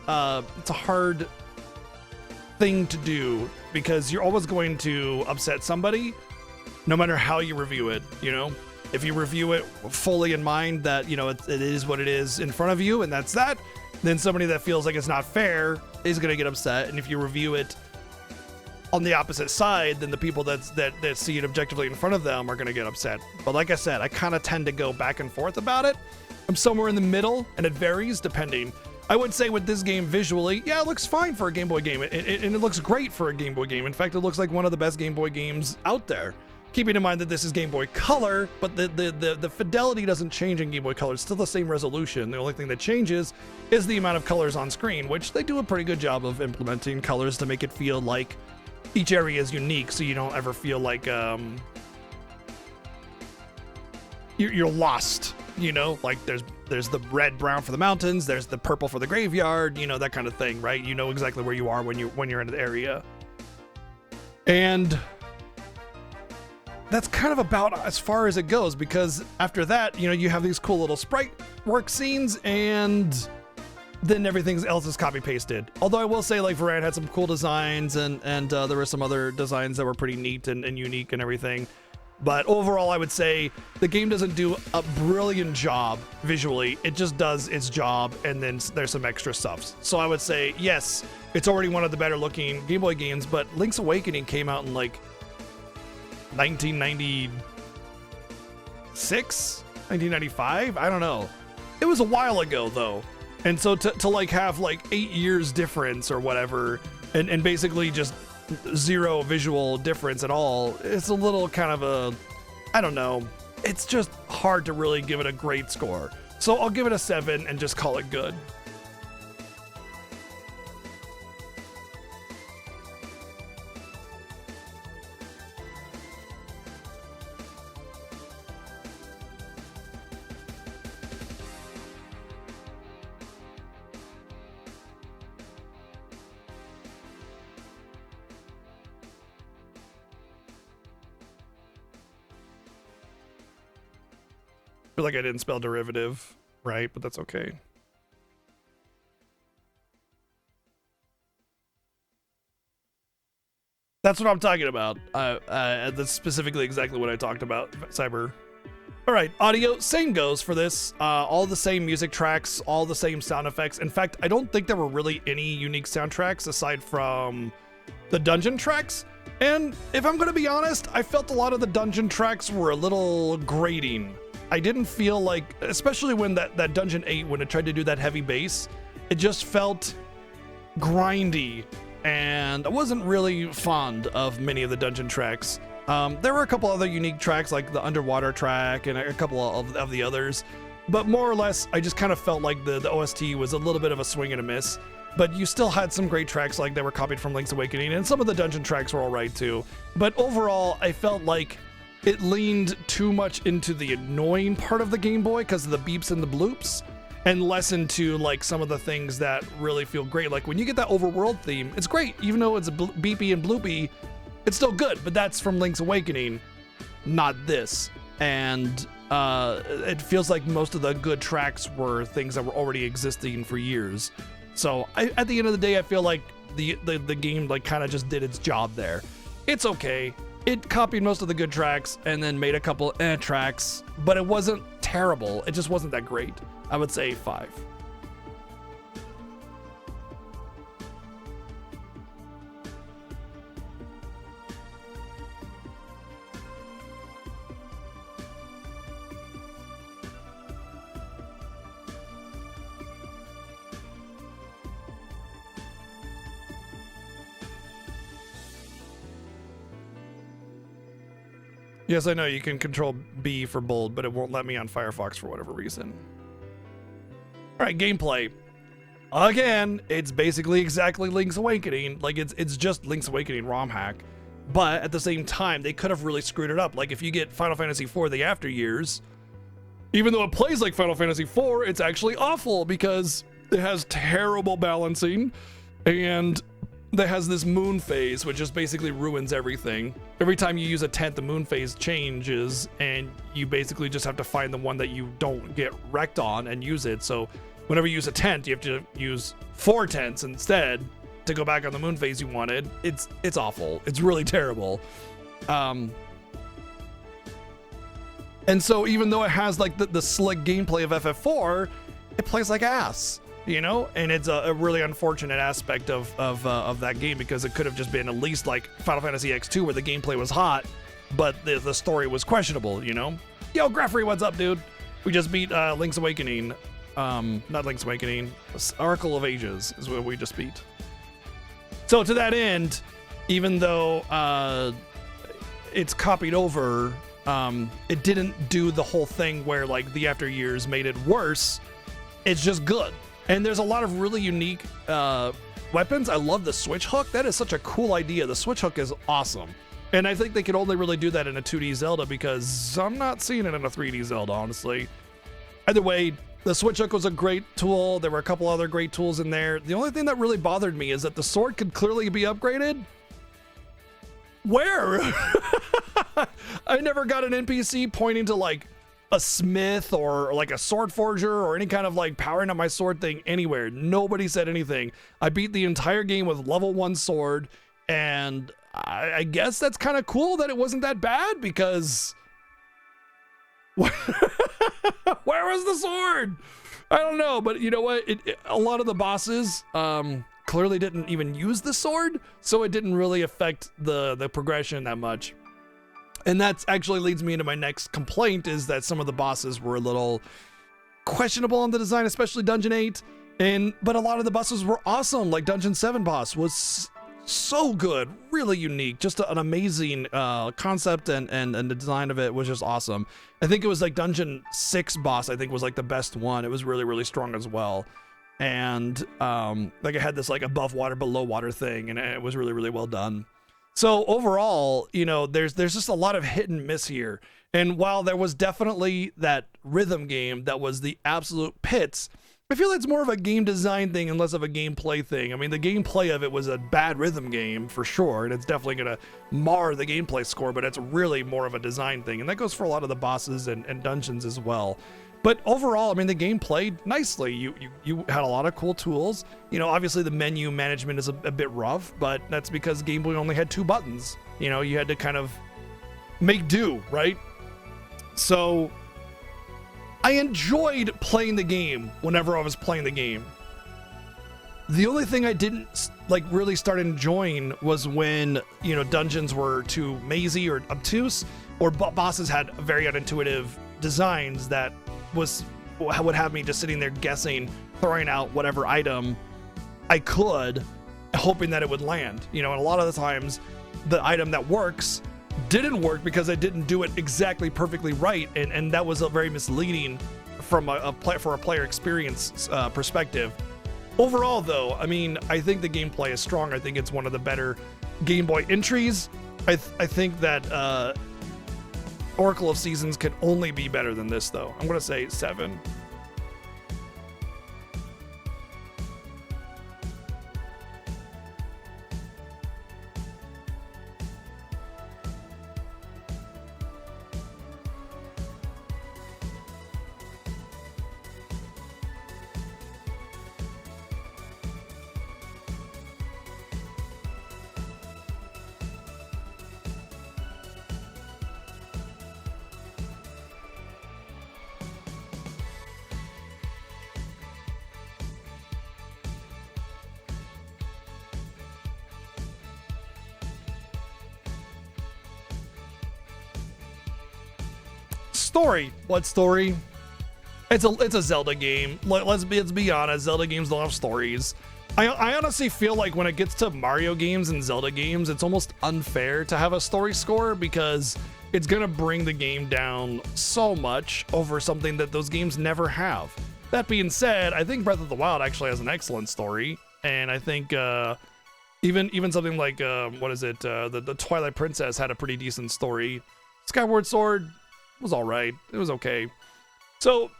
thing to do, because you're always going to upset somebody no matter how you review it, you know? If you review it fully in mind that, you know, it is what it is in front of you, and that's that, then somebody that feels like it's not fair is going to get upset. And if you review it on the opposite side, then the people that see it objectively in front of them are going to get upset. But like I said, I kind of tend to go back and forth about it. I'm somewhere in the middle, and it varies depending. I would say with this game visually, yeah, it looks fine for a Game Boy game, and it looks great for a Game Boy game. In fact, it looks like one of the best Game Boy games out there. Keeping in mind that this is Game Boy Color, but the fidelity doesn't change in Game Boy Color. It's still the same resolution. The only thing that changes is the amount of colors on screen, which they do a pretty good job of implementing colors to make it feel like each area is unique, so you don't ever feel like you're lost, you know? Like there's the red brown for the mountains, there's the purple for the graveyard, you know, that kind of thing, right? You know exactly where you are when you're in the area. And that's kind of about as far as it goes, because after that, you know, you have these cool little sprite work scenes, and then everything else is copy pasted. Although I will say, like, Varan had some cool designs, and there were some other designs that were pretty neat and unique and everything. But overall, I would say the game doesn't do a brilliant job visually. It just does its job, and then there's some extra stuff. So I would say, yes, it's already one of the better looking Game Boy games, but Link's Awakening came out in like 1996, 1995, I don't know. It was a while ago though, and so to like have like 8 years difference or whatever, and basically just zero visual difference at all, it's a little kind of a, I don't know, it's just hard to really give it a great score. So I'll give it a 7 and just call it good. I feel like I didn't spell derivative right, but that's okay. That's what I'm talking about. That's specifically exactly what I talked about, Cyber. All right, audio, same goes for this. All the same music tracks, all the same sound effects. In fact, I don't think there were really any unique soundtracks aside from the dungeon tracks. And if I'm gonna be honest, I felt a lot of the dungeon tracks were a little grating. I didn't feel like, especially when that Dungeon 8, when it tried to do that heavy bass, it just felt grindy, and I wasn't really fond of many of the dungeon tracks. There were a couple other unique tracks, like the underwater track and a couple of the others, but more or less, I just kind of felt like the OST was a little bit of a swing and a miss. But you still had some great tracks, like they were copied from Link's Awakening, and some of the dungeon tracks were all right too. But overall, I felt like it leaned too much into the annoying part of the Game Boy because of the beeps and the bloops, and less into like some of the things that really feel great. Like when you get that overworld theme, it's great. Even though it's beepy and bloopy, it's still good, but that's from Link's Awakening, not this. And it feels like most of the good tracks were things that were already existing for years. So at the end of the day, I feel like the game like kind of just did its job there. It's okay. It copied most of the good tracks and then made a couple tracks, but it wasn't terrible. It just wasn't that great. I would say 5. Yes, I know you can control B for bold, but it won't let me on Firefox for whatever reason. All right, gameplay. Again, it's basically exactly Link's Awakening. Like, it's just Link's Awakening ROM hack. But at the same time, they could have really screwed it up. Like, if you get Final Fantasy IV The After Years, even though it plays like Final Fantasy IV, it's actually awful because it has terrible balancing, and that has this moon phase, which just basically ruins everything. Every time you use a tent, the moon phase changes, and you basically just have to find the one that you don't get wrecked on and use it. So whenever you use a tent, you have to use 4 tents instead to go back on the moon phase you wanted. It's awful. It's really terrible. And so even though it has like the slick gameplay of FF4, it plays like ass, you know? And it's a really unfortunate aspect of that game, because it could have just been at least like Final Fantasy X2 where the gameplay was hot, but the story was questionable, you know? Yo, Greffrey, what's up, dude? We just beat Link's Awakening. Not Link's Awakening, Oracle of Ages is what we just beat. So to that end, even though it's copied over, it didn't do the whole thing where like the After Years made it worse. It's just good. And there's a lot of really unique weapons. I love the switch hook. That is such a cool idea. The switch hook is awesome. And I think they could only really do that in a 2D Zelda, because I'm not seeing it in a 3D Zelda, honestly. Either way, the switch hook was a great tool. There were a couple other great tools in there. The only thing that really bothered me is that the sword could clearly be upgraded. Where? I never got an NPC pointing to like a smith or like a sword forger or any kind of like powering up my sword thing anywhere. Nobody said anything. I beat the entire game with level 1 sword, and I guess that's kind of cool that it wasn't that bad, because where was the sword? I don't know, but you know what? A lot of the bosses clearly didn't even use the sword, so it didn't really affect the progression that much. And that actually leads me into my next complaint, is that some of the bosses were a little questionable in the design, especially Dungeon 8. But a lot of the bosses were awesome. Like Dungeon 7 boss was so good, really unique, just an amazing concept, and the design of it was just awesome. I think it was like Dungeon 6 boss, I think, was like the best one. It was really, really strong as well. And like it had this like above water, below water thing, and it was really, really well done. So overall, you know, there's just a lot of hit and miss here. And while there was definitely that rhythm game that was the absolute pits, I feel it's more of a game design thing and less of a gameplay thing. I mean, the gameplay of it was a bad rhythm game for sure, and it's definitely going to mar the gameplay score, but it's really more of a design thing. And that goes for a lot of the bosses and dungeons as well. But overall, I mean, the game played nicely. You had a lot of cool tools. You know, obviously the menu management is a bit rough, but that's because Game Boy only had 2 buttons. You know, you had to kind of make do, right? So I enjoyed playing the game whenever I was playing the game. The only thing I didn't like really start enjoying was when, you know, dungeons were too mazy or obtuse, or bosses had very unintuitive designs that would have me just sitting there guessing, throwing out whatever item I could, hoping that it would land. You know, and a lot of the times the item that works didn't work because I didn't do it exactly perfectly right, and that was a very misleading from a player experience perspective. Overall, though, I mean, I think the gameplay is strong. I think it's one of the better Game Boy entries. I think that Oracle of Seasons can only be better than this, though. I'm gonna say 7. Story. What story? It's a Zelda game. Let's be honest. Zelda games don't have stories. I honestly feel like when it gets to Mario games and Zelda games, it's almost unfair to have a story score because it's gonna bring the game down so much over something that those games never have. That being said, I think Breath of the Wild actually has an excellent story, and I think even something like the Twilight Princess had a pretty decent story. Skyward Sword was all right. It was okay. So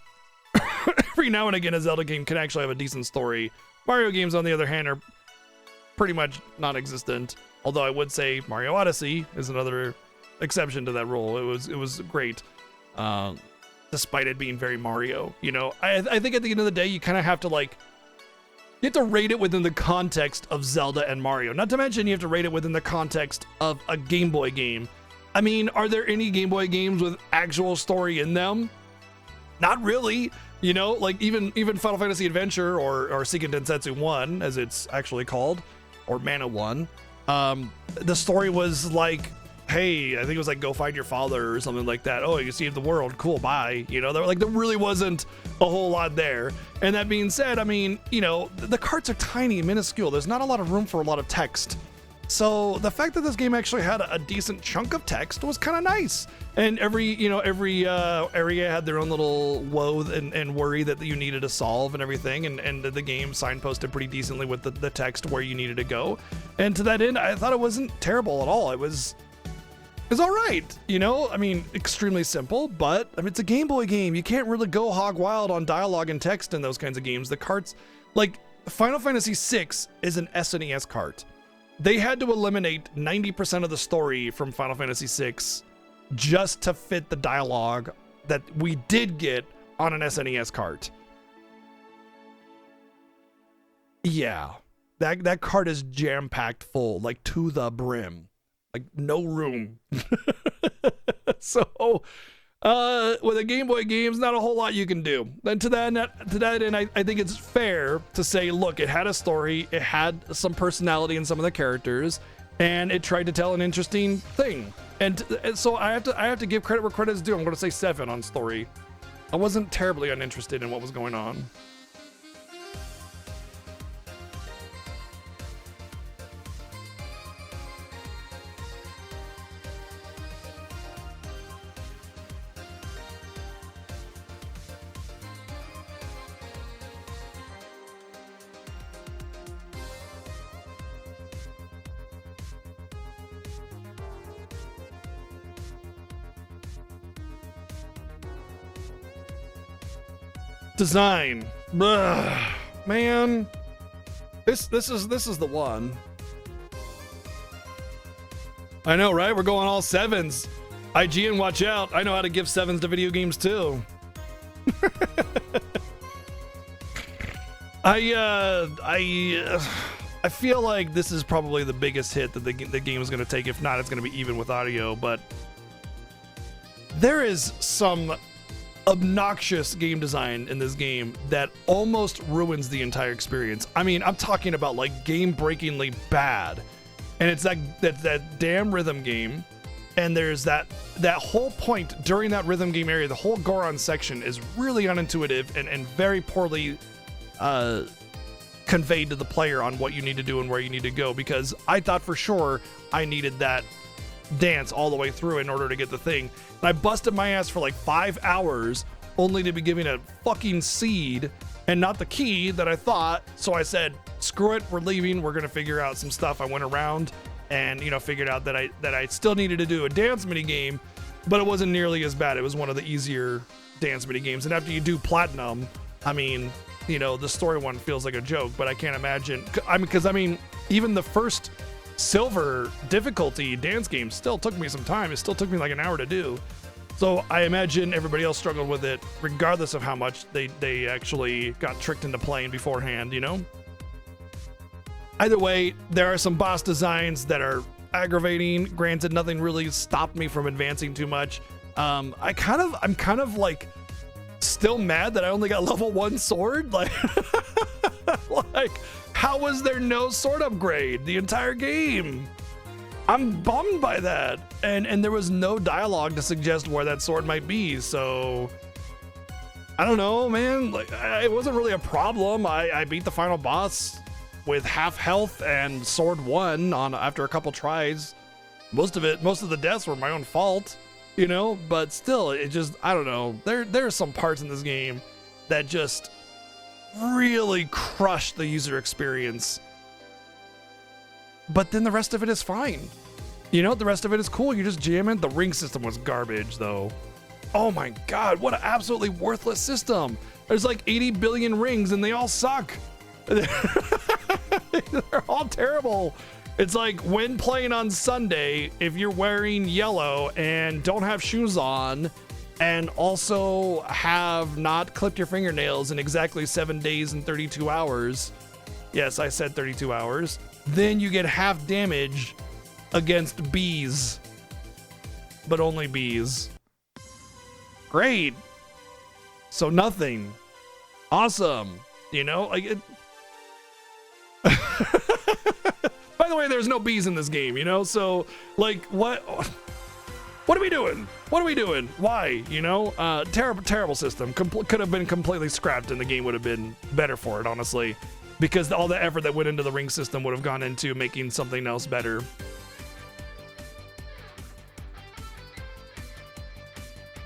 every now and again, a Zelda game can actually have a decent story. Mario games, on the other hand, are pretty much non-existent. Although I would say Mario Odyssey is another exception to that rule. It was great, despite it being very Mario. You know, I think at the end of the day, you kind of have to you have to rate it within the context of Zelda and Mario. Not to mention, you have to rate it within the context of a Game Boy game. I mean, are there any Game Boy games with actual story in them? Not really. You know, like even Final Fantasy Adventure or Seiken Densetsu 1, as it's actually called, or Mana 1, the story was like, hey, I think it was like, go find your father or something like that. Oh, you saved the world. Cool, bye. You know, there really wasn't a whole lot there. And that being said, I mean, you know, the carts are tiny and minuscule. There's not a lot of room for a lot of text. So the fact that this game actually had a decent chunk of text was kind of nice. And every area had their own little woe and worry that you needed to solve and everything. And the game signposted pretty decently with the text where you needed to go. And to that end, I thought it wasn't terrible at all. It was all right. You know, I mean, extremely simple, but I mean, it's a Game Boy game. You can't really go hog wild on dialogue and text in those kinds of games. The carts, like Final Fantasy VI is an SNES cart. They had to eliminate 90% of the story from Final Fantasy VI just to fit the dialogue that we did get on an SNES cart. Yeah, that cart is jam-packed full, like to the brim, like no room. So, with a Game Boy games, not a whole lot you can do. And to that end, I think it's fair to say, look, it had a story, it had some personality in some of the characters, and it tried to tell an interesting thing. And so I have to give credit where credit is due. I'm going to say 7 on story. I wasn't terribly uninterested in what was going on. Design. Ugh, man. This is the one. I know, right? We're going all 7s. IGN, watch out. I know how to give 7s to video games too. I feel like this is probably the biggest hit that the game is going to take. If not, it's going to be even with audio, but there is some obnoxious game design in this game that almost ruins the entire experience. I mean, I'm talking about like game-breakingly bad. And it's that damn rhythm game. And there's that whole point during that rhythm game area, the whole Goron section is really unintuitive and very poorly conveyed to the player on what you need to do and where you need to go, because I thought for sure I needed that dance all the way through in order to get the thing. And I busted my ass for like 5 hours only to be given a fucking seed and not the key that I thought. So I said, screw it, we're leaving. We're gonna figure out some stuff. I went around and, you know, figured out that I still needed to do a dance mini game, but it wasn't nearly as bad. It was one of the easier dance mini games. And after you do platinum, I mean, you know, the story one feels like a joke, but I can't imagine. I mean, even the first silver difficulty dance game still took me some time. It still took me like an hour to do. So I imagine everybody else struggled with it, regardless of how much they actually got tricked into playing beforehand, you know? Either way, there are some boss designs that are aggravating. Granted, nothing really stopped me from advancing too much. I'm kind of like still mad that I only got level 1 sword. Like, like, how was there no sword upgrade the entire game? I'm bummed by that. And there was no dialogue to suggest where that sword might be. So I don't know, man. Like, it wasn't really a problem. I beat the final boss with half health and sword 1 on after a couple tries. Most of the deaths were my own fault, you know, but still, it just, I don't know. There are some parts in this game that just really crush the user experience. But then the rest of it is fine. You know, the rest of it is cool. You just jam in. The ring system was garbage, though. Oh my god, what an absolutely worthless system. There's like 80 billion rings and they all suck. They're all terrible. It's like when playing on Sunday, if you're wearing yellow and don't have shoes on and also have not clipped your fingernails in exactly 7 days and 32 hours. Yes, I said 32 hours. Then you get half damage against bees, but only bees. Great. So nothing. Awesome. You know, like it. By the way, there's no bees in this game, you know? So like what are we doing? What are we doing? Why? You know, terrible system. Could have been completely scrapped and the game would have been better for it, honestly, because all the effort that went into the ring system would have gone into making something else better.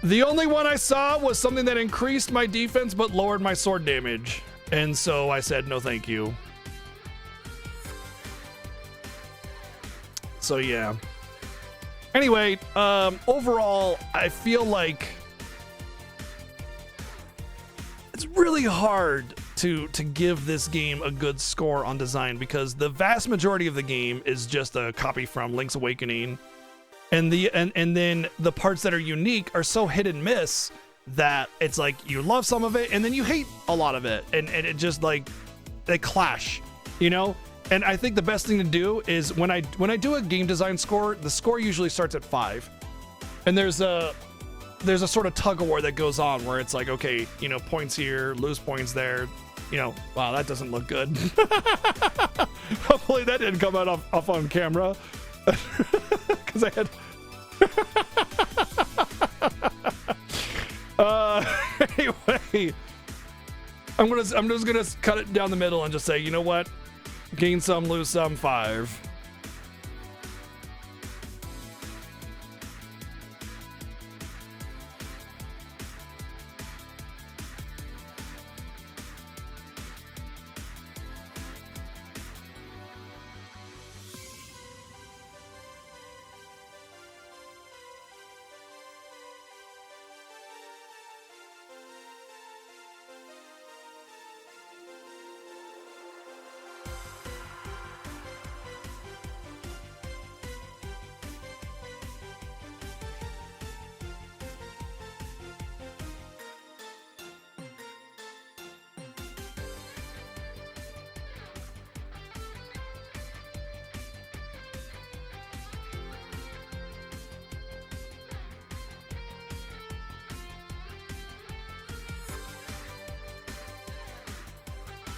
The only one I saw was something that increased my defense but lowered my sword damage. And so I said, no, thank you. So yeah. Anyway, overall, I feel like it's really hard to give this game a good score on design because the vast majority of the game is just a copy from Link's Awakening. And then the parts that are unique are so hit and miss that it's like you love some of it and then you hate a lot of it, and it just like they clash, you know. And I think the best thing to do is when I do a game design score, the score usually starts at 5, and there's a sort of tug of war that goes on where it's like, okay, you know, points here, lose points there, you know. Wow, that doesn't look good. Hopefully that didn't come out off on camera. Because I had anyway, I'm just gonna cut it down the middle and just say, you know what, gain some, lose some, 5.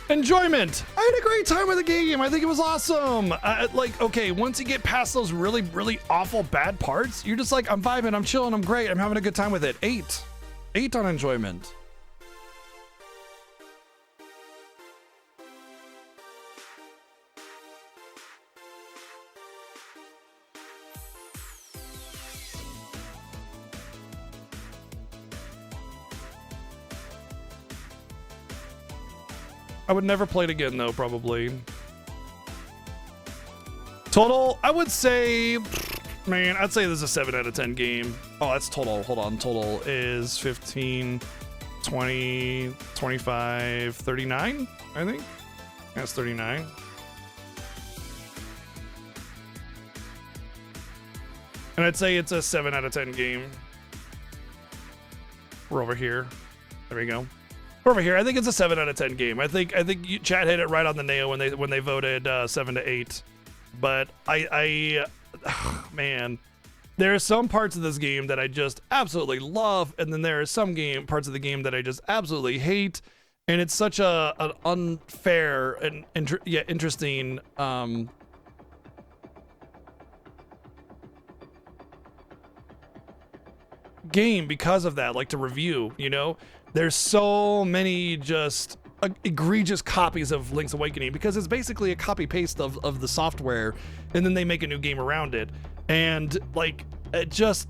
Enjoyment. I had a great time with the game. I think it was awesome. Like, okay, once you get past those really, really awful bad parts, you're just like, I'm vibing, I'm chilling, I'm great, I'm having a good time with it. 8 on enjoyment. I would never play it again, though, probably. Total, I would say, man, I'd say this is a 7 out of 10 game. Oh, that's total. Hold on. Total is 15, 20, 25, 39, I think. That's 39. And I'd say it's a 7 out of 10 game. We're over here. There we go. Over here, I think it's a 7 out of 10 game. I think chat hit it right on the nail when they voted 7 to 8. But man, there are some parts of this game that I just absolutely love, and then there are some parts of the game that I just absolutely hate, and it's such an unfair and interesting game because of that. Like, to review, you know. There's so many just egregious copies of Link's Awakening, because it's basically a copy paste of the software, and then they make a new game around it. And like, it just,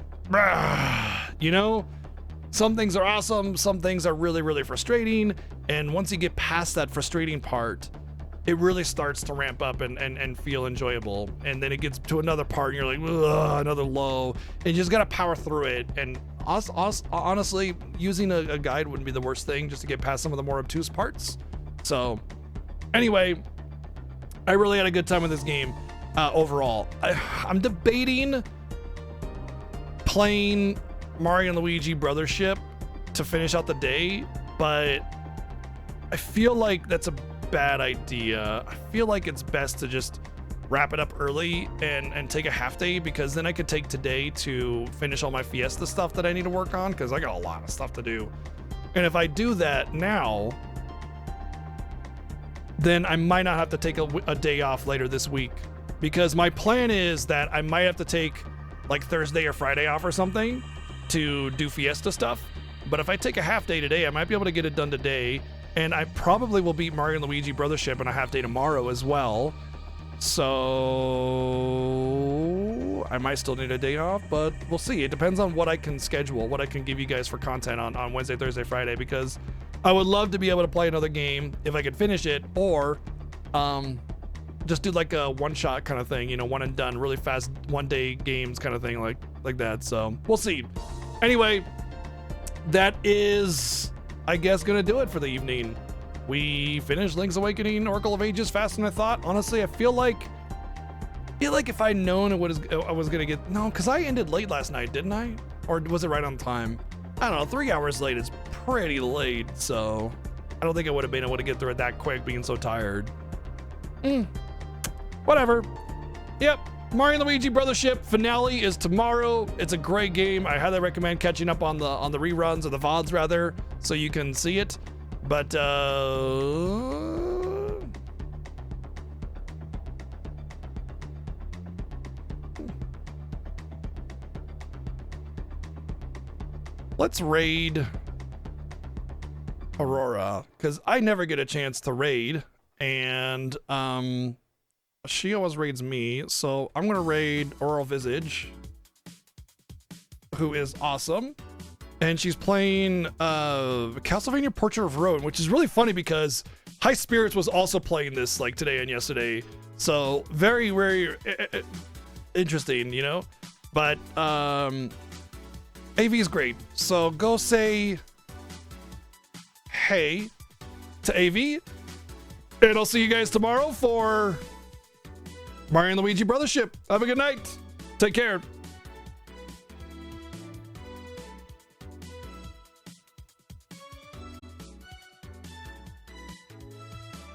you know, some things are awesome, some things are really, really frustrating. And once you get past that frustrating part, it really starts to ramp up and feel enjoyable. And then it gets to another part and you're like, ugh, another low, and you just gotta power through it. And honestly, using a guide wouldn't be the worst thing, just to get past some of the more obtuse parts. So anyway, I really had a good time with this game overall. I'm debating playing Mario and Luigi Brothership to finish out the day, but I feel like that's a bad idea. I feel like it's best to just wrap it up early and take a half day, because then I could take today to finish all my Fiesta stuff that I need to work on, because I got a lot of stuff to do. And if I do that now, then I might not have to take a day off later this week, because my plan is that I might have to take like Thursday or Friday off or something to do Fiesta stuff. But if I take a half day today, I might be able to get it done today. And I probably will beat Mario and Luigi Brothership in a half day tomorrow as well. So I might still need a day off, but we'll see. It depends on what I can schedule, what I can give you guys for content on Wednesday, Thursday, Friday, because I would love to be able to play another game if I could finish it, or just do like a one-shot kind of thing, you know, one and done, really fast one-day games kind of thing, like that. So we'll see. Anyway, that is, I guess, gonna do it for the evening. We finished Link's Awakening, Oracle of Ages faster than I thought. Honestly, I feel like if I'd known I was gonna get, no, because I ended late last night, didn't I? Or was it right on time? I don't know, 3 hours late is pretty late, so I don't think I would have been able to get through it that quick being so tired. Whatever. Yep. Mario and Luigi Brothership finale is tomorrow. It's a great game. I highly recommend catching up on the reruns, or the VODs rather, so you can see it. But let's raid Aurora, because I never get a chance to raid, and she always raids me, so I'm gonna raid Oral Visage, who is awesome. And she's playing Castlevania Portrait of Ruin, which is really funny because High Spirits was also playing this like today and yesterday. So very, very interesting, you know? But AV is great. So go say hey to AV, and I'll see you guys tomorrow for Mario and Luigi Brothership. Have a good night. Take care.